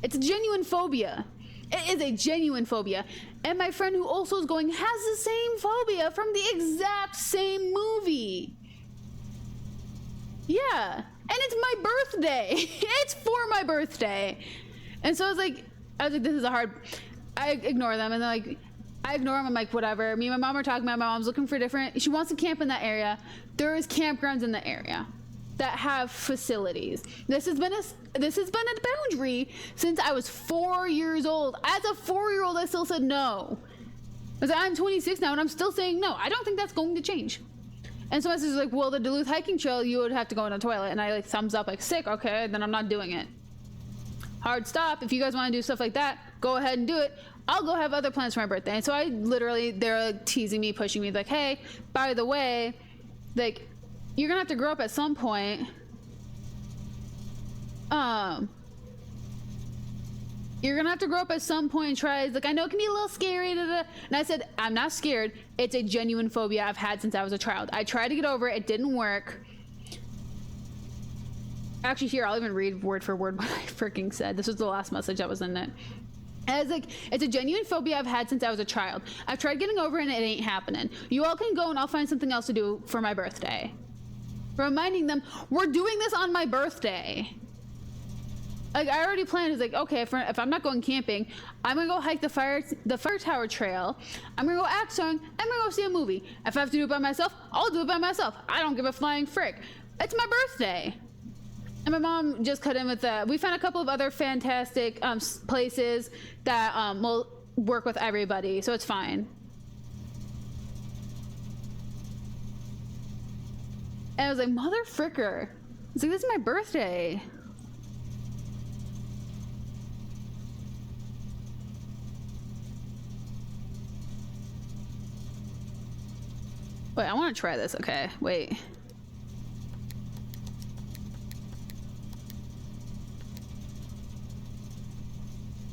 It's a genuine phobia. It is a genuine phobia. And my friend who also is going has the same phobia from the exact same movie. Yeah. And it's my birthday. It's for my birthday. And so I was like, this is a hard, I ignore them, and they're like, I ignore them. I'm like, whatever. Me and my mom are talking about, my mom's looking for she wants to camp in that area. There is campgrounds in the area that have facilities. This has been a boundary since I was 4 years old. As a 4-year-old, I still said no. I'm 26 now, and I'm still saying no. I don't think that's going to change. And so my sister's like, well, the Duluth hiking trail, you would have to go in a toilet. And I like thumbs up, like, sick, okay, then I'm not doing it. Hard stop. If you guys want to do stuff like that, go ahead and do it. I'll go have other plans for my birthday. And so they're like teasing me, pushing me, like, hey, by the way, like, you're gonna have to grow up at some point. You're gonna have to grow up at some point and try. Like, I know it can be a little scary, da, da. And I said, I'm not scared. It's a genuine phobia I've had since I was a child. I tried to get over it. It didn't work. Actually, here, I'll even read word for word what I freaking said. This was the last message that was in it. I was like, it's a genuine phobia I've had since I was a child. I've tried getting over it and it ain't happening. You all can go and I'll find something else to do for my birthday. Reminding them, we're doing this on my birthday. Like, I already planned. It's like, okay, if I'm not going camping, I'm gonna go hike the fire tower trail. I'm gonna go axe throwing. I'm gonna go see a movie. If I have to do it by myself, I'll do it by myself. I don't give a flying frick. It's my birthday. And my mom just cut in with we found a couple of other fantastic places that will work with everybody, so it's fine. And I was like, mother fricker. It's like, this is my birthday. Wait, I want to try this. Okay, wait.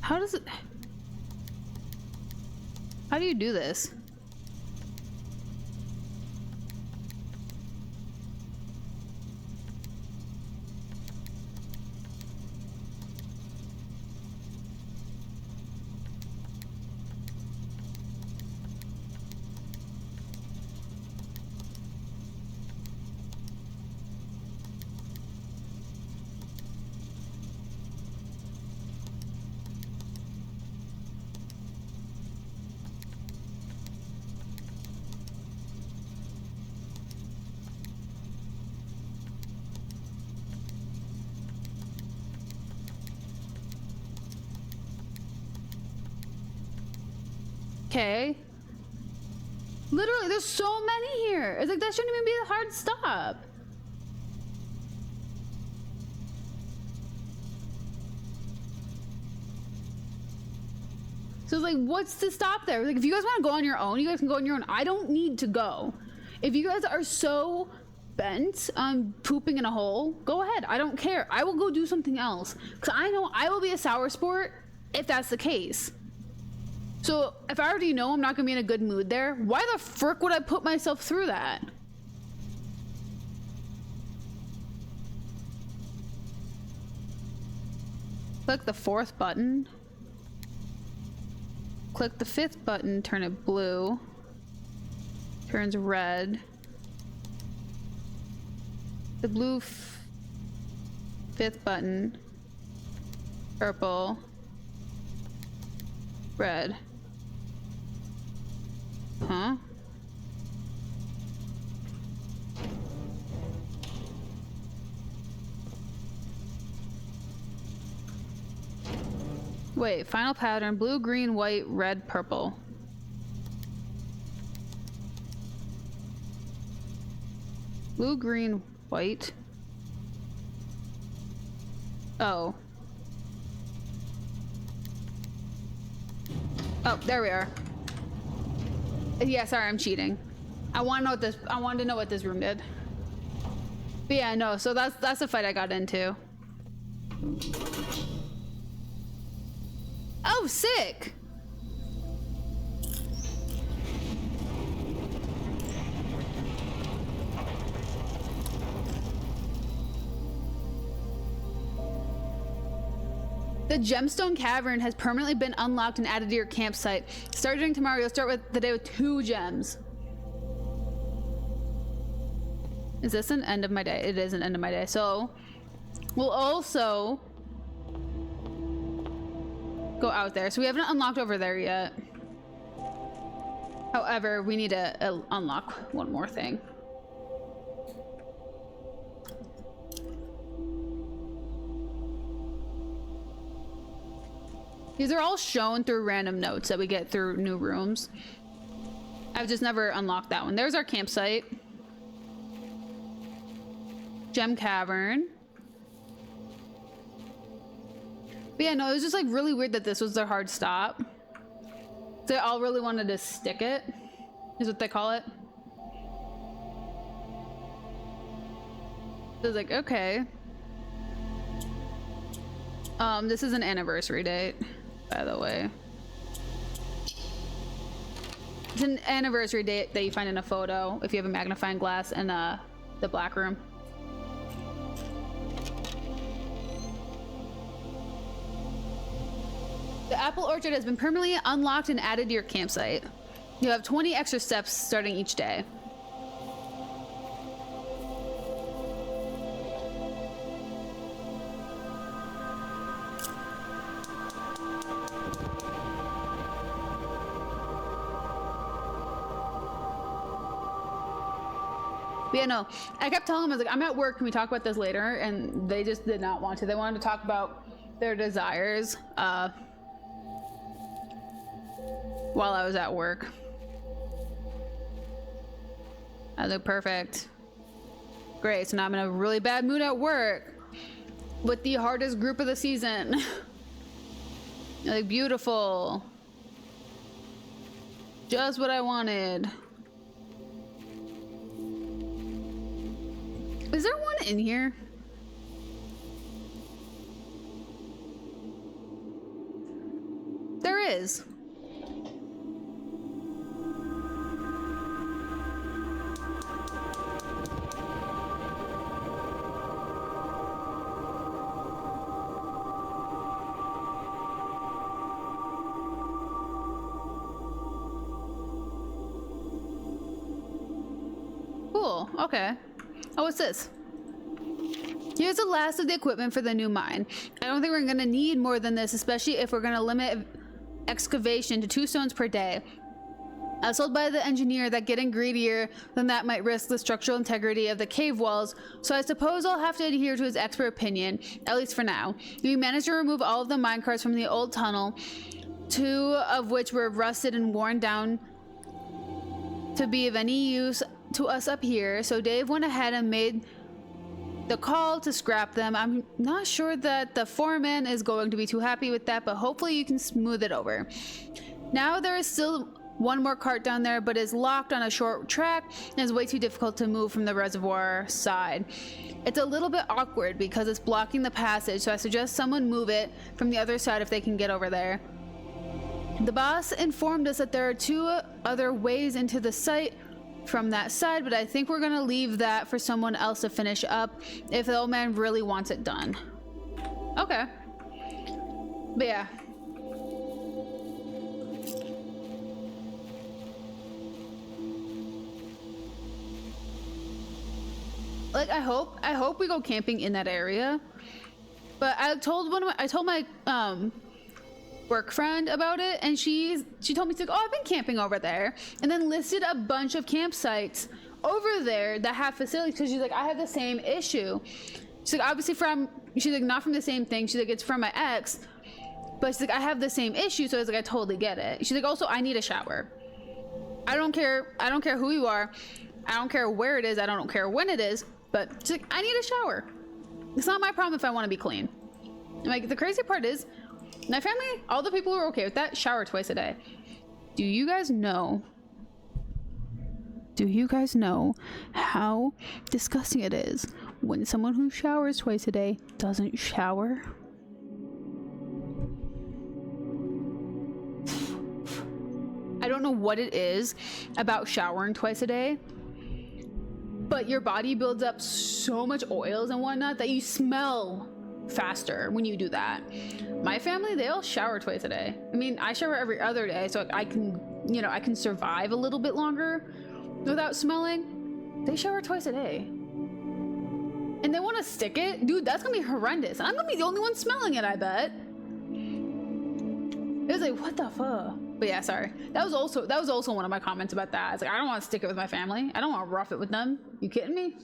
How does it... How do you do this? Okay. Literally, there's so many here. It's like, that shouldn't even be a hard stop. So it's like, what's to stop there? Like, if you guys want to go on your own, you guys can go on your own. I don't need to go. If you guys are so bent on pooping in a hole, go ahead. I don't care. I will go do something else. Because I know I will be a sour sport if that's the case. So if I already know I'm not gonna be in a good mood there, why the frick would I put myself through that? Click the 4th button. Click the 5th button, turn it blue. Turns red. The blue 5th button. Purple. Red. Huh? Wait, final pattern, blue, green, white, red, purple. Blue, green, white. Oh. Oh, there we are. Yeah, sorry, I'm cheating. I wanted to know what this room did. But yeah, no, so that's the fight I got into. Oh, sick! The Gemstone Cavern has permanently been unlocked and added to your campsite. Starting tomorrow, you'll start with the day with 2 gems. Is this an end of my day? It is an end of my day. So, we'll also go out there. So we haven't unlocked over there yet. However, we need to unlock one more thing. These are all shown through random notes that we get through new rooms. I've just never unlocked that one. There's our campsite. Gem Cavern. But yeah, no, it was just like really weird that this was their hard stop. They all really wanted to stick it, is what they call it. So I was like, okay. This is an anniversary date, by the way. It's an anniversary date that you find in a photo if you have a magnifying glass in the black room. The apple orchard has been permanently unlocked and added to your campsite. You have 20 extra steps starting each day. But yeah, no, I kept telling them, I was like, I'm at work, can we talk about this later? And they just did not want to. They wanted to talk about their desires while I was at work. I was like, perfect. Great, so now I'm in a really bad mood at work with the hardest group of the season. Like, beautiful. Just what I wanted. Is there one in here? There is. Cool, okay. Oh, what's this? Here's the last of the equipment for the new mine. I don't think we're gonna need more than this, especially if we're gonna limit excavation to 2 stones per day. I was told by the engineer that getting greedier than that might risk the structural integrity of the cave walls, so I suppose I'll have to adhere to his expert opinion, at least for now. We managed to remove all of the minecarts from the old tunnel, 2 of which were rusted and worn down to be of any use to us up here, so Dave went ahead and made the call to scrap them. I'm not sure that the foreman is going to be too happy with that, but hopefully you can smooth it over. Now there is still one more cart down there, but is locked on a short track and is way too difficult to move from the reservoir side. It's a little bit awkward because it's blocking the passage, so I suggest someone move it from the other side if they can get over there. The boss informed us that there are 2 other ways into the site from that side, but I think we're gonna leave that for someone else to finish up if the old man really wants it done. Okay. But yeah. Like, I hope we go camping in that area. But I told my work friend about it, and she told me, she's like, oh, I've been camping over there, and then listed a bunch of campsites over there that have facilities, because she's like, I have the same issue. She's like, obviously she's like, not from the same thing. She's like, it's from my ex, but she's like, I have the same issue. So I was like, I totally get it. She's like, also, I need a shower. I don't care who you are. I don't care where it is. I don't care when it is, but she's like, I need a shower. It's not my problem if I want to be clean. And like, the crazy part is, my family, all the people who are okay with that, shower twice a day. Do you guys know how disgusting it is when someone who showers twice a day doesn't shower? I don't know what it is about showering twice a day, but your body builds up so much oils and whatnot that you smell faster when you do that. My family, they all shower twice a day. I mean, I shower every other day, so I can survive a little bit longer without smelling. They shower twice a day. And they want to stick it? Dude, that's gonna be horrendous. I'm gonna be the only one smelling it, I bet. It was like, what the fuck? But yeah, sorry. That was also one of my comments about that. It's like, I don't want to stick it with my family. I don't want to rough it with them. You kidding me?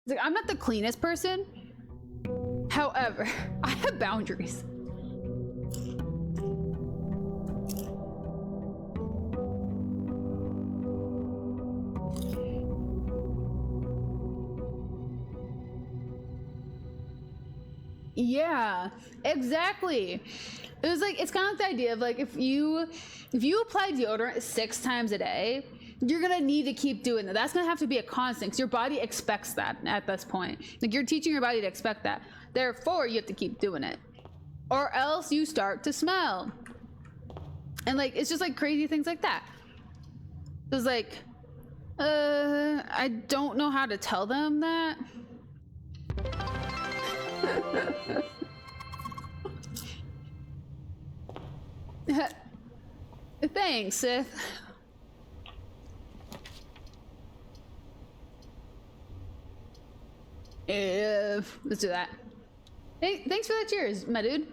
It's like, I'm not the cleanest person. However, I have boundaries. Yeah, exactly. It was like, it's kind of like the idea of like, if you apply deodorant 6 times a day, you're gonna need to keep doing that. That's gonna have to be a constant because your body expects that at this point. Like, you're teaching your body to expect that. Therefore, you have to keep doing it. Or else you start to smell. And like, it's just like crazy things like that. It's like, I don't know how to tell them that. Thanks, Sith. Let's do that. Hey, thanks for that cheers, my dude.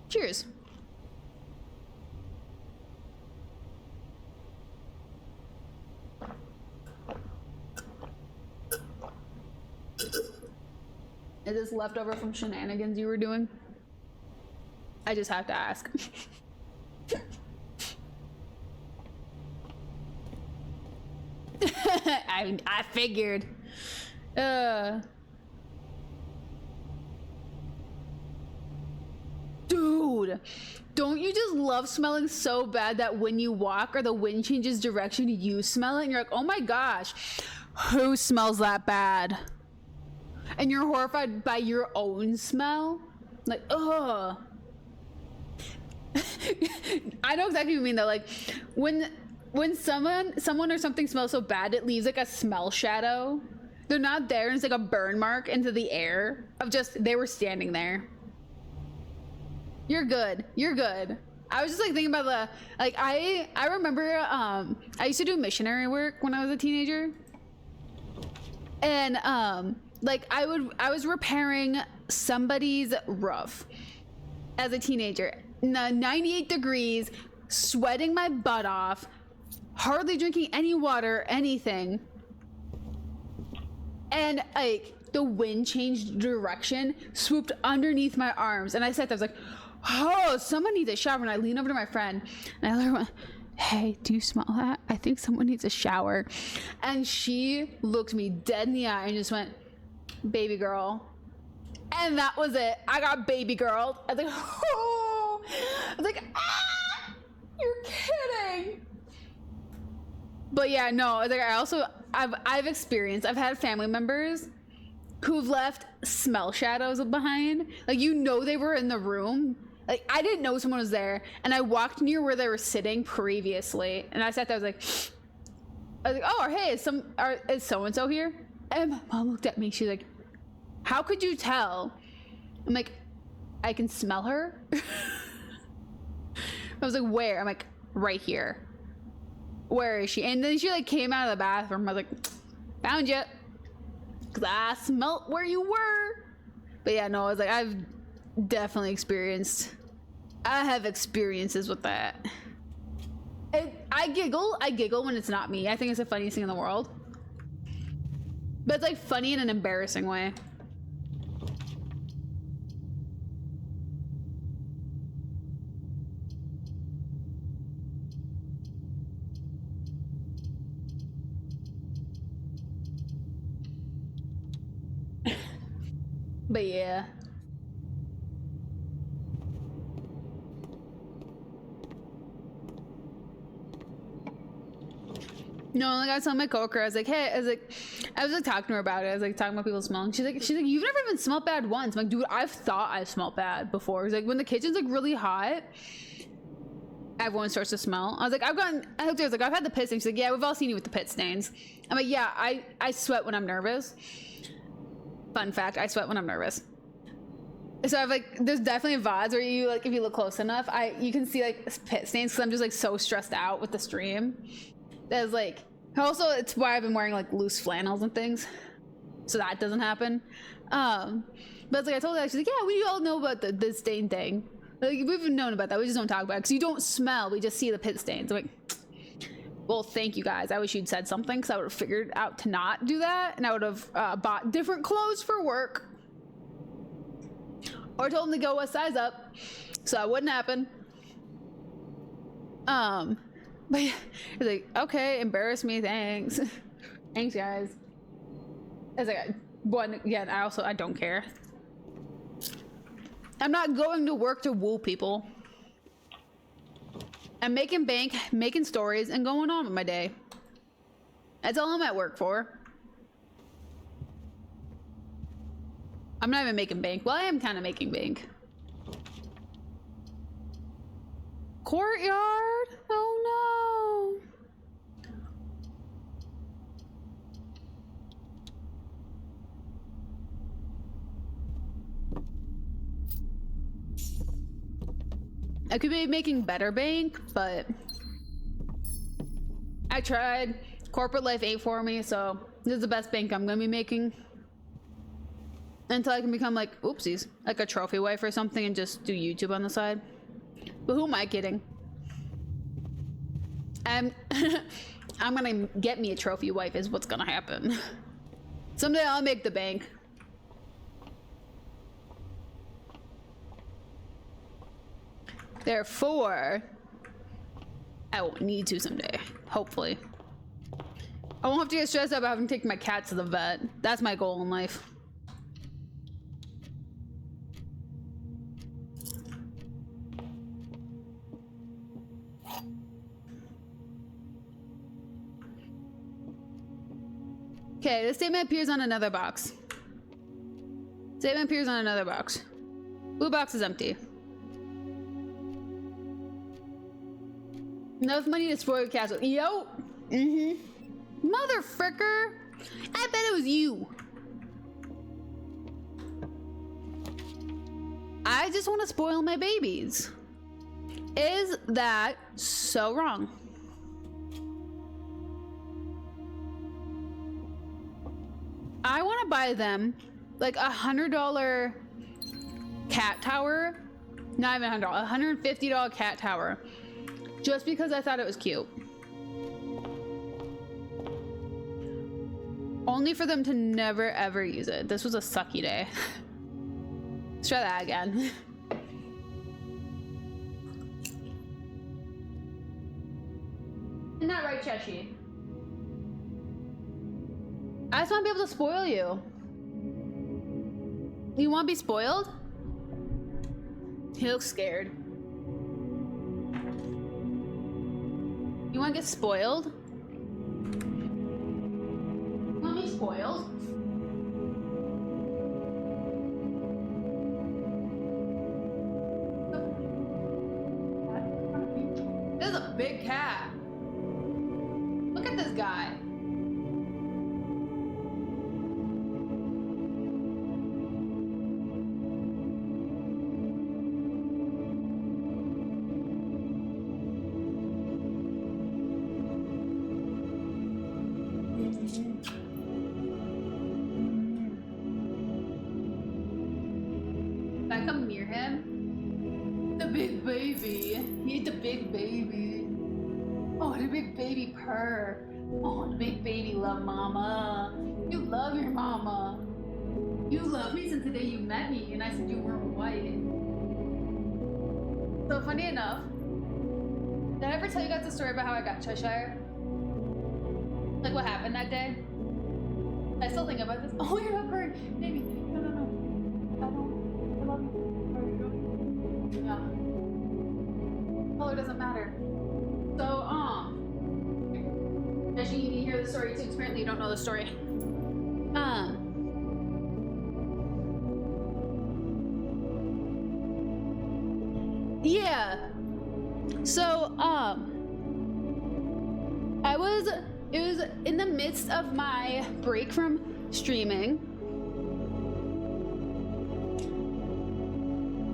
Cheers. Is this leftover from shenanigans you were doing? I just have to ask. I figured. Dude, don't you just love smelling so bad that when you walk or the wind changes direction, you smell it and you're like, oh my gosh, who smells that bad? And you're horrified by your own smell? Like, ugh. I know exactly what you mean though. Like, when someone or something smells so bad, it leaves like a smell shadow. They're not there and it's like a burn mark into the air of just, they were standing there. You're good. You're good. I was just like thinking about the, like, I remember, I used to do missionary work when I was a teenager. And, like I was repairing somebody's roof as a teenager. 98 degrees, sweating my butt off, hardly drinking any water, anything. And like the wind changed direction, swooped underneath my arms, and I sat there, I was like, oh, someone needs a shower. And I leaned over to my friend and I literally went, hey, do you smell that? I think someone needs a shower. And she looked me dead in the eye and just went, baby girl. And that was it. I got baby girl. I was like, oh. I was like, ah, you're kidding. But yeah, no, like I've experienced, I've had family members who've left smell shadows behind. Like, you know, they were in the room. Like, I didn't know someone was there, and I walked near where they were sitting previously, and I sat there, I was like, oh, hey, is so-and-so here? And my mom looked at me, she's like, how could you tell? I'm like, I can smell her. I was like, where? I'm like, right here. Where is she? And then she like came out of the bathroom. I was like, found you. Cause I smelt where you were. But yeah, no, I was like, I've definitely experienced, I have experiences with that. I giggle when it's not me. I think it's the funniest thing in the world. But it's like funny in an embarrassing way. But yeah. No, like I was telling my coworker, I was like, hey, I was like talking to her about it. I was like talking about people smelling. She's like, you've never even smelled bad once. I'm like, dude, I've thought I've smelled bad before. It's like when the kitchen's like really hot, everyone starts to smell. I was like, I've had the pit stains. She's like, yeah, we've all seen you with the pit stains. I'm like, yeah, I sweat when I'm nervous. Fun fact, I sweat when I'm nervous. So I've like, there's definitely VODs where you like, if you look close enough, you can see like pit stains because I'm just like so stressed out with the stream. That's like, also it's why I've been wearing like loose flannels and things, so that doesn't happen. But it's like I told her, she's like, yeah, we all know about the stain thing. Like, we've known about that, we just don't talk about it because you don't smell, we just see the pit stains. I'm like, well, thank you guys. I wish you'd said something because I would have figured out to not do that, and I would have bought different clothes for work. Or told them to go a size up, so that wouldn't happen. But yeah, it's like, okay, embarrass me, thanks. Thanks, guys. It's like, one, again, I don't care. I'm not going to work to woo people. I'm making bank, making stories, and going on with my day. That's all I'm at work for. I'm not even making bank. Well, I am kind of making bank. Courtyard? Oh no. I could be making better bank, but I tried. Corporate life ain't for me, so this is the best bank I'm gonna be making. Until I can become like, oopsies, like a trophy wife or something and just do YouTube on the side. But who am I kidding? I'm gonna get me a trophy wife is what's gonna happen. Someday I'll make the bank. Therefore, I won't need to someday, hopefully. I won't have to get stressed out about having to take my cat to the vet. That's my goal in life. Okay, this statement appears on another box. Statement appears on another box. Blue box is empty. Enough money to spoil your castle. Yo! Motherfricker! I bet it was you. I just want to spoil my babies. Is that so wrong? I want to buy them like $100 cat tower. Not even $100, $150 cat tower. Just because I thought it was cute. Only for them to never ever use it. This was a sucky day. Let's try that again. Isn't that right, Cheshi? I just want to be able to spoil you. You want to be spoiled? He looks scared. You want to get spoiled? You want me spoiled? This is a big cat. Look at this guy. If I come near him, the big baby. He's the big baby. Oh, the big baby purr. Oh, the big baby love mama. You love your mama. You love me since the day you met me and I said you weren't white. So funny enough, did I ever tell you guys the story about how I got Cheshire? Like what happened that day? I still think about this. Oh, you're not crying. Baby, no. I love you. Yeah. Color doesn't matter. So, actually, you need to hear the story too, 'cause apparently you don't know the story. Yeah. So, it was in the midst of my break from streaming.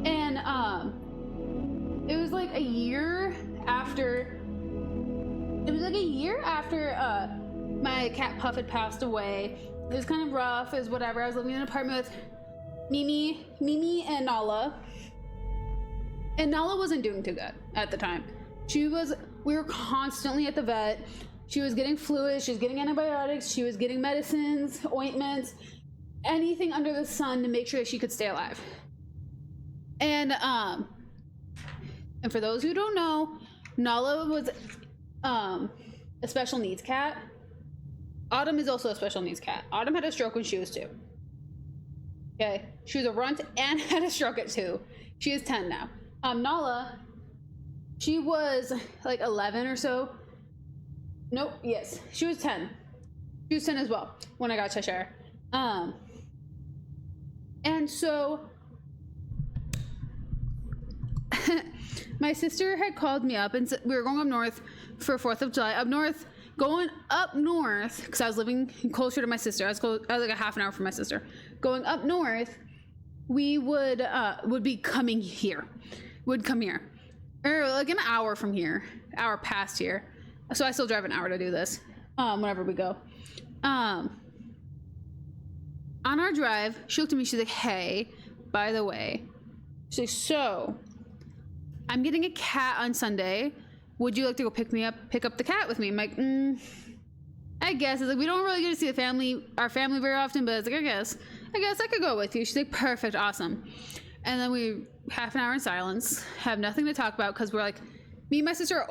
And, it was like a year after my cat Puff had passed away. It was kind of rough, it was whatever. I was living in an apartment with Mimi and Nala. And Nala wasn't doing too good at the time. We were constantly at the vet. She was getting fluids, she was getting antibiotics, she was getting medicines, ointments, anything under the sun to make sure that she could stay alive. And for those who don't know, Nala was a special needs cat. Autumn is also a special needs cat. Autumn had a stroke when she was 2. Okay, she was a runt and had a stroke at 2. She is 10 now. Nala She was like 11 or so. Nope, yes, she was 10. She was 10 as well when I got Cheshire. And so my sister had called me up and we were going up north for 4th of July. Going up north, because I was living closer to my sister. I was like a half an hour from my sister. Going up north, we would be coming here. Would come here. Or like an hour from here. Hour past here. So I still drive an hour to do this. Whenever we go. On our drive, she looked at me, she's like, hey, by the way. She's like, so, I'm getting a cat on Sunday. Would you like to go pick up the cat with me? I'm like, I guess. It's like, we don't really get to see our family very often, but it's like, I guess I could go with you. She's like, perfect, awesome. And then we, half an hour in silence, have nothing to talk about, because we're like, me and my sister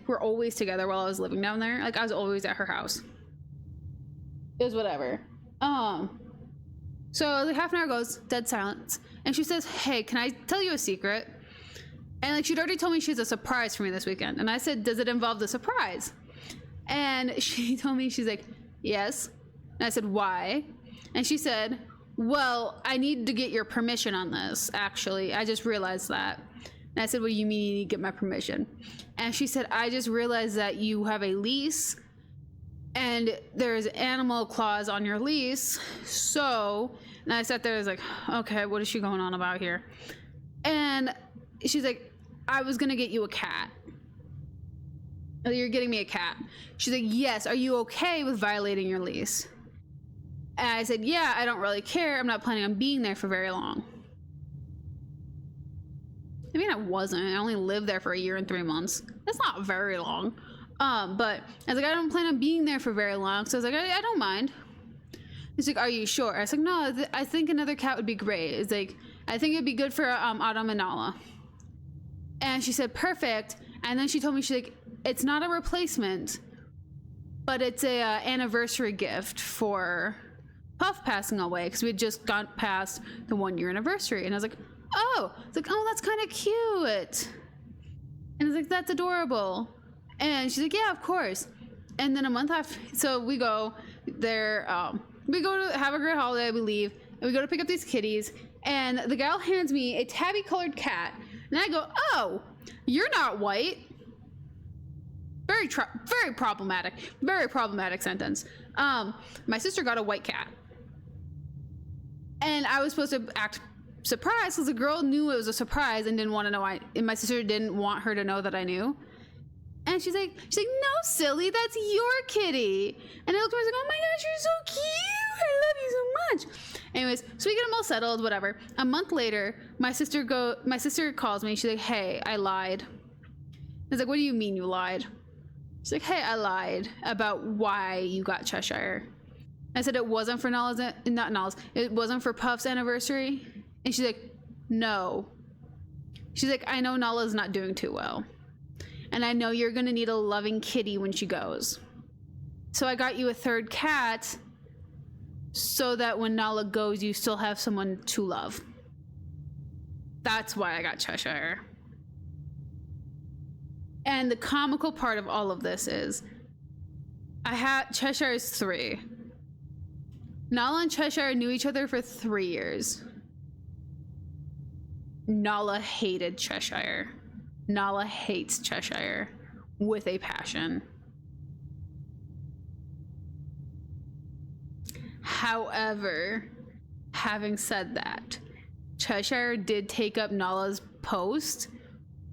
were always together while I was living down there. Like, I was always at her house. It was whatever. So like half an hour goes, dead silence. And she says, hey, can I tell you a secret? And like, she'd already told me she has a surprise for me this weekend. And I said, does it involve the surprise? And she told me, she's like, yes. And I said, why? And she said, well, I need to get your permission on this, actually. I just realized that. And I said, what do you mean you need to get my permission? And she said, I just realized that you have a lease and there's animal clause on your lease. So, and I sat there, I was like, okay, what is she going on about here? And she's like, I was gonna get you a cat. You're getting me a cat. She's like, yes, are you okay with violating your lease? And I said, yeah, I don't really care. I'm not planning on being there for very long. I mean, I wasn't. I only lived there for 1 year and 3 months. That's not very long. But I was like, I don't plan on being there for very long. So I was like, I don't mind. He's like, are you sure? I was like, no, I think another cat would be great. It's like, I think it'd be good for Autumn and Nala. And she said, perfect. And then she told me, she's like, it's not a replacement, but it's a anniversary gift for Puff passing away, because we had just gone past the 1 year anniversary. And I was like, oh, it's like, oh, that's kind of cute. And I was like, that's adorable. And she's like, yeah, of course. And then a month after, so we go there, we go to have a great holiday, we leave, and we go to pick up these kitties, and the gal hands me a tabby colored cat, and I go, oh, you're not white. Very problematic sentence. My sister got a white cat, and I was supposed to act surprised because the girl knew it was a surprise and didn't want to know. And my sister didn't want her to know that I knew. And she's like, no, silly, that's your kitty. And I looked at her, I was like, oh my gosh, you're so cute. I love you so much. Anyways, so we get them all settled, whatever. A month later, my sister calls me. She's like, hey, I lied. I was like, what do you mean you lied? She's like, hey, I lied about why you got Cheshire. I said it wasn't for it wasn't for Puff's anniversary. And she's like, no. She's like, I know Nala's not doing too well. And I know you're gonna need a loving kitty when she goes. So I got you a third cat so that when Nala goes, you still have someone to love. That's why I got Cheshire. And the comical part of all of this is, Cheshire is 3. Nala and Cheshire knew each other for 3 years. Nala hated Cheshire. Nala hates Cheshire with a passion. However, having said that, Cheshire did take up Nala's post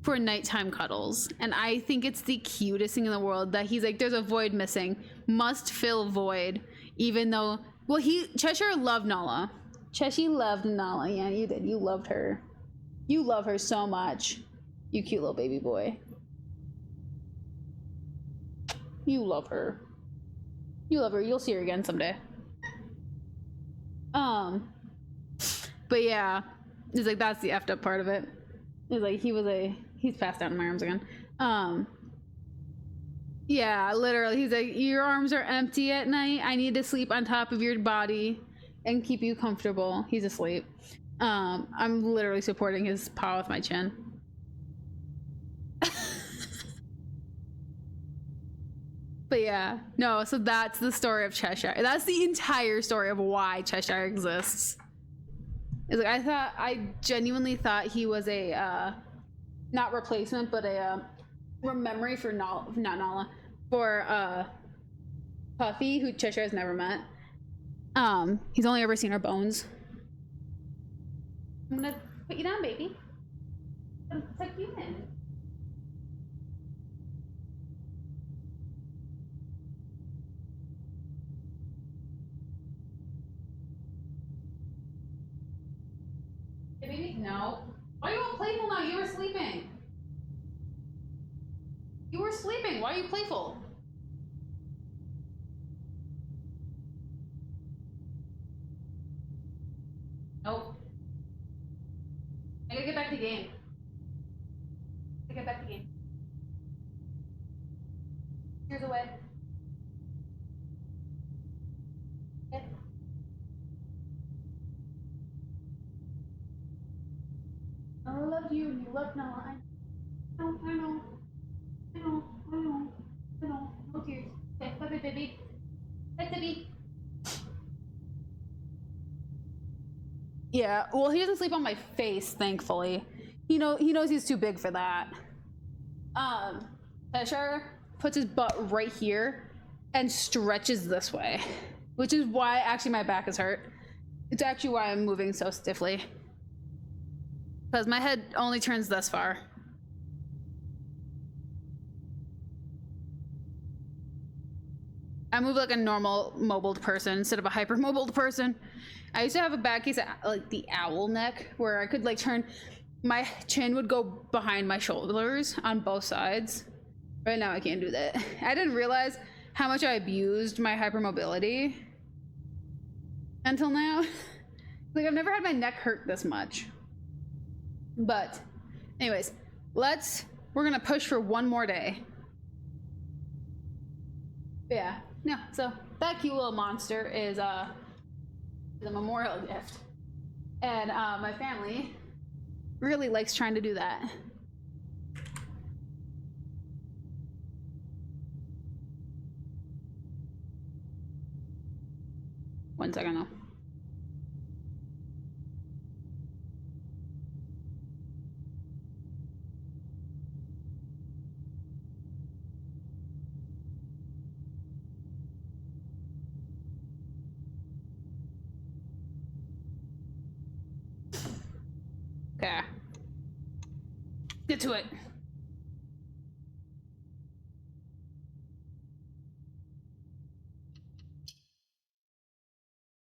for nighttime cuddles, and I think it's the cutest thing in the world that he's like, there's a void missing, must fill void, even though, well, Cheshire loved Nala. Cheshire loved Nala. Yeah, you did. You loved her. You love her so much. You cute little baby boy. You love her. You love her. You'll see her again someday. But yeah, it's like, that's the effed up part of it. It's like, he's passed out in my arms again. Yeah, literally, he's like, your arms are empty at night. I need to sleep on top of your body and keep you comfortable. He's asleep. I'm literally supporting his paw with my chin. But yeah, no, so that's the story of Cheshire. That's the entire story of why Cheshire exists. It's like, I genuinely thought he was a, not replacement, but a, memory for not Nala, for, Puffy, who Cheshire has never met. He's only ever seen her bones. I'm gonna put you down, baby. I'm gonna tuck you in. Hey, baby? No. Why are you all playful now? You were sleeping. You were sleeping. Why are you playful? Nope. I gotta get back to the game. I gotta get back to the game. Here's away. Okay. I loved you and you loved Nala. I know. I know. No tears. Okay, bye-bye, baby. Bye, baby. Yeah, well, he doesn't sleep on my face, thankfully. He knows he's too big for that. Cheshire puts his butt right here and stretches this way, which is why actually my back is hurt. It's actually why I'm moving so stiffly, because my head only turns this far. I move like a normal mobiled person instead of a hypermobiled person. I used to have a bad case of like the owl neck, where I could like turn, my chin would go behind my shoulders on both sides. Right now I can't do that. I didn't realize how much I abused my hypermobility until now. Like, I've never had my neck hurt this much. But anyways, we're gonna push for one more day. Yeah, no, so that cute little monster is a memorial gift. And my family really likes trying to do that. One second though. Okay. Get to it.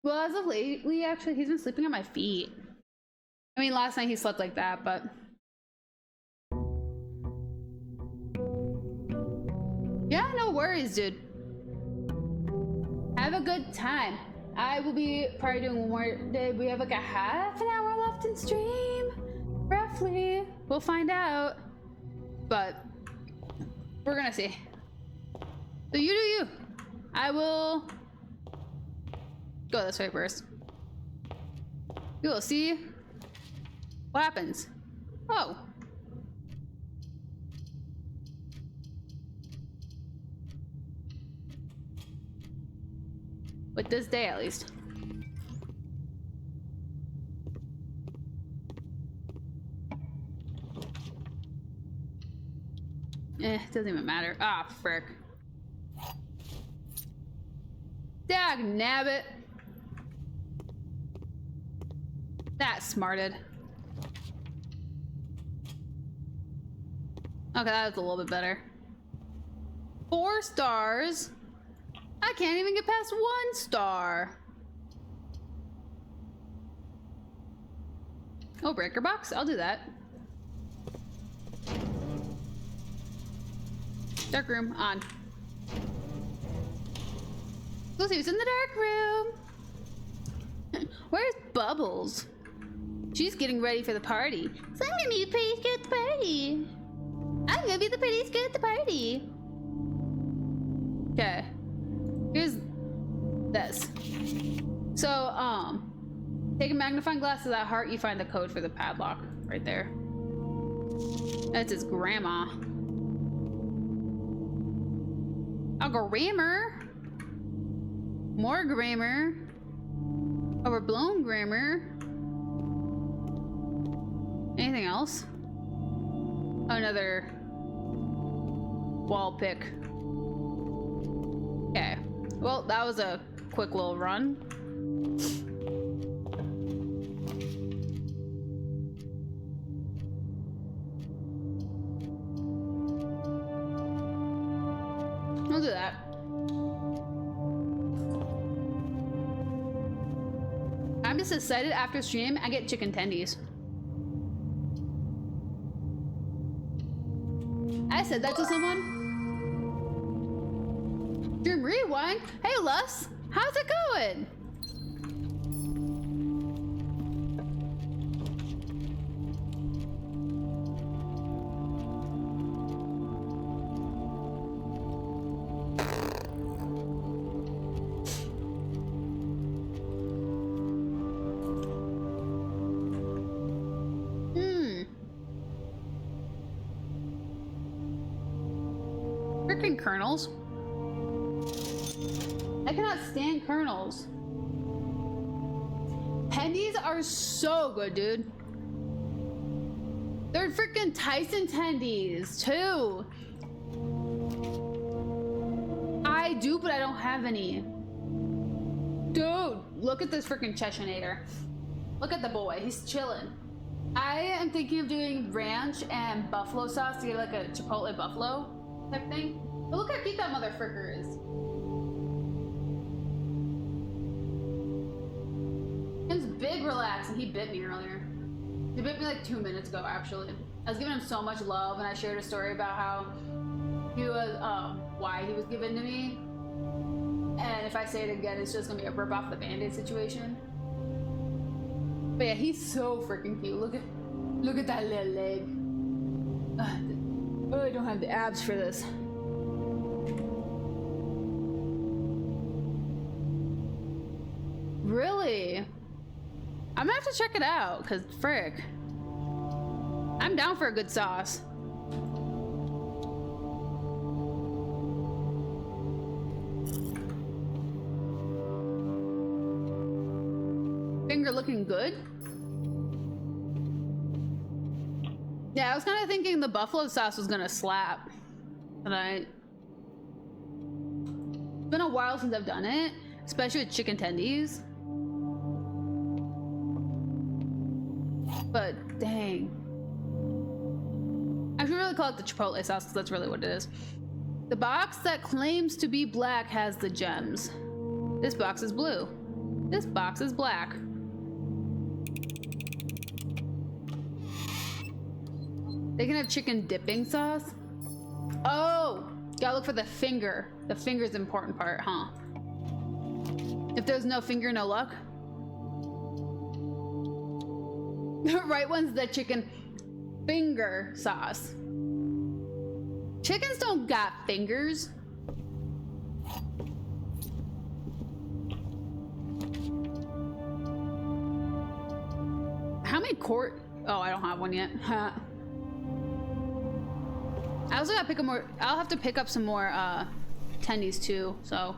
Well, as of lately, actually, he's been sleeping on my feet. I mean, last night he slept like that, but... Yeah, no worries, dude. Have a good time. I will be probably doing one more day. We have like a half an hour left in stream. Roughly. We'll find out. But we're gonna see. So you do you. I will go this way first. You will see what happens. Oh. With this day, at least. Doesn't even matter. Ah, frick. Dag nabbit. That smarted. Okay, that was a little bit better. 4 stars. I can't even get past 1 star. Oh, breaker box? I'll do that. Dark room on. We'll see who's in the dark room. Where's Bubbles? She's getting ready for the party. So I'm gonna be the prettiest girl at the party. I'm gonna be the prettiest girl at the party. Okay. Here's this. So, take a magnifying glass to that heart, you find the code for the padlock right there. That's his grandma. I'll grammar. More grammar. Overblown grammar. Anything else? Another wall pick. Okay. Well, that was a quick little run. I'll do that. I'm just excited after stream I get chicken tendies. I said that to someone. Dream Rewind? Hey Lus, how's it going? Freaking kernels. I cannot stand kernels. Tendies are so good, dude. They're freaking Tyson tendies too. I do, but I don't have any. Dude, look at this freaking Cheshire. Look at the boy, he's chilling. I am thinking of doing ranch and buffalo sauce to get like a chipotle buffalo type thing. But look how cute that motherfucker is. Him's big relaxed and he bit me earlier. He bit me like 2 minutes ago actually. I was giving him so much love and I shared a story about how he was, why he was given to me. And if I say it again, it's just gonna be a rip off the Band-Aid situation. But yeah, he's so freaking cute. Look at that little leg. Oh, I don't have the abs for this. Really? I'm gonna have to check it out, cause frick. I'm down for a good sauce. Finger looking good. Yeah, I was kind of thinking the buffalo sauce was gonna slap tonight. It's been a while since I've done it, especially with chicken tendies. But dang. I should really call it the chipotle sauce because that's really what it is. The box that claims to be black has the gems. This box is blue. This box is black. They can have chicken dipping sauce. Oh, gotta look for the finger. The finger's the important part, huh? If there's no finger, no luck. The right one's the chicken finger sauce. Chickens don't got fingers. How many quart? Oh, I don't have one yet. Huh. I also gotta pick up more. I'll have to pick up some more tendies too. So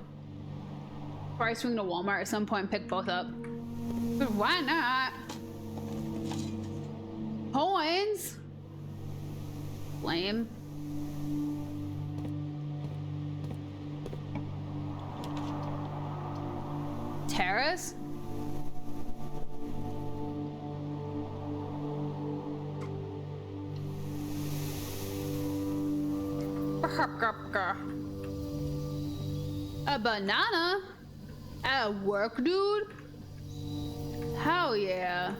probably swing to Walmart at some point and pick both up. But why not? Coins. Lame. Terrace. A banana at work, dude? Hell yeah.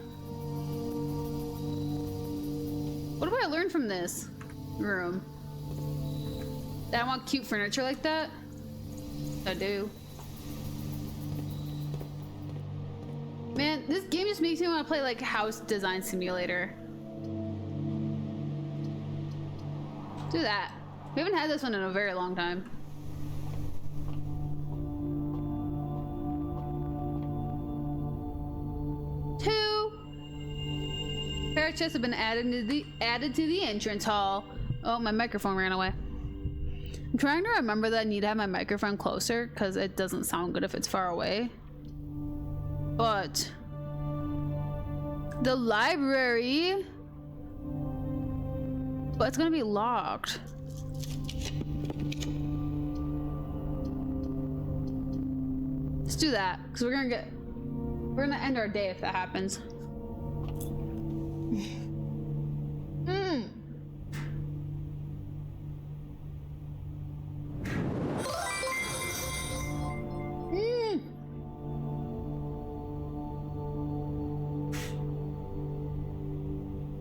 What do I learn from this room? That I want cute furniture like that? I do. Man, this game just makes me want to play like House Design Simulator. Do that. We haven't had this one in a very long time. Parrot chests have been added to the entrance hall. Oh, my microphone ran away. I'm trying to remember that I need to have my microphone closer because it doesn't sound good if it's far away. But the library, but it's gonna be locked. Let's do that because we're gonna end our day if that happens.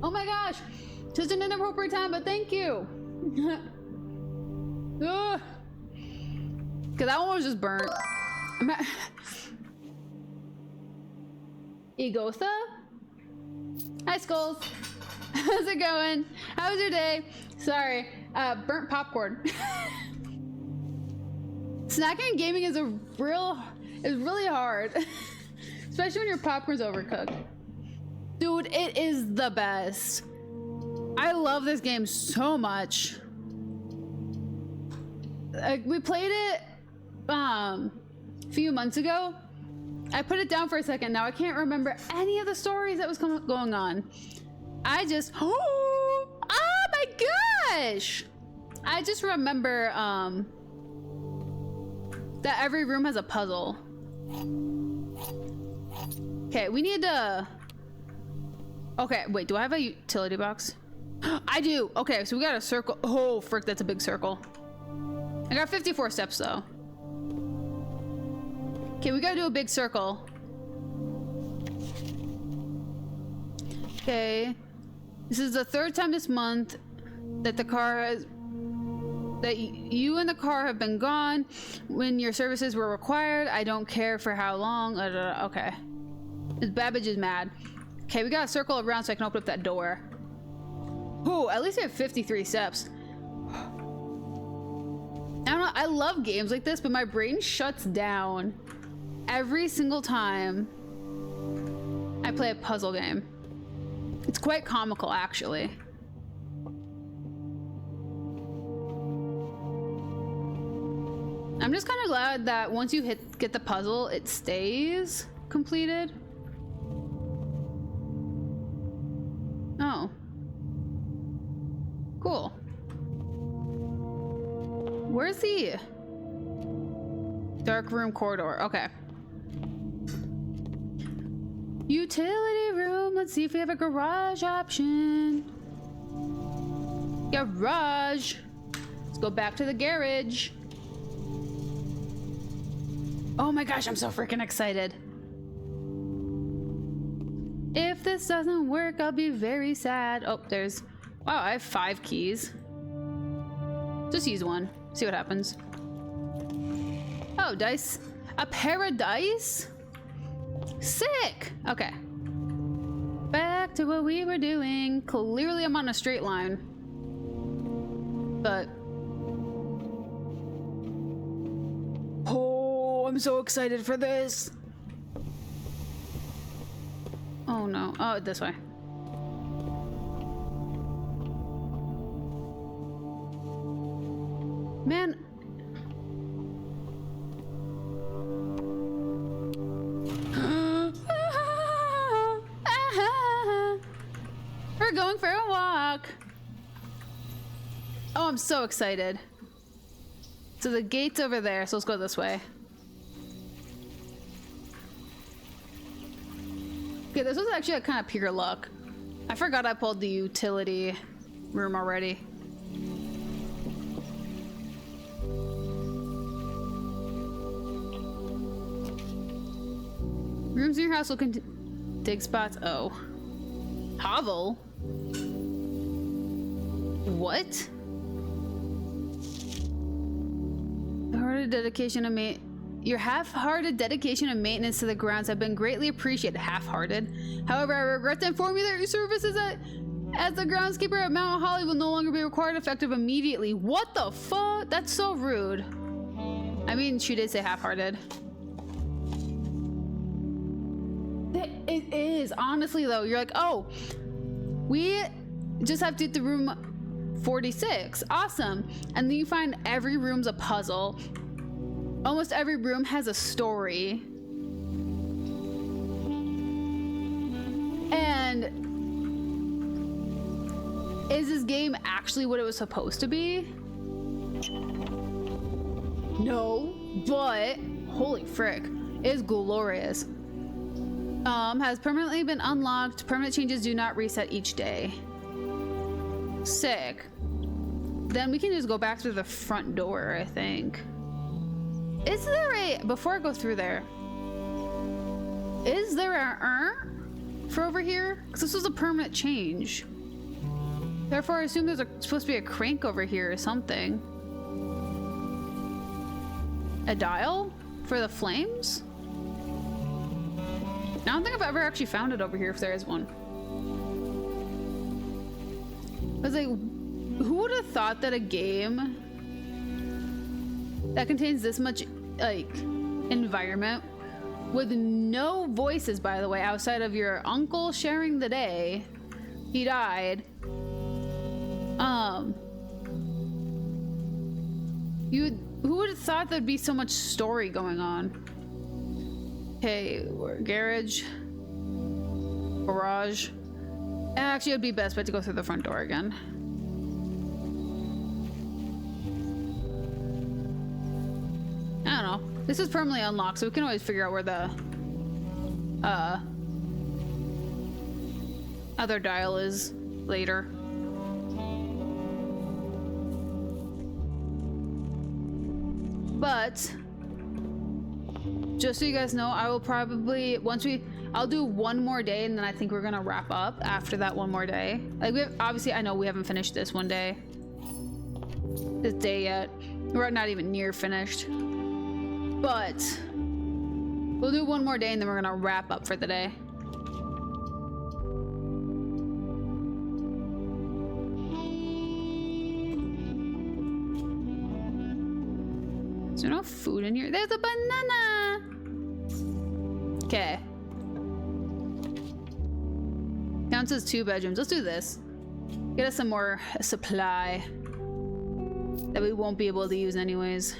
Oh my gosh, just an inappropriate time, but thank you. Cause that one was just burnt. Egotha? Hi Skulls. How's it going? How was your day? Sorry, burnt popcorn. Snacking and gaming is really hard. Especially when your popcorn's overcooked. Dude, it is the best. I love this game so much. We played it a few months ago. I put it down for a second. Now I can't remember any of the stories that was going on. I just, oh my gosh! I just remember that every room has a puzzle. Okay, we need to. Okay, wait, do I have a utility box? I do. Okay, so we got a circle. Oh, frick, that's a big circle. I got 54 steps though. Okay, we gotta do a big circle. Okay. This is the third time this month that the car has... that you and the car have been gone when your services were required. I don't care for how long. Okay. This Babbage is mad. Okay, we gotta circle around so I can open up that door. Oh, at least I have 53 steps. I don't know, I love games like this, but my brain shuts down every single time I play a puzzle game. It's quite comical, actually. I'm just kind of glad that once you get the puzzle, it stays completed. Oh. Cool. Where's the dark room corridor? Okay. Utility room. Let's see if we have a garage option. Garage. Let's go back to the garage. Oh my gosh, I'm so freaking excited. If this doesn't work, I'll be very sad. Oh, there's... Wow, I have 5 keys. Just use one. See what happens. Oh, dice. A pair of dice? Sick! Okay. Back to what we were doing. Clearly I'm on a straight line. But... Oh, I'm so excited for this. Oh no. Oh, this way. Man. We're going for a walk. Oh, I'm so excited. So the gate's over there, so let's go this way. Okay, this was actually a kind of pure luck. I forgot I pulled the utility room already. Rooms in your house will dig spots. Oh. Hovel? What? Hearted dedication of Your half-hearted dedication and maintenance to the grounds have been greatly appreciated. Half-hearted. However, I regret to inform you that your services as the groundskeeper at Mount Holly will no longer be required effective immediately. What the fuck? That's so rude. I mean, she did say half-hearted. It is. Honestly, though, you're like, oh, we just have to get the room 46. Awesome. And then you find every room's a puzzle. Almost every room has a story. And is this game actually what it was supposed to be? No, but holy frick, it is glorious. Has permanently been unlocked. Permanent changes do not reset each day. Sick. Then we can just go back through the front door, I think. Is there a, before I go through there, is there a for over here? Because this was a permanent change. Therefore, I assume there's supposed to be a crank over here or something. A dial for the flames? I don't think I've ever actually found it over here if there is one. I was like, who would have thought that a game that contains this much, like, environment with no voices, by the way, outside of your uncle sharing the day, he died. Who would have thought there'd be so much story going on? Okay, garage. Actually, it'd be best bet to go through the front door again. I don't know. This is permanently unlocked, so we can always figure out where the other dial is later. But just so you guys know, I will probably I'll do one more day, and then I think we're gonna wrap up after that one more day. Like, obviously I know we haven't finished this day yet. We're not even near finished, but we'll do one more day and then we're gonna wrap up for the day. Is there no food in here? There's a banana! Okay. Counts as 2 bedrooms. Let's do this. Get us some more supply that we won't be able to use anyways.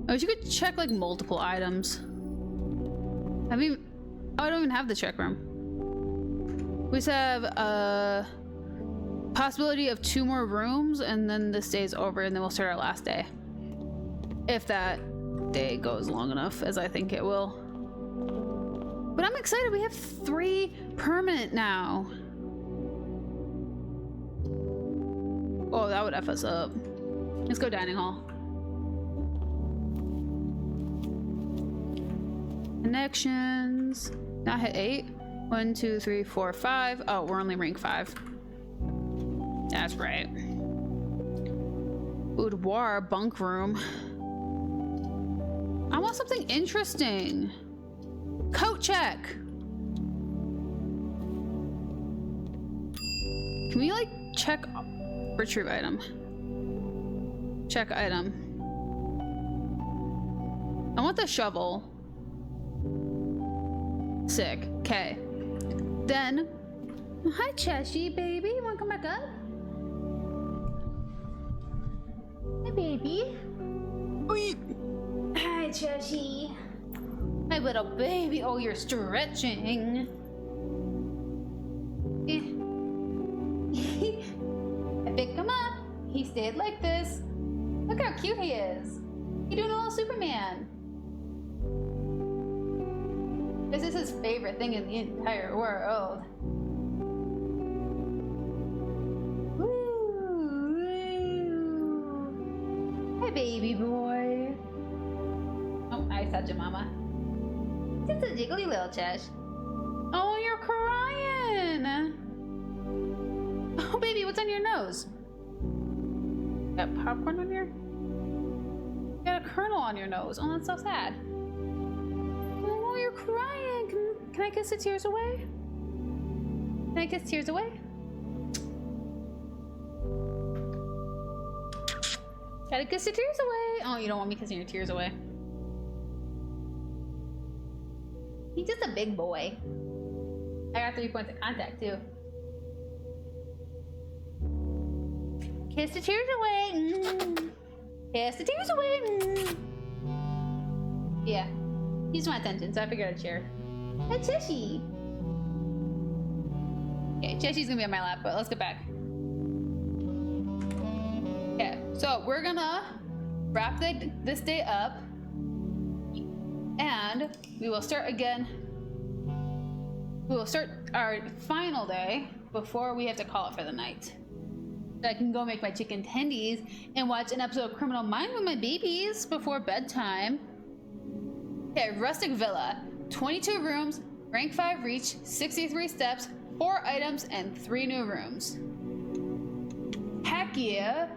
Oh, you could check like multiple items. I don't even have the check room. We just have a possibility of 2 more rooms, and then this day's over, and then we'll start our last day. If that day goes long enough, as I think it will. But I'm excited, we have 3 permanent now. Oh, that would F us up. Let's go dining hall. Connections. Now hit 8. 1, 2, 3, 4, 5. Oh, we're only rank 5. That's right. Boudoir, bunk room. I want something interesting. Coat check. Can we like check retrieve item? Check item. I want the shovel. Sick. Okay. Then, hi Cheshie, baby. You wanna come back up? Hi, baby. Hi, Cheshie. My little baby. Oh, you're stretching. I picked him up. He stayed like this. Look how cute he is. He's doing a little Superman. This is his favorite thing in the entire world. Woo. Hi, baby boy. Oh, nice touch it, mama. Just a jiggly little chest. Oh, you're crying. Oh, baby, what's on your nose? Got popcorn on your? You got a kernel on your nose. Oh, that's so sad. Oh, you're crying. Can I kiss the tears away? Can I kiss tears away? Gotta kiss the tears away. Oh, you don't want me kissing your tears away. He's just a big boy. I got 3 points of contact too. Kiss the tears away. Kiss the tears away. Yeah. He's my attention, so I figured I'd share. Hey, Cheshy. Okay, Cheshy's gonna be on my lap, but let's get back. Okay, so we're gonna wrap this day up, and we will start again. We will start our final day before we have to call it for the night. So I can go make my chicken tendies and watch an episode of Criminal Minds with my babies before bedtime. Okay, rustic villa, 22 rooms, rank 5 reach, 63 steps, 4 items, and 3 new rooms. Heck yeah!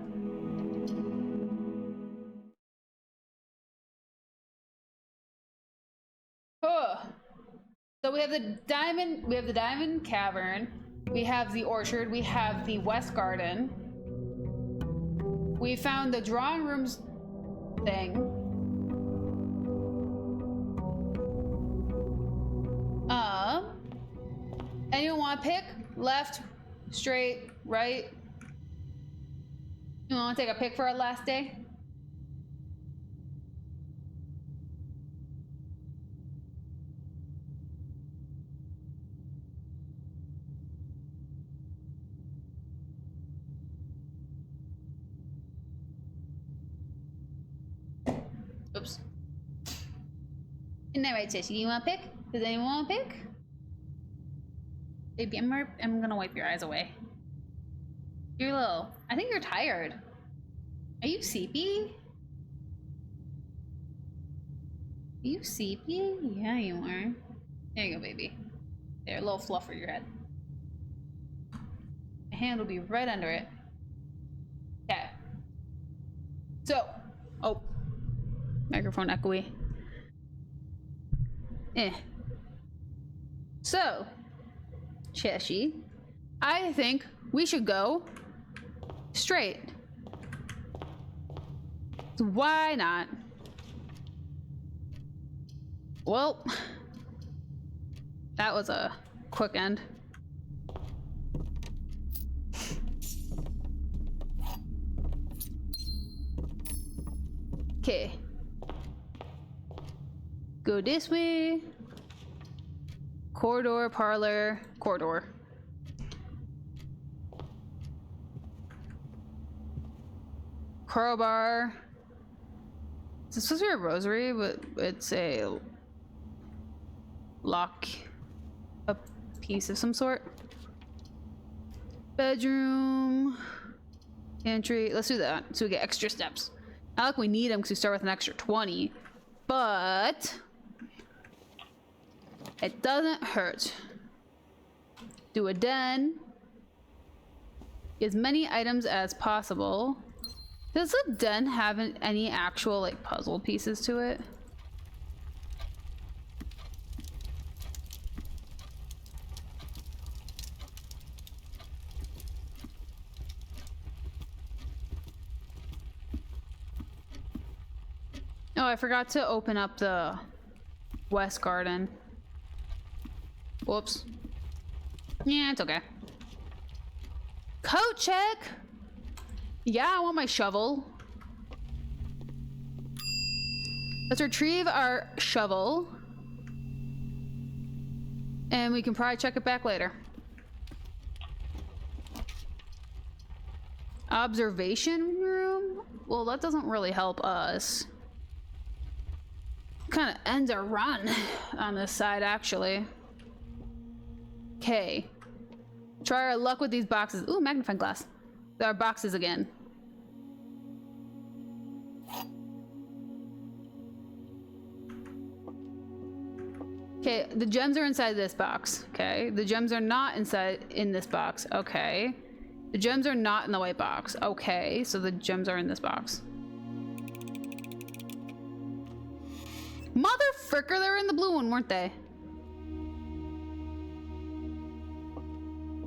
Oh. So we have the diamond cavern, we have the orchard, we have the west garden. We found the drawing rooms thing. Anyone want to pick? Left, straight, right? You want to take a pick for our last day? Oops. Isn't that right, Tishy? You want to pick? Does anyone want to pick? Baby, I'm gonna wipe your eyes away. You're little. I think you're tired. Are you sleepy? Are you sleepy? Yeah, you are. There you go, baby. There, a little fluff for your head. My hand will be right under it. Okay. So, oh, microphone echoey. So, Cheshy, I think we should go straight. Why not? Well, that was a quick end. Okay. Go this way. Corridor, parlor, corridor. Crowbar. It's supposed to be a rosary, but it's a lock, a piece of some sort. Bedroom. Pantry. Let's do that so we get extra steps. Not like we need them because we start with an extra 20, but it doesn't hurt. Do a den. As many items as possible. Does the den have any actual like puzzle pieces to it? Oh, I forgot to open up the west garden. Whoops. Yeah, it's okay. Coat check! Yeah, I want my shovel. Let's retrieve our shovel. And we can probably check it back later. Observation room? Well, that doesn't really help us. Kind of ends our run on this side, actually. Okay. Try our luck with these boxes. Ooh, magnifying glass. There are boxes again. Okay, the gems are inside this box. Okay, the gems are not in this box. Okay, the gems are not in the white box. Okay, so the gems are in this box. Motherfricker, they were in the blue one, weren't they?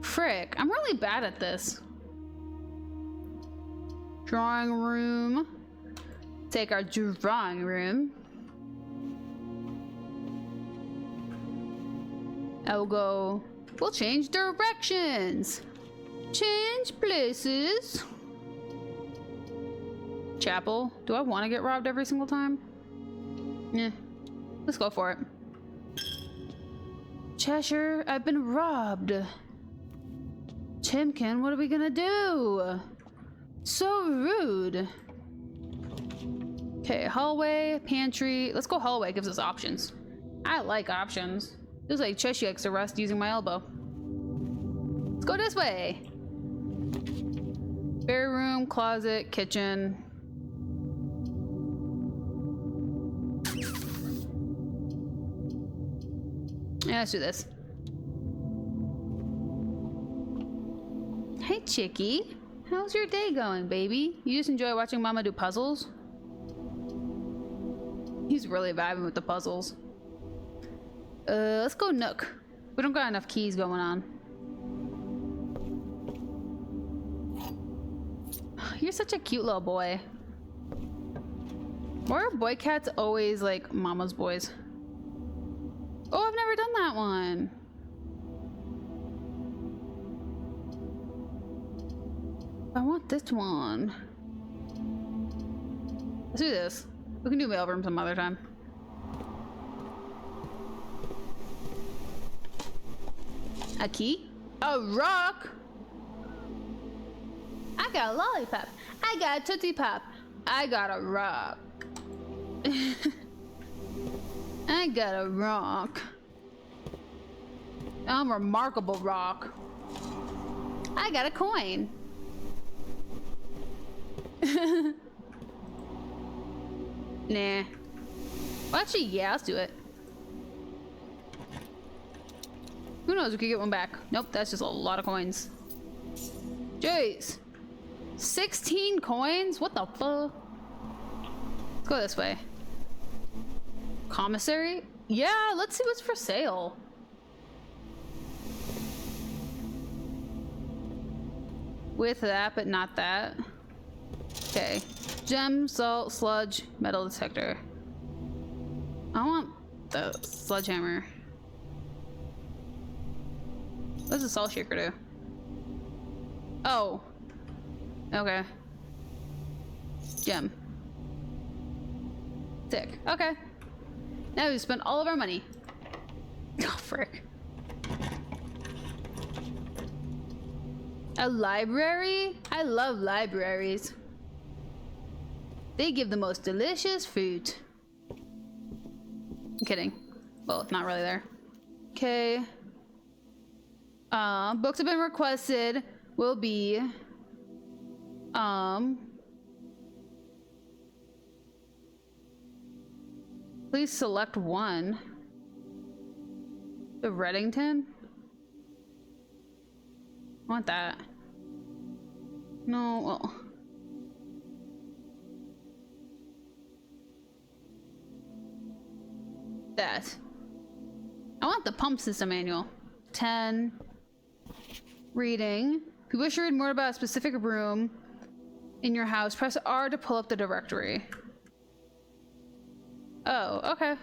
Frick, I'm really bad at this. Drawing room. Take our drawing room. We'll change directions. Change places. Chapel. Do I want to get robbed every single time? Yeah. Let's go for it. Cheshire, I've been robbed. Chimkin, what are we gonna do? So rude. Okay, hallway, pantry. Let's go hallway, gives us options. I like options. Feels like Cheshire likes to rest using my elbow. Let's go this way. Bare room, closet, kitchen. Yeah, let's do this. Hey, Chickie. How's your day going, baby? You just enjoy watching Mama do puzzles? He's really vibing with the puzzles. Let's go Nook. We don't got enough keys going on. You're such a cute little boy. Why are boy cats always like mama's boys? Oh, I've never done that one. I want this one. Let's do this. We can do mailroom some other time. A key? A rock? I got a lollipop. I got a Tootsie Pop. I got a rock. I got a rock. I'm a remarkable rock. I got a coin. Nah. Well, actually, yeah, let's do it. Who knows? We could get one back. Nope, that's just a lot of coins. Jeez. 16 coins? What the fuck? Let's go this way. Commissary? Yeah, let's see what's for sale. With that, but not that. Okay. Gem, salt, sludge, metal detector. I want the sledgehammer. What does the salt shaker do? Oh. Okay. Gem. Sick. Okay. Now we spent all of our money. Oh, frick. A library? I love libraries. They give the most delicious fruit. I'm kidding. Well, not really there. Okay. Books have been requested. Will be please select one. The Reddington? I want that. No, well. That. I want the pump system manual. 10. Reading. If you wish to read more about a specific room in your house, press R to pull up the directory. Oh, okay.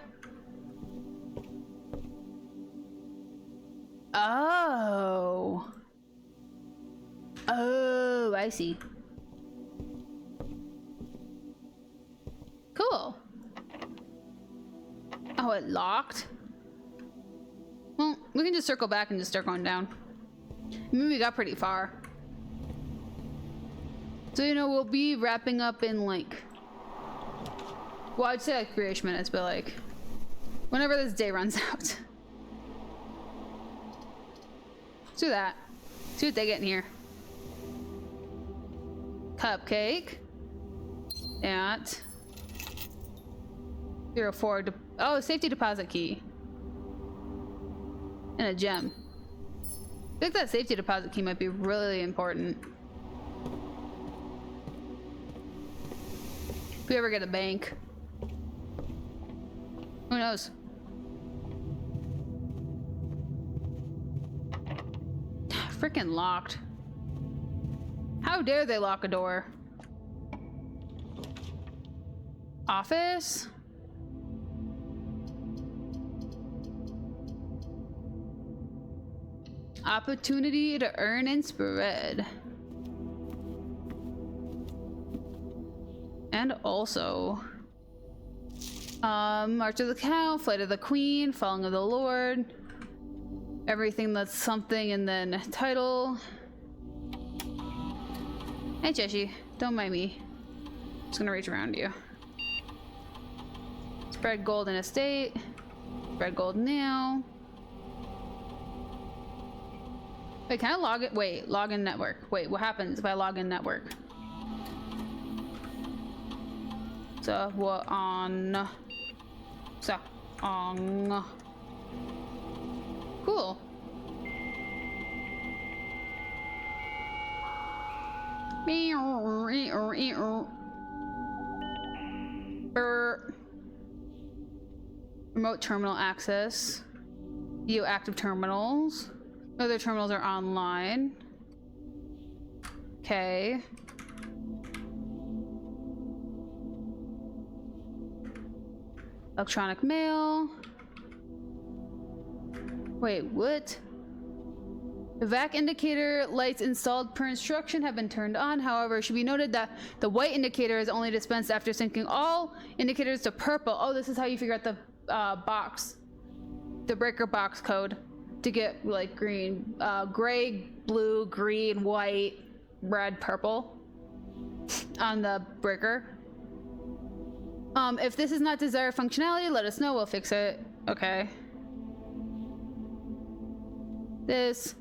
Oh. Oh, I see. Cool. Oh, it locked? Well, we can just circle back and just start going down. I mean, we got pretty far. So, you know, we'll be wrapping up in like... Well, I'd say like 3-ish minutes, but like... whenever this day runs out. Let's do that. See what they get in here. Cupcake. At 04. Oh, safety deposit key. And a gem. I think that safety deposit key might be really important. If we ever get a bank. Who knows? Freaking locked. How dare they lock a door? Office? Opportunity to earn and spread. And also, March of the Cow, Flight of the Queen, Falling of the Lord, everything that's something, and then title. Hey, Cheshi, don't mind me. Just gonna reach around you. Spread gold in estate. Spread gold now. Wait, can I log it? Wait, log in network. Wait, what happens if I log in network? So, what on? So, on. Cool. Remote terminal access. View active terminals. Other terminals are online. Okay. Electronic mail. Wait, what? The VAC indicator lights installed per instruction have been turned on. However, it should be noted that the white indicator is only dispensed after syncing all indicators to purple. Oh, this is how you figure out the box. The breaker box code to get like green, gray, blue, green, white, red, purple on the breaker. If this is not desired functionality, let us know, we'll fix it. Okay. This,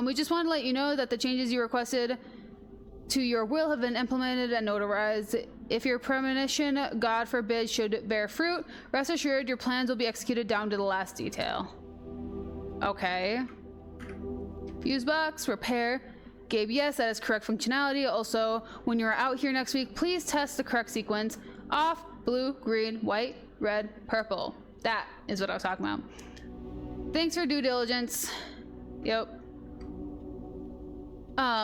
we just want to let you know that the changes you requested to your will have been implemented and notarized. If your premonition, God forbid, should bear fruit, rest assured your plans will be executed down to the last detail. Okay. Fuse box, repair. Gabe, yes, that is correct functionality. Also, when you're out here next week, please test the correct sequence. Off, blue, green, white, red, purple. That is what I was talking about. Thanks for due diligence. Yep.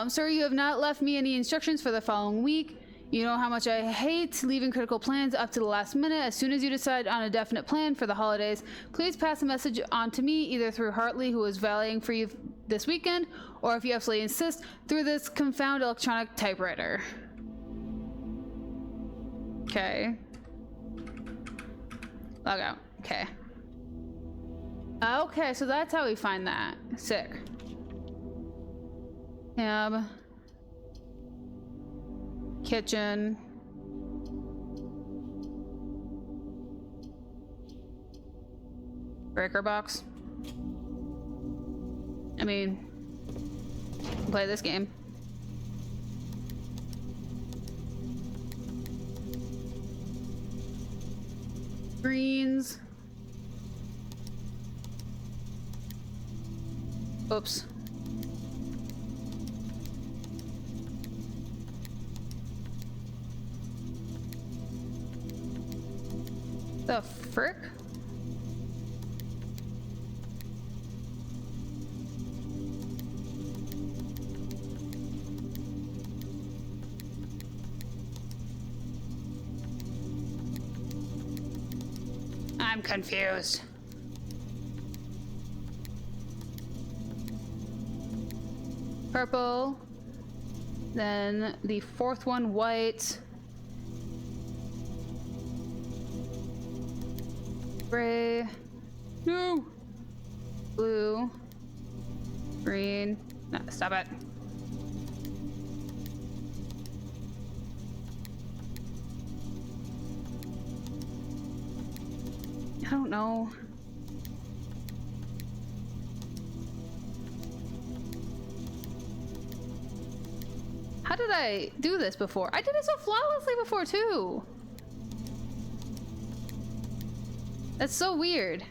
Sir, you have not left me any instructions for the following week. You know how much I hate leaving critical plans up to the last minute. As soon as you decide on a definite plan for the holidays, please pass a message on to me, either through Hartley, who is valeting for you this weekend, or if you absolutely insist, through this confounded electronic typewriter. Okay. Log out. Okay. Okay, so that's how we find that. Sick. Tab. Kitchen. Breaker box. I mean, play this game. Greens. Oops. The frick? I'm confused. Purple. Then the fourth one, white. Gray. No. Blue. Green. No, stop it. I don't know. How did I do this before? I did it so flawlessly before too. That's so weird.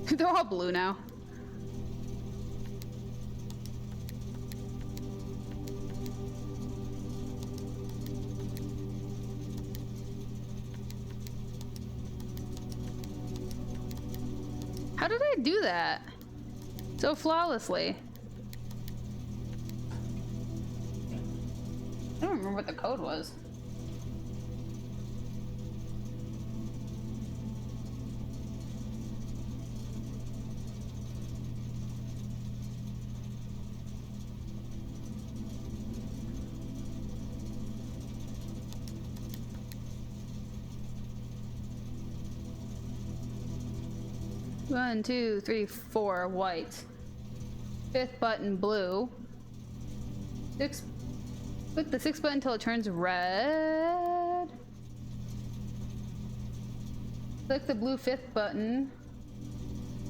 They're all blue now. How did I do that so flawlessly? I don't remember what the code was. 1, 2, 3, 4, white. 5th button, blue. Click the 6th button until it turns red. Click the blue 5th button.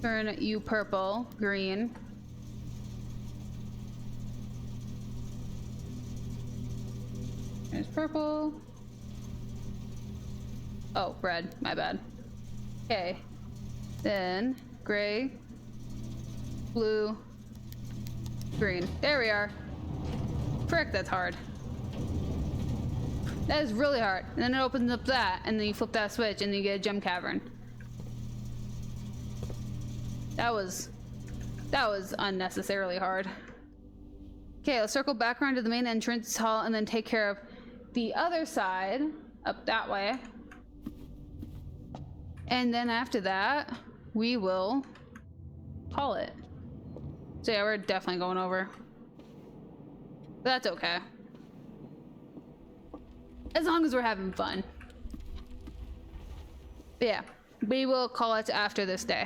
Turn you purple, green. There's purple. Oh, red. My bad. Okay. Then gray, blue, green. There we are. Frick, that's hard. That is really hard. And then it opens up that, and then you flip that switch, and then you get a gem cavern. That was unnecessarily hard. Okay, let's circle back around to the main entrance hall and then take care of the other side up that way. And then after that, we will call it. So yeah, we're definitely going over. But that's okay. As long as we're having fun. But yeah, we will call it after this day.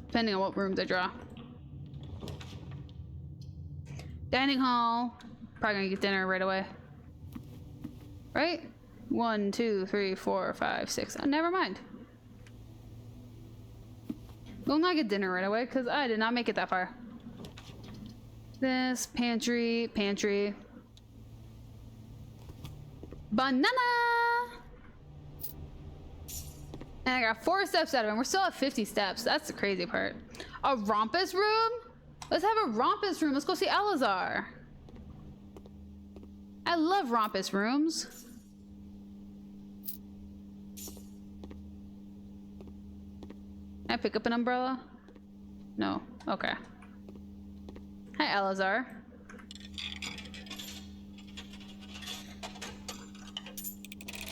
Depending on what rooms I draw. Dining hall. Probably gonna get dinner right away. Right? 1, 2, 3, 4, 5, 6. Oh, never mind. We'll not get dinner right away because I did not make it that far. This pantry. Banana! And I got 4 steps out of him. We're still at 50 steps. That's the crazy part. A rompus room? Let's have a rompus room. Let's go see Alazar. I love rompus rooms. Can I pick up an umbrella? No. Okay. Hi, Alazar.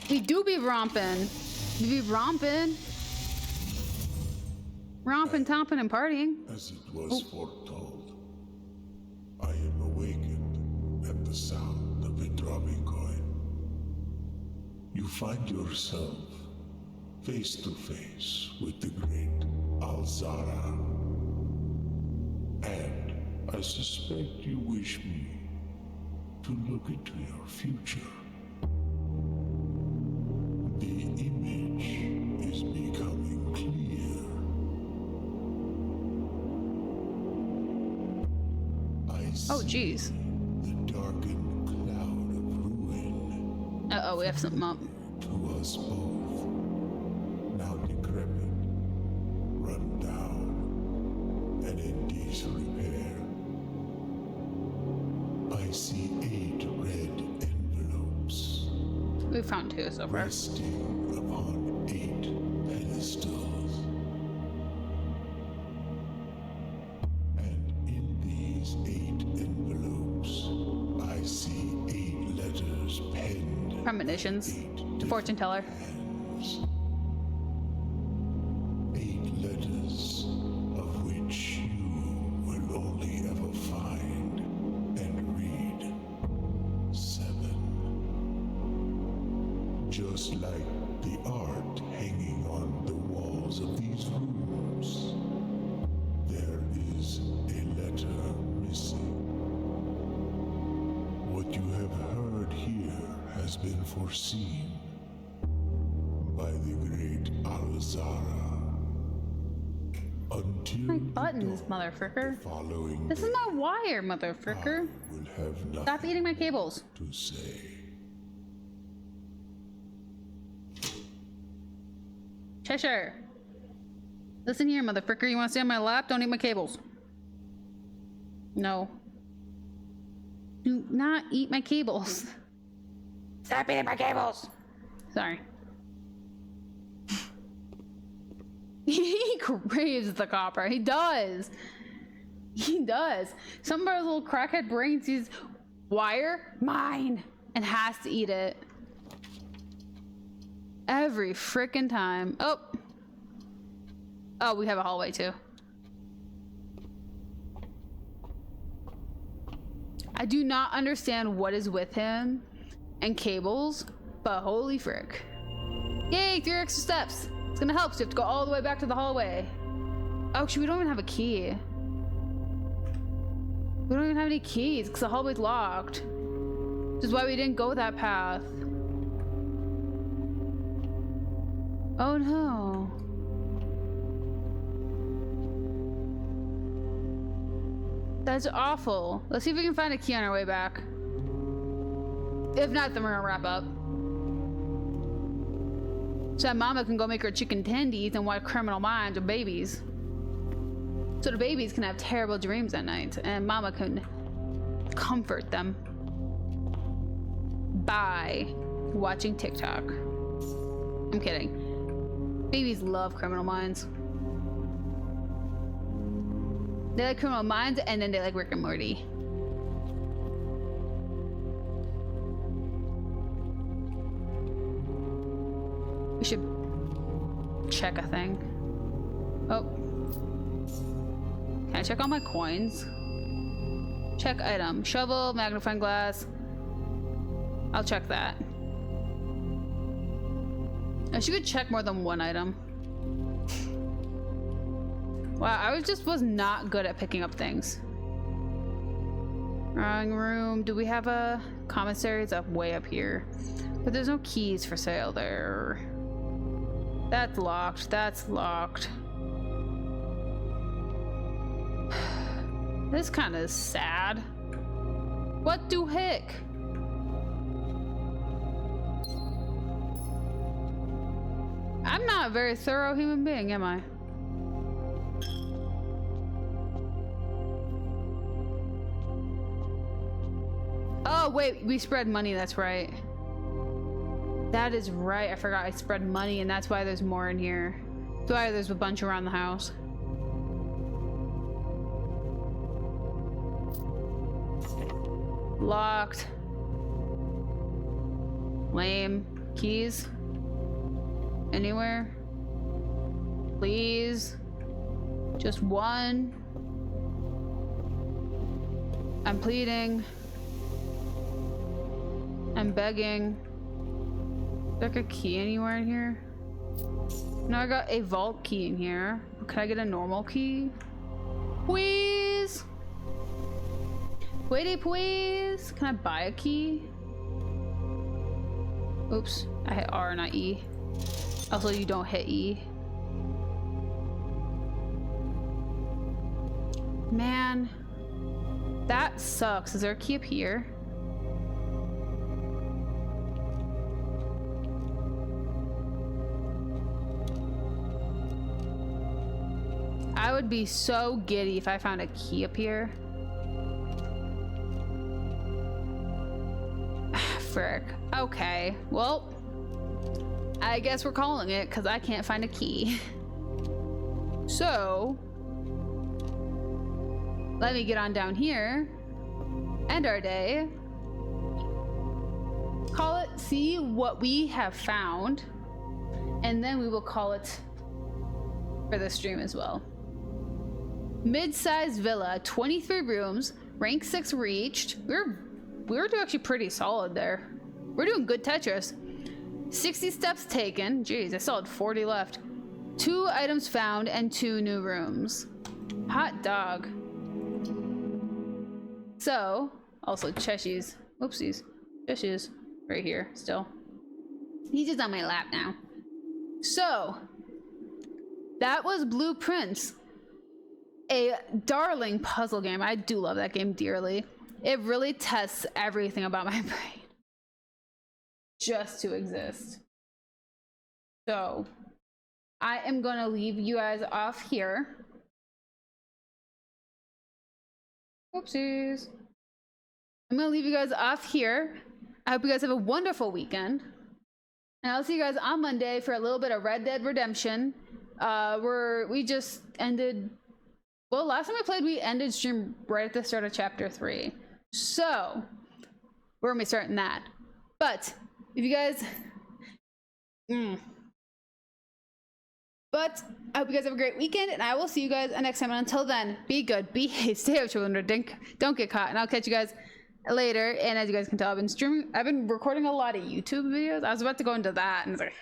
We do be romping. We be romping. Romping, tomping, and partying. As it was foretold, I am awakened at the sound of a dropping coin. You find yourself face to face with the great Alzara. And I suspect you wish me to look into your future. The image is becoming clear. I see Oh, jeez. the darkened cloud of ruin Uh-oh, we have something up. to us both. Now decrepit, run down, and in disrepair. I see 8 red envelopes We found 2 so far. resting upon 8 pedestals. And in these 8 envelopes, I see 8 letters penned. Premonitions. 8 The fortune teller. hands. 8 letters of which you will only ever find and read 7. Just like the art hanging on the walls of these rooms, there is a letter missing. What you have heard here has been foreseen by the great Alzara. Until My the buttons, dawn motherfricker. following This is my wire, motherfricker. will have Stop nothing eating my cables. to say. Cheshire. Listen here, motherfricker. You want to stay on my lap? Don't eat my cables. No. Do not eat my cables. Stop eating my cables. Sorry. He craves the copper. He does. He does. Some of our little crackhead brain sees wire, mine, and has to eat it. Every frickin' time. Oh, we have a hallway too. I do not understand what is with him and cables, but holy frick. Yay, 3 extra steps. Let's gonna help, so you have to go all the way back to the hallway. Oh, actually, we don't even have a key. We don't even have any keys because the hallway's locked. Which is why we didn't go that path. Oh no. That's awful. Let's see if we can find a key on our way back. If not, then we're gonna wrap up. So that Mama can go make her chicken tendies and watch Criminal Minds with babies. So the babies can have terrible dreams at night and Mama can comfort them by watching TikTok. I'm kidding. Babies love Criminal Minds. They like Criminal Minds and then they like Rick and Morty. We should check a thing. Oh. Can I check all my coins? Check item. Shovel, magnifying glass. I'll check that. I should check more than one item. Wow, I was not good at picking up things. Drawing room. Do we have a commissary? It's up way up here. But there's no keys for sale there. That's locked. That's locked. This kind of sad. What the heck? I'm not a very thorough human being, am I? Oh wait, we spread money, that's right. That is right, I forgot I spread money and that's why there's more in here. That's why there's a bunch around the house. Locked. Lame. Keys? Anywhere? Please? Just one? I'm pleading. I'm begging. Is there a key anywhere in here? No, I got a vault key in here. Can I get a normal key? Please? Wait, please? Can I buy a key? Oops, I hit R, not E. Also, you don't hit E. Man, that sucks. Is there a key up here? I would be so giddy if I found a key up here. Frick. Okay, well, I guess we're calling it because I can't find a key. So, let me get on down here, end our day, call it, see what we have found, and then we will call it for the stream as well. Mid-sized villa, 23 rooms, rank 6 reached. We're doing actually pretty solid there. We're doing good Tetris. 60 steps taken. Jeez, I still had 40 left. 2 items found and 2 new rooms. Hot dog. So, also Cheshies. Oopsies. Cheshies right here still. He's just on my lap now. So, that was Blueprints. A darling puzzle game. I do love that game dearly. It really tests everything about my brain just to exist. So I am gonna leave you guys off here. Oopsies. I'm gonna leave you guys off here. I hope you guys have a wonderful weekend. And I'll see you guys on Monday for a little bit of Red Dead Redemption. We just ended, well, last time I played, we ended stream right at the start of chapter 3. So, we're gonna be starting that. But, if you guys... But, I hope you guys have a great weekend, and I will see you guys next time. And until then, be good, behave, stay out, children, don't get caught. And I'll catch you guys later. And as you guys can tell, I've been recording a lot of YouTube videos. I was about to go into that, and it's like...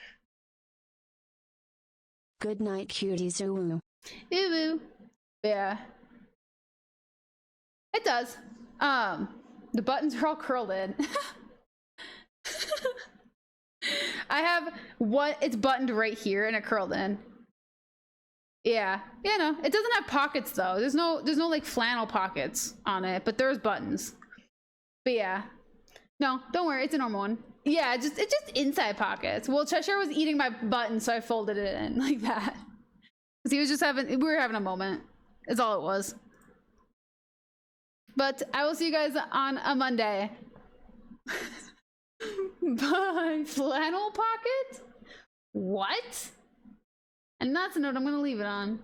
Good night, cuties. Ooh. Ooh. Yeah. It does. The buttons are all curled in. I have it's buttoned right here and it curled in. Yeah. Yeah, no. It doesn't have pockets though. There's no like flannel pockets on it, but there's buttons. But yeah. No, don't worry, it's a normal one. Yeah, it's just inside pockets. Well, Cheshire was eating my button, so I folded it in like that. Because he was just we were having a moment. Is all it was. But I will see you guys on a Monday. Bye. Flannel pocket? What? And that's a note I'm gonna leave it on.